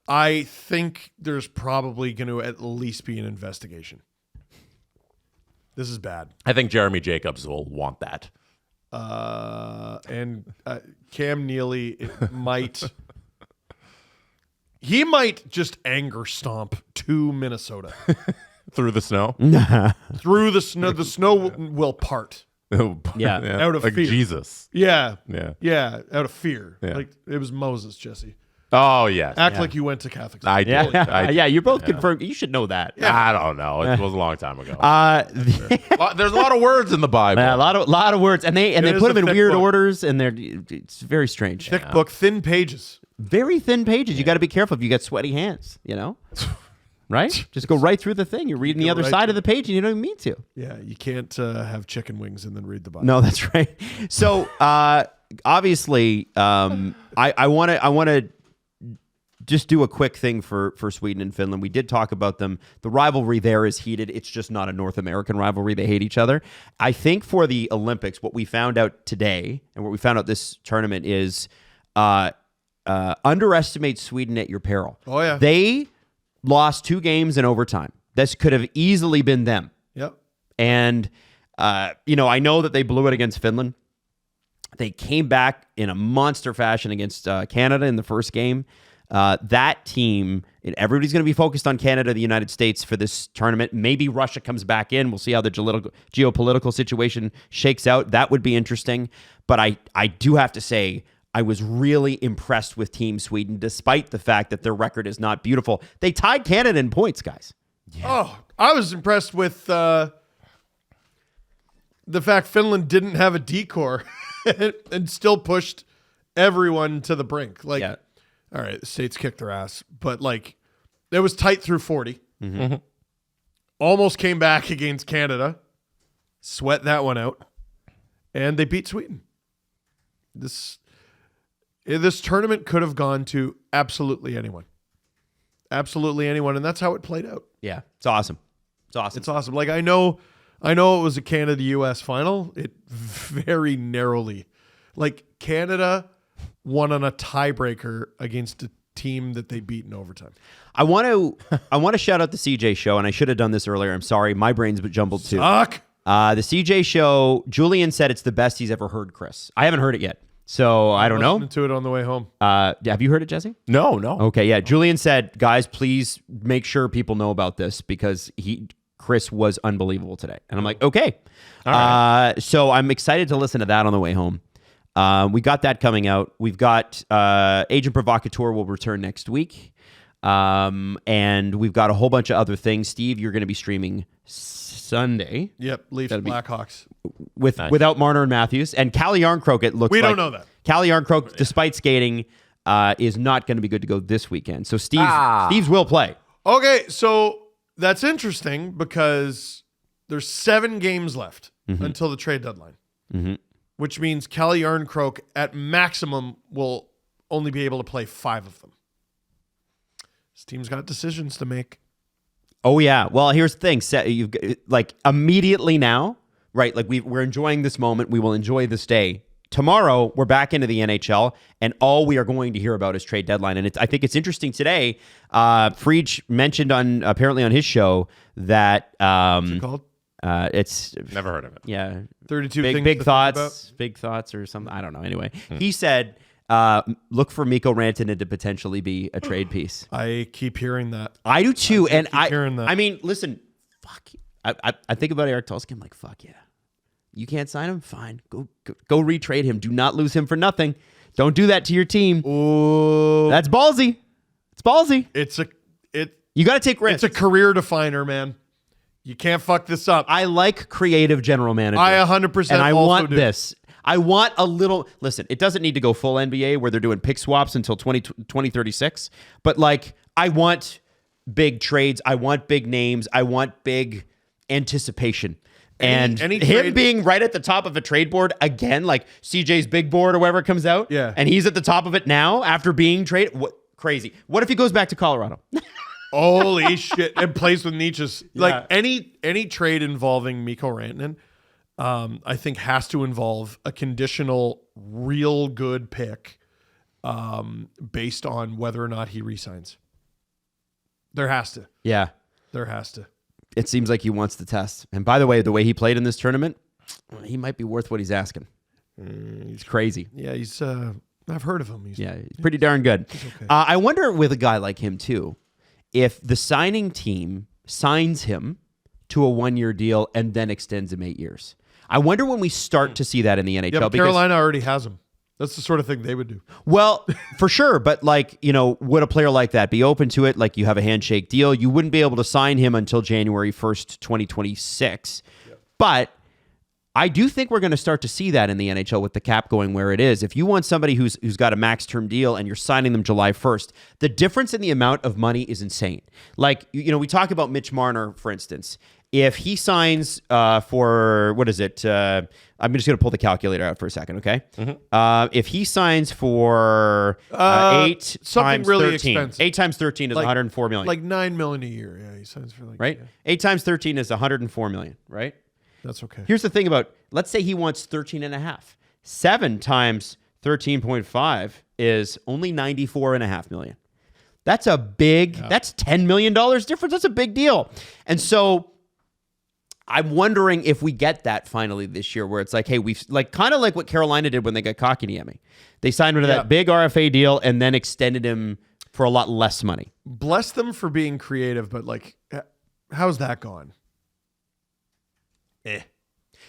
I think there's probably going to at least be an investigation. This is bad. I think Jeremy Jacobs will want that. And Cam Neely might... He might just anger stomp to Minnesota. Through the snow? Through the snow. The snow will part. Yeah. Out of like fear. Jesus. Yeah. Yeah. Out of fear. Yeah. Like it was Moses, Jesse. Oh, yes. Like you went to Catholic school. I did. Yeah, you're both confirmed. You should know that. I don't know. It was a long time ago. There's a lot of words in the Bible. A lot of words, and they It put is them in a thick weird book. orders, and it's very strange. Thick book, thin pages. Very thin pages. You got to be careful if you got sweaty hands. Right? Just go right through the thing. You're reading the other right side through of the page, and you don't even mean to. Yeah, you can't have chicken wings and then read the Bible. No, that's right. So obviously, I want to just do a quick thing for Sweden and Finland. We did talk about them. The rivalry there is heated. It's just not a North American rivalry. They hate each other. I think for the Olympics, what we found out today and what we found out this tournament is underestimate Sweden at your peril. Oh, yeah. They lost 2 games in overtime. This could have easily been them. Yep. And, I know that they blew it against Finland. They came back in a monster fashion against Canada in the first game. That team, everybody's going to be focused on Canada, the United States for this tournament. Maybe Russia comes back in. We'll see how the geopolitical situation shakes out. That would be interesting. But I do have to say, I was really impressed with Team Sweden, despite the fact that their record is not beautiful. They tied Canada in points, guys. Yeah. Oh, I was impressed with the fact Finland didn't have a decor and still pushed everyone to the brink. Like, yeah. All right, the States kicked their ass, but like it was tight through 40. Mm-hmm. Almost came back against Canada, sweat that one out, and they beat Sweden. This tournament could have gone to absolutely anyone. Absolutely anyone, and that's how it played out. Yeah, it's awesome. It's awesome. Like I know it was a Canada-US final. It very narrowly, like Canada won on a tiebreaker against a team that they beat in overtime. I want to shout out the CJ show, and I should have done this earlier. I'm sorry, my brain's been jumbled too. Suck. The CJ show, Julian said it's the best he's ever heard, Chris. I haven't heard it yet, so I don't know. Listening to it on the way home. Have you heard it, Jesse? No. Okay, yeah. Julian said, guys, please make sure people know about this because Chris was unbelievable today. And I'm like, okay. All right. So I'm excited to listen to that on the way home. We got that coming out. We've got Agent Provocateur will return next week. And we've got a whole bunch of other things. Steve, you're going to be streaming Sunday. Yep, Leafs Blackhawks. Without Marner and Matthews. And Calle Yarncroke, it looks like. We don't know that. Calle Yarncroke, despite skating, is not going to be good to go this weekend. So Steve's will play. Okay, so that's interesting because there's 7 games left until the trade deadline. Mm-hmm. Which means Calle Yarncroke at maximum will only be able to play 5 of them. This team's got decisions to make. Oh yeah. Well, here's the thing. You've like immediately now, right? Like we're enjoying this moment. We will enjoy this day. Tomorrow we're back into the NHL, and all we are going to hear about is trade deadline. And I think it's interesting today. Friedge mentioned apparently on his show that What's it called? It's Never heard of it. Yeah, 32 big things big to thoughts, big thoughts or something. I don't know. Anyway, he said, look for Mikko Rantanen to potentially be a trade piece. I keep hearing that. I do too, and hearing that. I mean, listen, fuck. I think about Eric Tulsky. I'm like, fuck yeah. You can't sign him? Fine. Go retrade him. Do not lose him for nothing. Don't do that to your team. Ooh. That's ballsy. It's ballsy. You got to take risks. It's a career definer, man. You can't fuck this up. I like creative general managers. I 100% and I also want do. this. I want a little. Listen, it doesn't need to go full NBA where they're doing pick swaps until 2036. But like, I want big trades. I want big names. I want big anticipation. And any him trade- being right at the top of a trade board again, like CJ's big board or whatever comes out. Yeah. And he's at the top of it now after being traded. What crazy? What if he goes back to Colorado? Holy shit. And plays with Nietzsche's. Yeah. Like any trade involving Mikko Rantanen, I think has to involve a conditional real good pick based on whether or not he resigns. There has to. Yeah. There has to. It seems like he wants the test. And by the way he played in this tournament, he might be worth what he's asking. He's crazy. Yeah, he's I've heard of him. He's pretty darn good. okay. I wonder with a guy like him too, if the signing team signs him to a 1-year deal and then extends him 8 years. I wonder when we start to see that in the NHL. Yeah, but because, Carolina already has him. That's the sort of thing they would do. well, for sure. But like, would a player like that be open to it? Like you have a handshake deal. You wouldn't be able to sign him until January 1st, 2026. Yep. But I do think we're going to start to see that in the NHL with the cap going where it is. If you want somebody who's got a max term deal and you're signing them July 1st, the difference in the amount of money is insane. Like, we talk about Mitch Marner, for instance. If he signs for, what is it? I'm just going to pull the calculator out for a second, okay? Mm-hmm. If he signs for 8 times really 13. Expensive. 8 times 13 is $104 million. Like $9 million a year. Yeah, he signs for right? Yeah. 8 times 13 is $104 million, right? That's okay. Here's the thing about, let's say he wants 13 and a half. 7 times 13.5 is only $94.5 million. That's a big, that's $10 million difference. That's a big deal. And so I'm wondering if we get that finally this year where it's like, hey, we've like kind of like what Carolina did when they got Kotkaniemi. They signed him to that big RFA deal and then extended him for a lot less money. Bless them for being creative, but like, how's that gone?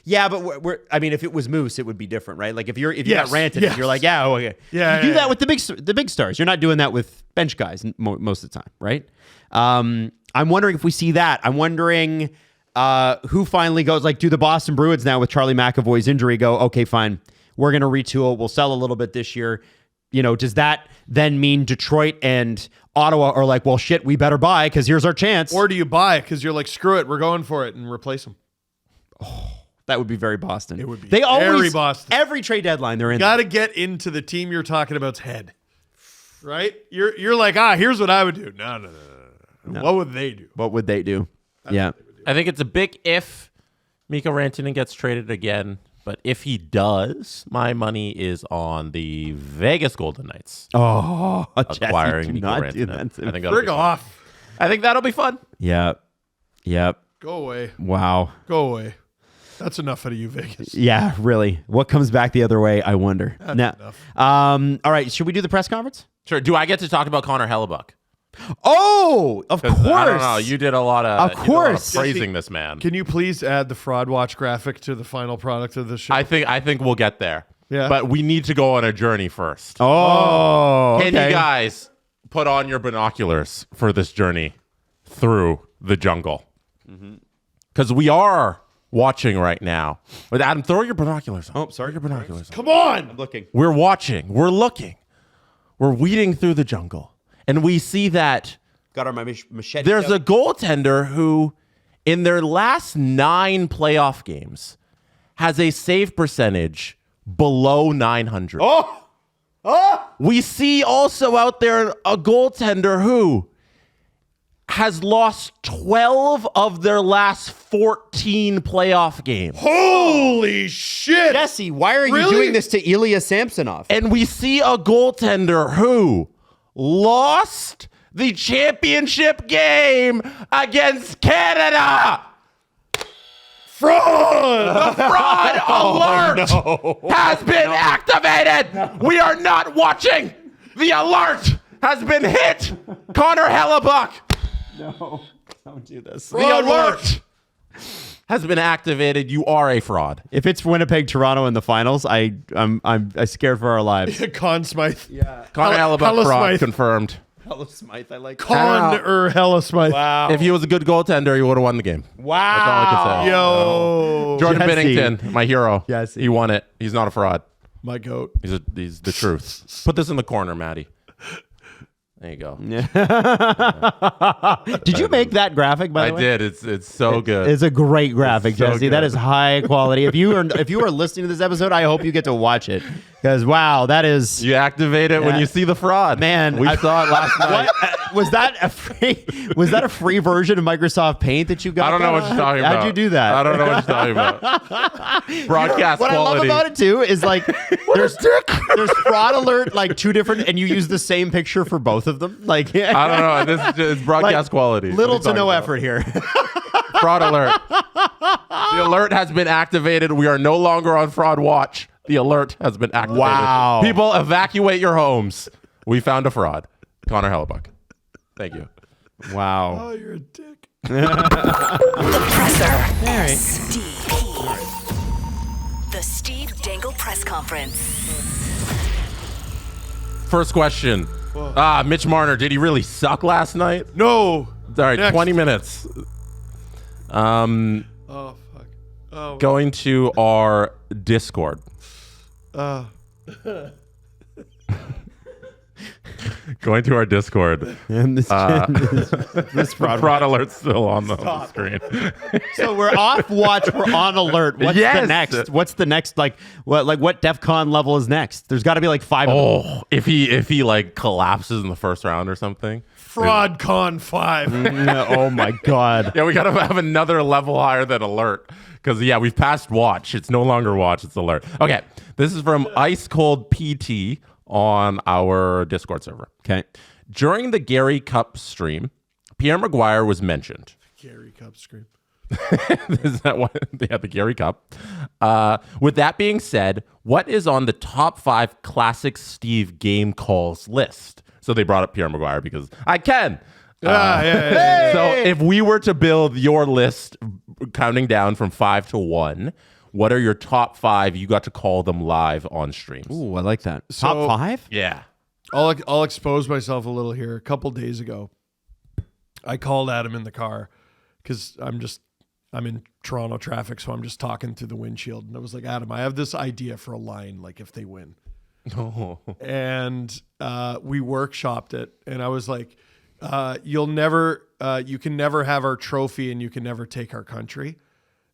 Yeah, but I mean, if it was Moose, it would be different, right? Like if you got ranted, you're like, yeah, okay. You do that with the big stars. You're not doing that with bench guys most of the time, right? I'm wondering if we see that. I'm wondering who finally goes, like, do the Boston Bruins now with Charlie McAvoy's injury go, okay, fine, we're going to retool. We'll sell a little bit this year. Does that then mean Detroit and Ottawa are like, well, shit, we better buy because here's our chance? Or do you buy because you're like, screw it, we're going for it and replace them? Oh, that would be very Boston. It would be very Boston. Every trade deadline they're in. Got to get into the team you're talking about's head, right? You're like, here's what I would do. No. What would they do? What would they do? Yeah. I think it's a big if Mikko Rantanen gets traded again. But if he does, my money is on the Vegas Golden Knights. Oh, acquiring Mikko Rantanen. I think that'll be off. I think that'll be fun. Yep. Go away. Wow. Go away. That's enough out of you, Vegas. Yeah, really. What comes back the other way, I wonder. That's enough. All right, should we do the press conference? Sure. Do I get to talk about Connor Hellebuck? Oh, of course. I don't know. You did a lot of praising this man. Can you please add the Fraud Watch graphic to the final product of the show? I think we'll get there. Yeah. But we need to go on a journey first. Oh, Can you guys put on your binoculars for this journey through the jungle? Because we are watching right now. But Adam, throw your binoculars on. Oh, sorry. Your binoculars on. Come on. I'm looking. We're watching. We're looking. We're weeding through the jungle. And we see that got our machete. There's a goaltender who, in their last 9 playoff games, has a save percentage below 900. We see also out there a goaltender who has lost 12 of their last 14 playoff games. Holy shit. Jesse, why are you doing this to Ilya Samsonov? And we see a goaltender who lost the championship game against Canada. Fraud! The fraud alert has been activated. We are not watching. The alert has been hit. Connor Hellebuck. No, don't do this. The alert has been activated. You are a fraud. If it's Winnipeg, Toronto in the finals, I'm scared for our lives. Conn Smythe. Yeah. Connor Hellebuck fraud confirmed. Hella Smythe, I like Hella Smythe. Wow. If he was a good goaltender, he would have won the game. Wow. That's all I can say. Yo. Jordan Jesse. Binnington, my hero. Yes. He won it. He's not a fraud. My goat. He's the truth. Put this in the corner, Maddie. There you go. Did you make that graphic, by the way? I did. It's so good. It's a great graphic, so Jesse. good. That is high quality. If you are listening to this episode, I hope you get to watch it. Because wow, that is You activate it when you see the fraud. Man, we saw it last night. Was that a free version of Microsoft Paint that you got? I don't know what you're talking about. How'd you do that? I don't know what you're talking about. Broadcast What quality. I love about it too is like there's fraud alert, like 2 different, and you use the same picture for both of them. Like I don't know. This is just broadcast quality. Little What are to you no talking effort here. about? Fraud alert. The alert has been activated. We are no longer on fraud watch. The alert has been activated. Wow. People, evacuate your homes. We found a fraud. Connor Hellebuck. Thank you. Wow. Oh, you're a dick. The Presser. SDP. The Steve Dangle Press Conference. First question. Mitch Marner, did he really suck last night? No. All right, Next. 20 minutes. Oh, fuck. Going to our Discord. Going to our Discord. And this Fraud alert's still on the screen. So we're off watch. We're on alert. What's the next? What's the next? What DEFCON level is next? There's got to be like 5. Oh, if he like collapses in the first round or something. FraudCon 5. Oh my God. Yeah, we got to have another level higher than alert. Because, we've passed watch. It's no longer watch. It's alert. Okay. This is from Ice Cold PT on our Discord server. Okay. During the Gary Cup stream, Pierre Maguire was mentioned. Gary Cup stream. Is that what they had the Gary Cup? With that being said, what is on the top 5 classic Steve game calls list? So they brought up Pierre Maguire because I can. So if we were to build your list counting down from 5 to 1, what are your top 5? You got to call them live on streams. Ooh, I like that. So- Top 5? Yeah. I'll expose myself a little here. A couple days ago, I called Adam in the car because I'm in Toronto traffic, so I'm just talking through the windshield. And I was like, Adam, I have this idea for a line, like if they win. And we workshopped it, and I was like, you can never have our trophy, and you can never take our country.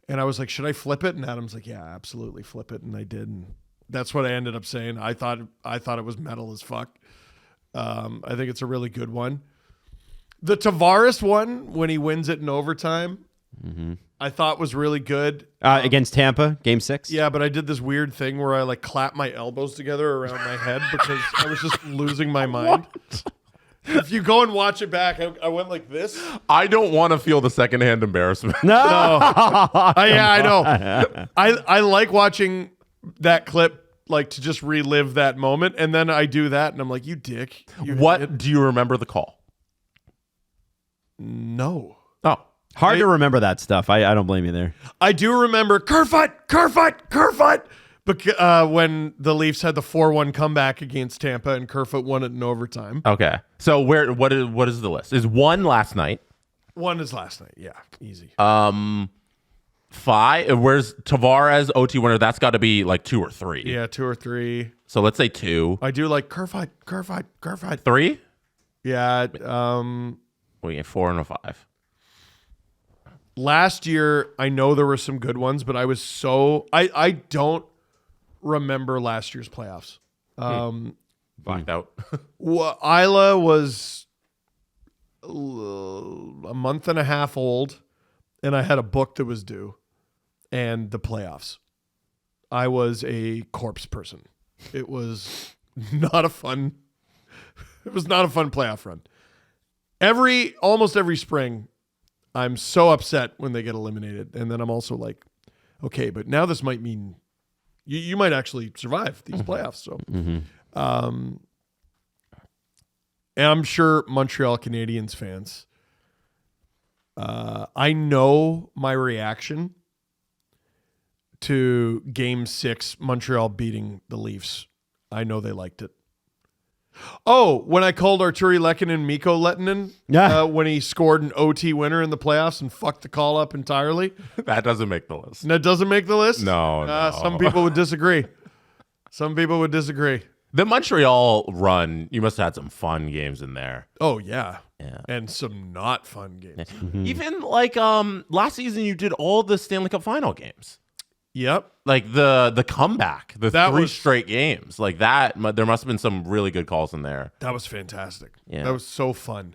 And I was like, should I flip it? And Adam's like, yeah, absolutely flip it. And I did. And that's what I ended up saying. I thought it was metal as fuck. I think it's a really good one. The Tavares one, when he wins it in overtime, I thought was really good. Against Tampa, Game 6? Yeah, but I did this weird thing where I like clapped my elbows together around my head because I was just losing my mind. If you go and watch it back, I went like this. I don't want to feel the secondhand embarrassment. No. I know. I like watching that clip, like to just relive that moment, and then I do that, and I'm like, you dick. You What idiot. do you remember the call? No. Oh. Hard to remember that stuff. I don't blame you there. I do remember Kerfoot. When the Leafs had the 4-1 comeback against Tampa and Kerfoot won it in overtime. Okay. So what is the list? Is 1 last night? 1 is last night. Yeah, easy. 5. Where's Tavares OT winner? That's got to be like 2 or 3. Yeah, 2 or 3. So let's say 2. I do like Kerfoot. 3? Yeah. We get 4 and a 5. Last year, I know there were some good ones, but I was I don't remember last year's playoffs. Blacked out. Isla was a month and a half old, and I had a book that was due, and the playoffs. I was a corpse person. It was not a fun. It was not a fun playoff run. Almost every spring, I'm so upset when they get eliminated, and then I'm also like, okay, but now this might mean you might actually survive these playoffs. So, and I'm sure Montreal Canadiens fans, I know my reaction to Game 6, Montreal beating the Leafs. I know they liked it. Oh, when I called Arturi Lehkonen Mikko Lehtonen when he scored an OT winner in the playoffs and fucked the call up entirely. That doesn't make the list. And that doesn't make the list? No. Some people would disagree. The Montreal run, you must have had some fun games in there. Oh, yeah. Yeah. And some not fun games. Even like last season, you did all the Stanley Cup final games. Yep. Like the comeback, that 3 was straight games. Like that, there must have been some really good calls in there. That was fantastic. Yeah. That was so fun.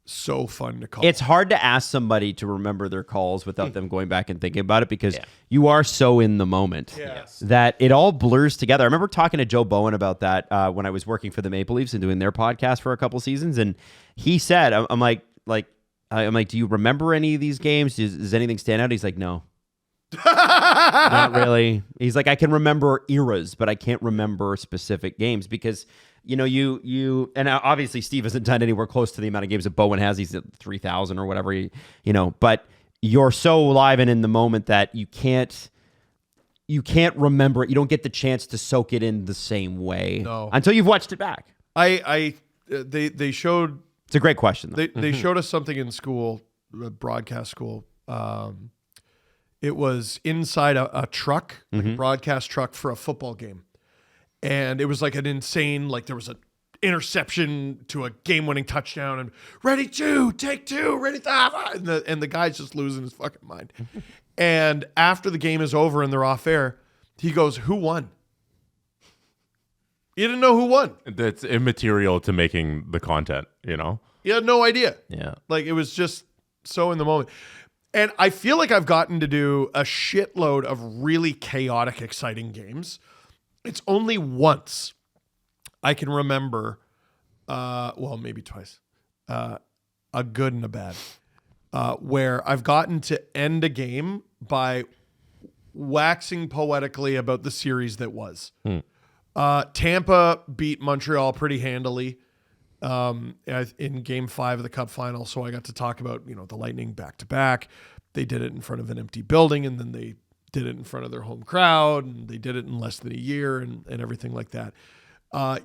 So fun to call. It's hard to ask somebody to remember their calls without them going back and thinking about it because you are so in the moment that it all blurs together. I remember talking to Joe Bowen about that when I was working for the Maple Leafs and doing their podcast for a couple seasons, and he said, "I'm like, do you remember any of these games? Does anything stand out?" He's like, "No." Not really. He's like, I can remember eras, but I can't remember specific games because, you and obviously Steve hasn't done anywhere close to the amount of games that Bowen has. He's at 3,000 or whatever, but you're so live and in the moment that you can't remember it. You don't get the chance to soak it in the same way until you've watched it back. They showed. It's a great question, though. They showed us something in school, broadcast school. It was inside a truck, like a broadcast truck for a football game. And it was like an insane, like there was an interception to a game-winning touchdown and ready to, take two, ready to, and the guy's just losing his fucking mind. And after the game is over and they're off air, he goes, "Who won?" You didn't know who won. That's immaterial to making the content, you know? You had no idea. Yeah. Like it was just so in the moment. And I feel like I've gotten to do a shitload of really chaotic, exciting games. It's only once I can remember, well, maybe twice, a good and a bad, where I've gotten to end a game by waxing poetically about the series that was. Tampa beat Montreal pretty handily in Game 5 of the Cup final, so I got to talk about, the Lightning back-to-back. They did it in front of an empty building, and then they did it in front of their home crowd, and they did it in less than a year and everything like that.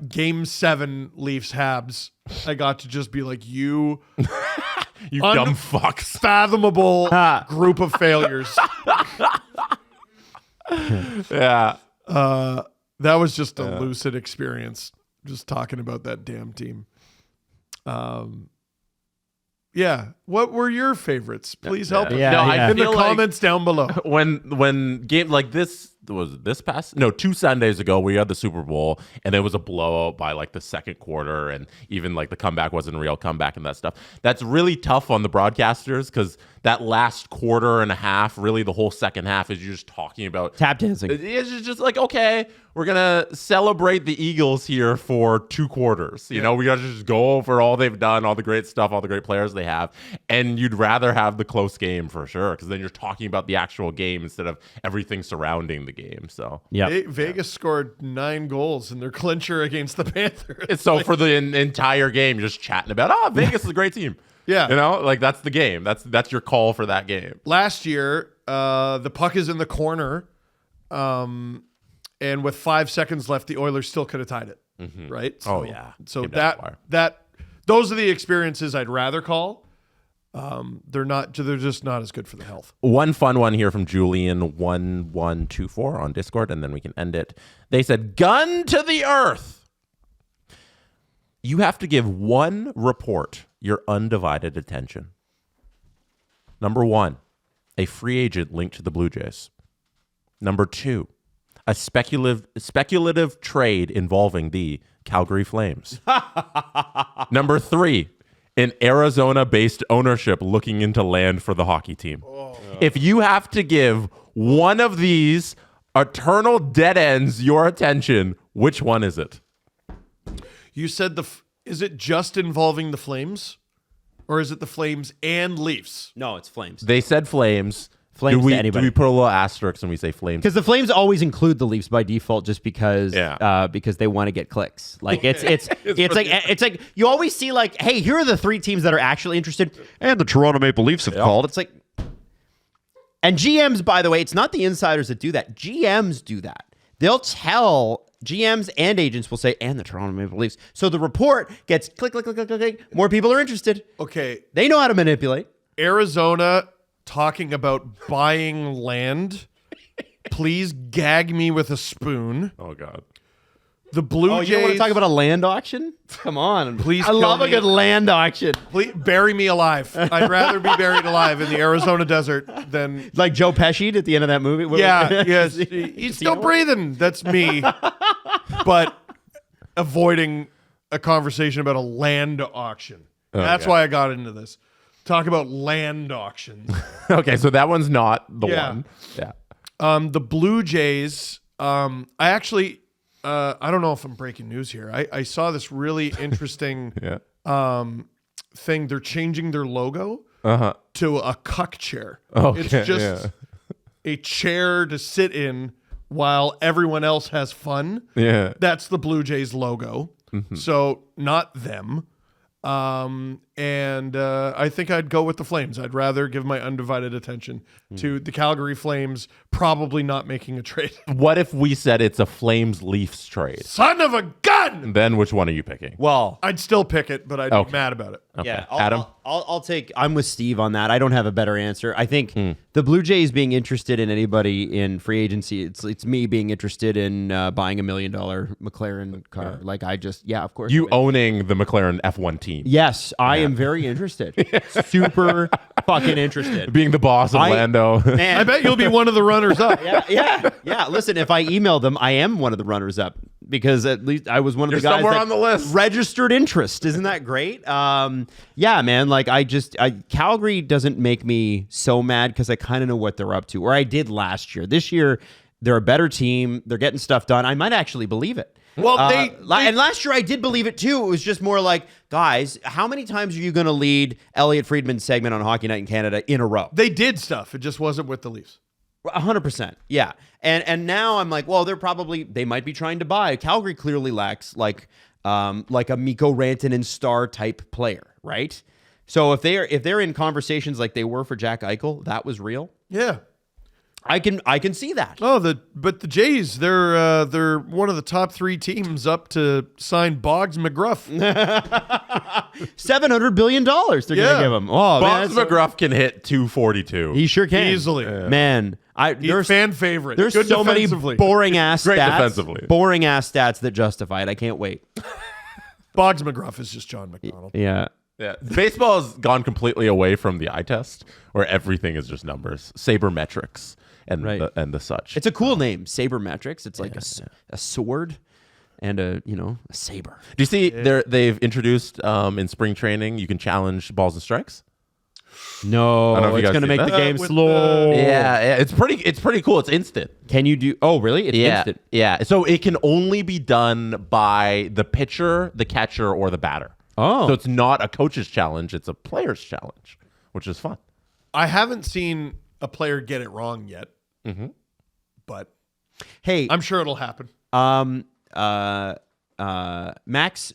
Game 7, Leafs Habs, I got to just be like, you dumb fucks. Fathomable group of failures. Yeah. That was just a lucid experience, just talking about that damn team. Yeah. What were your favorites? Please help us. In the comments down below. When game like this, was this past? No, 2 Sundays ago, we had the Super Bowl, and there was a blowout by like the second quarter, and even like the comeback wasn't a real comeback and that stuff. That's really tough on the broadcasters because that last quarter and a half, really the whole second half, is you're just talking about tap dancing. It's just like, okay, we're gonna celebrate the Eagles here for 2 quarters. You know, we gotta just go over all they've done, all the great stuff, all the great players they have, and you'd rather have the close game for sure, because then you're talking about the actual game instead of everything surrounding the game. So Vegas scored 9 goals in their clincher against the Panthers. It's so for the entire game, you're just chatting about, Vegas is a great team. Yeah. You know, like that's the game. That's your call for that game. Last year, the puck is in the corner, and with 5 seconds left, the Oilers still could have tied it. Right? So, So those are the experiences I'd rather call. They're just not as good for the health. One fun one here from Julian1124 on Discord, and then we can end it. They said, gun to the earth. You have to give one report your undivided attention. Number 1, a free agent linked to the Blue Jays. Number 2, a speculative trade involving the Calgary Flames. Number 3, an Arizona-based ownership looking into land for the hockey team. If you have to give one of these eternal dead ends your attention, which one is it? You said is it just involving the Flames? Or is it the Flames and Leafs? No, it's Flames. They said Flames. Flames do to anybody. Do we put a little asterisk when we say Flames? Because the Flames always include the Leafs by default, just because they want to get clicks. Like it's like you always see like, hey, here are the 3 teams that are actually interested, and the Toronto Maple Leafs have called. It's like, and GMs, by the way, it's not the insiders that do that. GMs do that. They'll tell GMs and agents will say, and the Toronto Maple Leafs. So the report gets click, click, click, click, click, click. More people are interested. Okay, they know how to manipulate. Arizona talking about buying land. Please gag me with a spoon. Oh, God. The Blue Jays. You want to talk about a land auction? Come on. Please I love a good land auction. Please bury me alive. I'd rather be buried alive in the Arizona desert than... Like Joe Pesci at the end of that movie? Yes. He's still breathing. That's me. But avoiding a conversation about a land auction. That's why I got into this. Talk about land auctions. Okay, so that one's not the one. Yeah. The Blue Jays, I actually, I don't know if I'm breaking news here. I saw this really interesting thing. They're changing their logo to a cuck chair. Okay, it's just a chair to sit in while everyone else has fun. Yeah. That's the Blue Jays logo. So not them. And I think I'd go with the Flames. I'd rather give my undivided attention to the Calgary Flames probably not making a trade. What if we said it's a Flames-Leafs trade? Son of a gun! one. Then which one are you picking? Well, I'd still pick it, but I'd be mad about it. Okay. yeah, Adam? I'll take. I'm with Steve on that. I don't have a better answer. I think the Blue Jays being interested in anybody in free agency, it's me being interested in buying $1 million McLaren car. Like of course. You owning the McLaren F1 team. Yes, I am very interested. Super fucking interested. Being the boss of Lando. Man, I bet you'll be one of the runners up. yeah. Listen, if I email them, I am one of the runners up because at least I was one of You're the guys somewhere that on the list. registered interest. Isn't that great? Yeah, man. Like Calgary doesn't make me so mad because I kind of know what they're up to, or I did last year. This year, they're a better team. They're getting stuff done. I might actually believe it. Well, and last year I did believe it too. It was just more like, guys, how many times are you going to lead Elliot Friedman's segment on Hockey Night in Canada in a row? they did stuff. It just wasn't with the Leafs. 100%. Yeah. And now I'm like, well, they might be trying to buy. Calgary clearly lacks like a Mikko Rantanen star type player, right? So if they're in conversations like they were for Jack Eichel, that was real. Yeah. I can see that. But the Jays, they're one of the top 3 teams up to sign Boggs McGruff. $700 billion they're going to give him. Oh, Boggs man, McGruff can hit 242. he sure can. Easily. Man, He's fan favorite. There's Good so many defensively. boring ass Great stats. defensively. Boring ass stats that justify it. I can't wait. Boggs McGruff is just John McDonald. Yeah. Yeah, baseball has gone completely away from the eye test, where everything is just numbers, sabermetrics, and the such. It's a cool name, Sabermetrics. It's like a sword and a saber. Do you see they've introduced in spring training? You can challenge balls and strikes. No, I don't know if you it's guys going to see make that. the game With slow. Yeah, it's pretty cool. It's instant. Can you do? Oh, really? It's instant. Yeah. So it can only be done by the pitcher, the catcher, or the batter. Oh. So it's not a coach's challenge, it's a player's challenge, which is fun. I haven't seen a player get it wrong yet, but Hey, I'm sure it'll happen. Max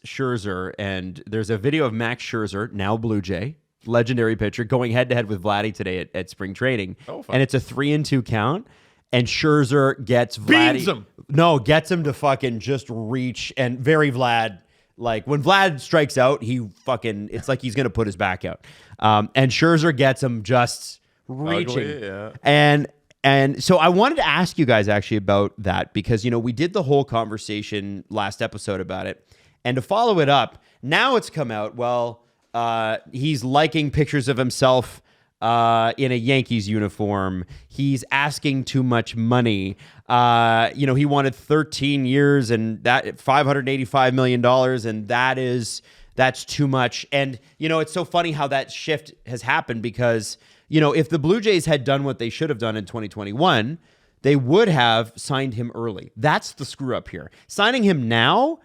Scherzer, and there's a video of Max Scherzer, now Blue Jay, legendary pitcher, going head to head with Vladdy today at spring training. Oh, fun. And it's a 3-2 count. And Scherzer gets Beans Vladdy. him. No, gets him to fucking just reach. And very Vlad, like when Vlad strikes out, it's like he's going to put his back out. And Scherzer gets him just reaching. Ugly, yeah. And so I wanted to ask you guys actually about that because, we did the whole conversation last episode about it. And to follow it up, now it's come out, he's liking pictures of himself in a Yankees uniform. He's asking too much money. He wanted 13 years and that $585 million, and that's too much. And, it's so funny how that shift has happened because, if the Blue Jays had done what they should have done in 2021, they would have signed him early. That's the screw up here. Signing him now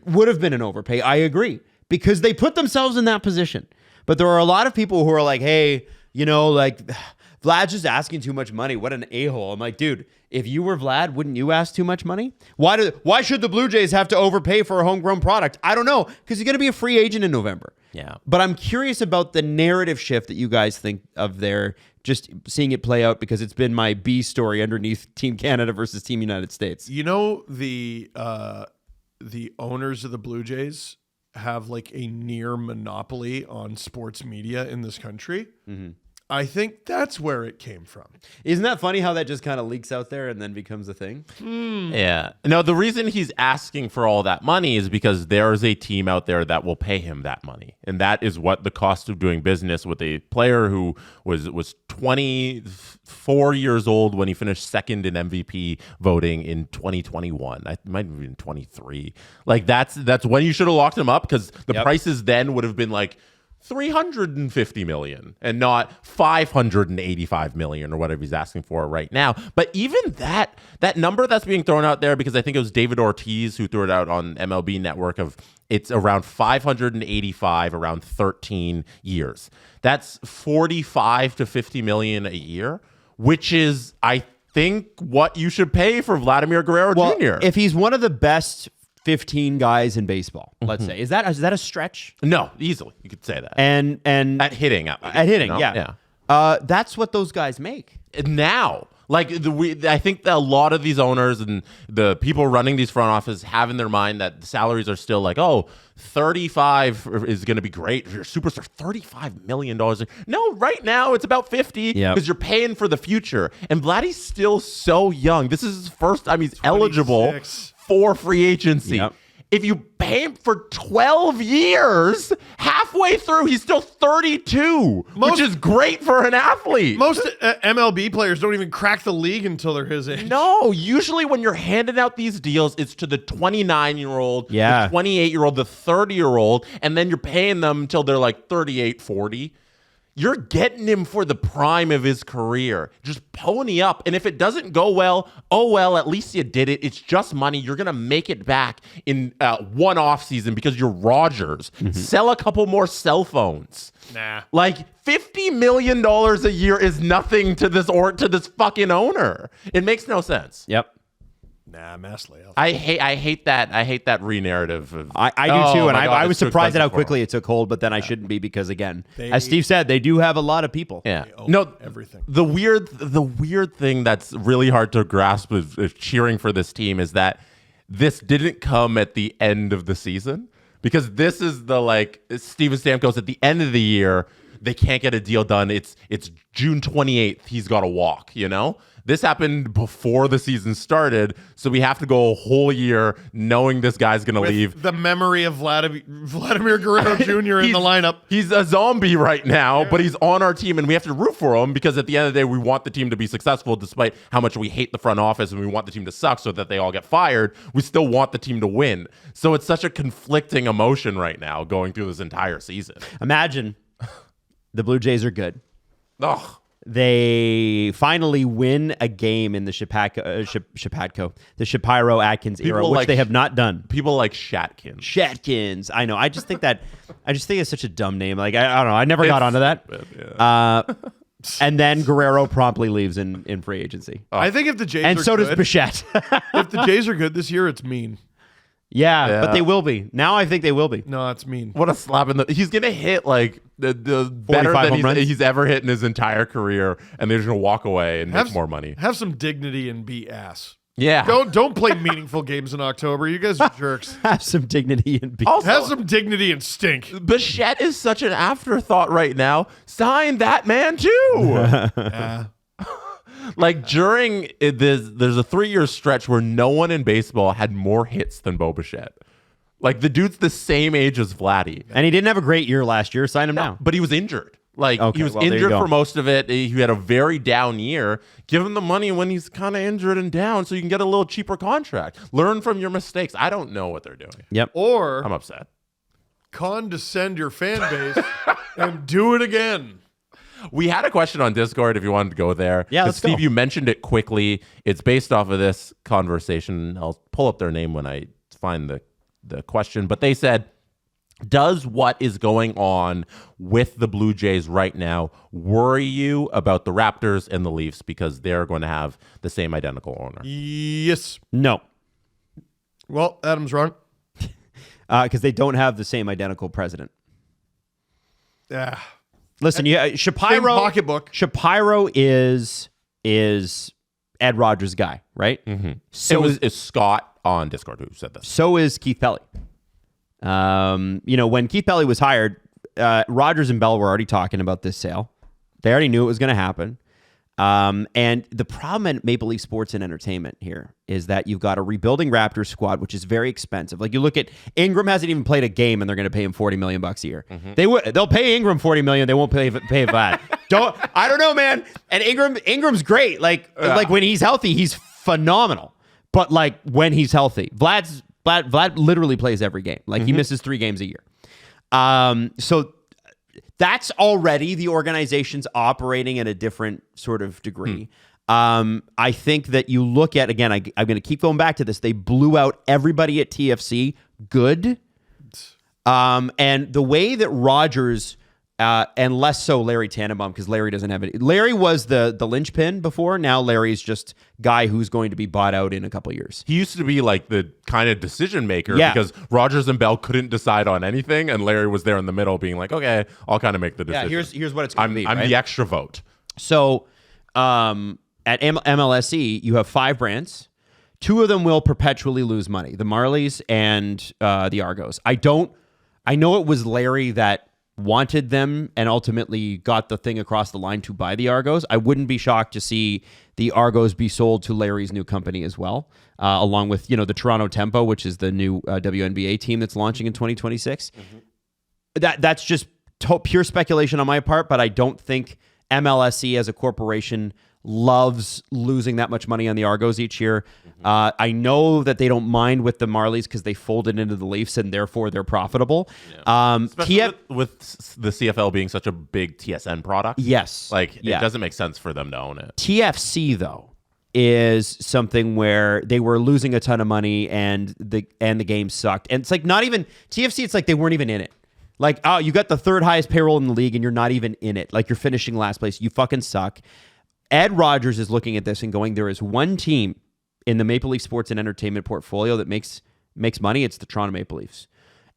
would have been an overpay. I agree, because they put themselves in that position. But there are a lot of people who are like, hey, Vlad's just asking too much money. What an a-hole. I'm like, dude, if you were Vlad, wouldn't you ask too much money? Why should the Blue Jays have to overpay for a homegrown product? I don't know, because he's going to be a free agent in November. Yeah. But I'm curious about the narrative shift that you guys think of there, just seeing it play out, because it's been my B story underneath Team Canada versus Team United States. The owners of the Blue Jays have like a near monopoly on sports media in this country. Mm-hmm. I think that's where it came from. Isn't that funny how that just kind of leaks out there and then becomes a thing? Yeah. No, the reason he's asking for all that money is because there is a team out there that will pay him that money. And that is what the cost of doing business with a player who was 24 years old when he finished second in MVP voting in 2021. I might have been 23. Like that's when you should have locked him up, because the prices then would have been like $350 million and not $585 million or whatever he's asking for right now. But even that number that's being thrown out there, because I think it was David Ortiz who threw it out on MLB Network, of it's around 585 around 13 years. That's 45 to 50 million a year, which is, I think, what you should pay for Vladimir Guerrero Jr. If he's one of the best 15 guys in baseball, let's say. Is that a stretch? No, easily. You could say that. And at hitting. At hitting, you know? yeah. That's what those guys make. Now, Like I think that a lot of these owners and the people running these front offices have in their mind that the salaries are still like, 35 is going to be great. If you're a superstar, $35 million. No, right now it's about 50 because you're paying for the future. And Vladdy's still so young. This is his first time he's 26. eligible for free agency. Yep. If you pay him for 12 years, halfway through, he's still 32, which is great for an athlete. Most MLB players don't even crack the league until they're his age. No, usually when you're handing out these deals, it's to the 29-year-old, the 28-year-old, the 30-year-old, and then you're paying them until they're like 38, 40. You're getting him for the prime of his career. Just pony up. And if it doesn't go well, at least you did it. It's just money. You're going to make it back in one off season because you're Rogers. Sell a couple more cell phones. Nah. Like $50 million a year is nothing to this fucking owner. It makes no sense. Yep. Nah, mass layoff. I hate that re-narrative. I do too, and I was surprised at how quickly it took hold. But then I shouldn't be because, again, as Steve said, they do have a lot of people. Yeah, no, everything. The weird thing that's really hard to grasp is cheering for this team is that this didn't come at the end of the season because this is Steven Stamkos at the end of the year. They can't get a deal done. It's June 28th. He's got to walk. This happened before the season started, so we have to go a whole year knowing this guy's going to leave. The memory of Vladimir Guerrero Jr. in the lineup. He's a zombie right now, but he's on our team, and we have to root for him because at the end of the day, we want the team to be successful despite how much we hate the front office and we want the team to suck so that they all get fired. We still want the team to win. So it's such a conflicting emotion right now going through this entire season. Imagine the Blue Jays are good. Ugh. They finally win a game in the the Shapiro-Atkins era, which they have not done. People like Shatkins. Shatkins. I know. I just think it's such a dumb name. Like, I don't know. I never got onto that. Yeah. And then Guerrero promptly leaves in free agency. I think if the Jays and are so good, does Bichette. If the Jays are good this year, it's mean. Yeah, but they will be. Now I think they will be. No, it's mean. What a slap in the... He's going to hit like the better than he's ever hit in his entire career, and they're just going to walk away and make more money. Have some dignity and be ass. Yeah. Don't play meaningful games in October. You guys are jerks. Have some dignity and be also, have some dignity and stink. Bichette is such an afterthought right now. Sign that man too. Like during there's a 3-year stretch where no one in baseball had more hits than Bo Bichette. Like the dude's the same age as Vladdy. And he didn't have a great year last year. Sign him now. But he was injured. He was injured for most of it. He had a very down year. Give him the money when he's kind of injured and down so you can get a little cheaper contract. Learn from your mistakes. I don't know what they're doing. Yep. Or I'm upset. Condescend your fan base and do it again. We had a question on Discord if you wanted to go there. Yeah, let's Steve, go. you mentioned it quickly. It's based off of this conversation. I'll pull up their name when I find the question. But they said, does what is going on with the Blue Jays right now worry you about the Raptors and the Leafs because they're going to have the same identical owner? Yes. No. Well, Adam's wrong. Because they don't have the same identical president. Yeah. Listen, Shapiro Same pocketbook. Shapiro is Ed Rogers' guy, right? Mm-hmm. So is Scott on Discord who said this. So is Keith Pelly. When Keith Pelly was hired, Rogers and Bell were already talking about this sale. They already knew it was going to happen. And the problem at Maple Leaf Sports and Entertainment here is that you've got a rebuilding Raptors squad, which is very expensive. Like you look at Ingram hasn't even played a game, and they're going to pay him $40 million a year. Mm-hmm. They'll pay Ingram $40 million. They won't pay Vlad. I don't know, man. And Ingram's great. Like when he's healthy, he's phenomenal. But like when he's healthy, Vlad literally plays every game. Like he misses 3 games a year. So that's already the organization's operating at a different sort of degree. I think that you look at, again, I'm going to keep going back to this. They blew out everybody at TFC. Good. And the way that Rogers, and less so Larry Tannenbaum, because Larry doesn't have it. Larry was the linchpin before. Now Larry's just guy who's going to be bought out in a couple of years. He used to be like the kind of decision maker because Rogers and Bell couldn't decide on anything, and Larry was there in the middle being like, okay, I'll kind of make the decision. Yeah, here's what it's going to be. I'm right? the extra vote. So at MLSE, you have 5 brands. 2 of them will perpetually lose money, the Marlies and the Argos. I know it was Larry that wanted them and ultimately got the thing across the line to buy the Argos. I wouldn't be shocked to see the Argos be sold to Larry's new company as well, along with, the Toronto Tempo, which is the new WNBA team that's launching in 2026. That's just pure speculation on my part, but I don't think MLSE as a corporation loves losing that much money on the Argos each year. I know that they don't mind with the Marlies because they folded into the Leafs and therefore they're profitable. Especially with the CFL being such a big TSN product. Yes. It doesn't make sense for them to own it. TFC, though, is something where they were losing a ton of money and the game sucked. And it's like not even TFC, it's like they weren't even in it. Like, oh, you got the 3rd highest payroll in the league and you're not even in it. Like, you're finishing last place. You fucking suck. Ed Rogers is looking at this and going, there is one team in the Maple Leaf Sports and Entertainment portfolio that makes money. It's the Toronto Maple Leafs.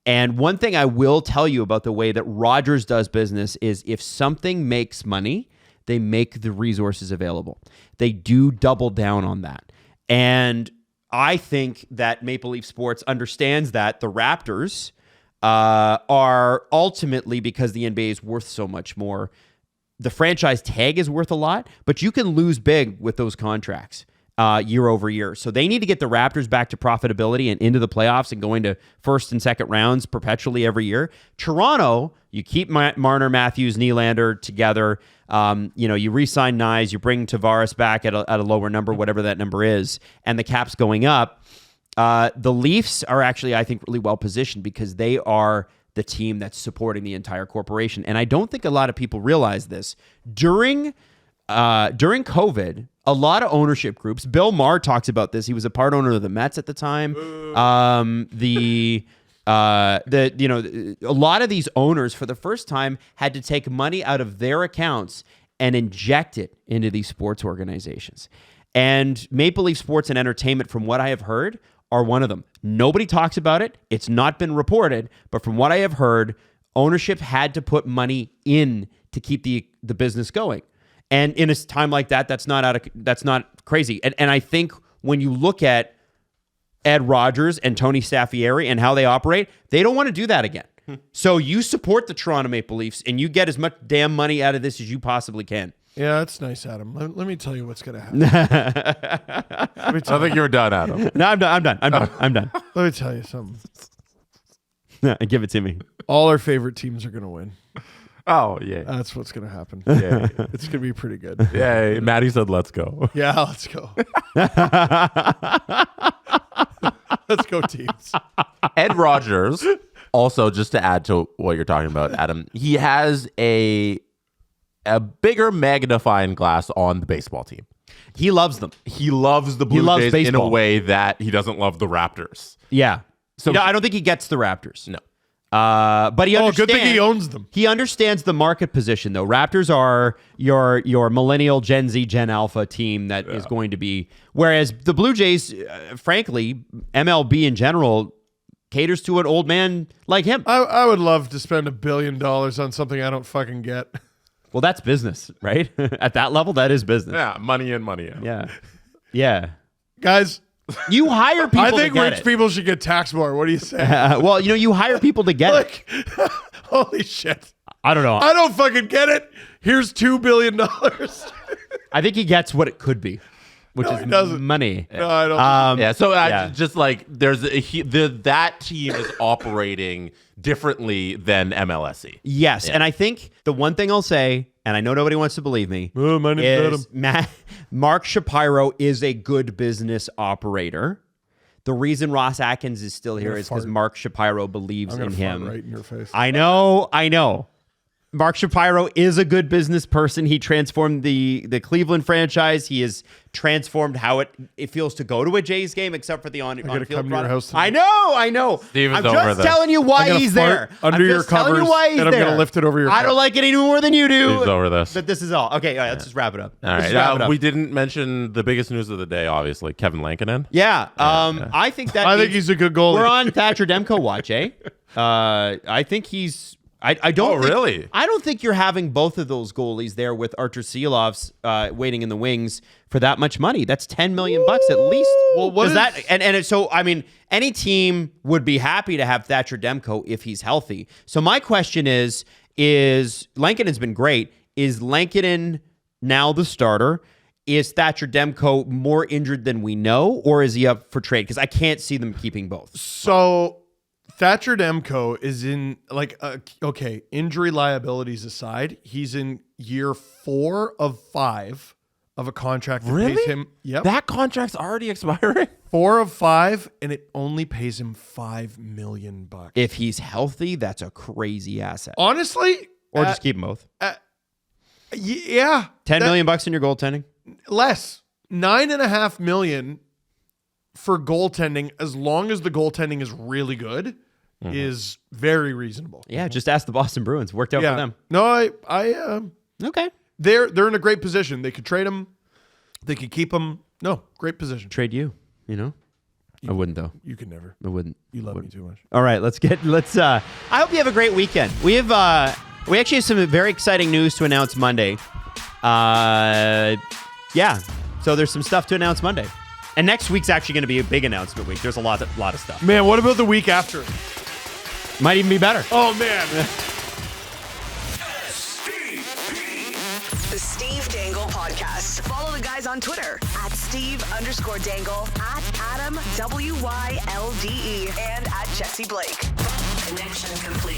And one thing I will tell you about the way that Rogers does business is if something makes money, they make the resources available. They do double down on that. And I think that Maple Leaf Sports understands that the Raptors are ultimately, because the NBA is worth so much more, the franchise tag is worth a lot, but you can lose big with those contracts year over year. So they need to get the Raptors back to profitability and into the playoffs and going to first and second rounds perpetually every year. Toronto, you keep Marner, Matthews, Nylander together. You re-sign Nyes, you bring Tavares back at a lower number, whatever that number is, and the cap's going up. The Leafs are actually, I think, really well positioned because they are the team that's supporting the entire corporation. And I don't think a lot of people realize this. During COVID, a lot of ownership groups, Bill Maher talks about this. He was a part owner of the Mets at the time. A lot of these owners for the first time had to take money out of their accounts and inject it into these sports organizations. And Maple Leaf Sports and Entertainment, from what I have heard, are one of them. Nobody talks about it. It's not been reported, but from what I have heard, ownership had to put money in to keep the business going. And in a time like that, that's not crazy. And I think when you look at Ed Rogers and Tony Staffieri and how they operate, they don't want to do that again. So you support the Toronto Maple Leafs and you get as much damn money out of this as you possibly can. Yeah, that's nice, Adam. Let me tell you what's going to happen. I think you're done, Adam. No, I'm done. I'm done. Let me tell you something. Give it to me. All our favorite teams are going to win. Oh, yeah. That's what's going to happen. Yeah. It's going to be pretty good. Yeah, Maddie said, let's go. Yeah, let's go. Let's go, teams. Ed Rogers, also, just to add to what you're talking about, Adam, he has a bigger magnifying glass on the baseball team. He loves them. He loves the Blue Jays baseball in a way that he doesn't love the Raptors. Yeah. So I don't think he gets the Raptors. No. But he understands. Good thing he owns them. He understands the market position, though. Raptors are your millennial, Gen Z, Gen Alpha team that is going to be. Whereas the Blue Jays, frankly, MLB in general, caters to an old man like him. I would love to spend $1 billion on something I don't fucking get. Well, that's business, right? At that level, that is business. Yeah, money in, money out. Yeah. Guys, you hire people. I think to get rich it. people should get taxed more. What do you say? Well, you hire people to get it. Holy shit. I don't know. I don't fucking get it. Here's $2 billion. I think he gets what it could be, which is money. No, I don't. So just like that team is operating differently than MLSE. Yes, and I think the one thing I'll say, and I know nobody wants to believe me, my name's is Mark Shapiro is a good business operator. The reason Ross Atkins is still here is because Mark Shapiro believes in him. Right in your face. I know. Mark Shapiro is a good business person. He transformed the Cleveland franchise. He has transformed how it feels to go to a Jays game, except for the on-field product. I know. Steve is I'm over just this. telling you why he's there. Under your covers, and I'm going to lift it over your I don't like it any more than you do. Steve's over this. But this is all. Okay, all right, let's just wrap it up. All right. We didn't mention the biggest news of the day, obviously. Kevin Lankinen. Yeah. I think he's a good goalie. We're on Thatcher Demko watch, eh? I think he's I don't really? I don't think you're having both of those goalies there with Artur Silov's waiting in the wings for that much money. That's $10 million at least. Well, what is that? And so I mean, any team would be happy to have Thatcher Demko if he's healthy. So my question is Lankinen's been great. Is Lankinen now the starter? Is Thatcher Demko more injured than we know, or is he up for trade? Because I can't see them keeping both. So Thatcher Demko is in okay, injury liabilities aside, he's in year 4 of 5 of a contract that pays him. Yep. That contract's already expiring? 4 of 5, and it only pays him $5 million. If he's healthy, that's a crazy asset. Honestly, Or just keep them both. Yeah. $10 million in your goaltending? Less. $9.5 million for goaltending, as long as the goaltending is really good, is very reasonable. Yeah, just ask the Boston Bruins. Worked out for them. No, Okay. they're in a great position. They could trade him. They could keep him. No, great position. Trade you, I wouldn't though. You can never. I wouldn't. You love me too much. All right, let's I hope you have a great weekend. We actually have some very exciting news to announce Monday. Yeah. So there's some stuff to announce Monday. And next week's actually going to be a big announcement week. There's a lot of stuff. Man, what about the week after? Might even be better. Oh, man. The Steve Dangle Podcast. Follow the guys on Twitter at Steve_Dangle, at Adam WYLDE, and at Jesse Blake. Connection complete.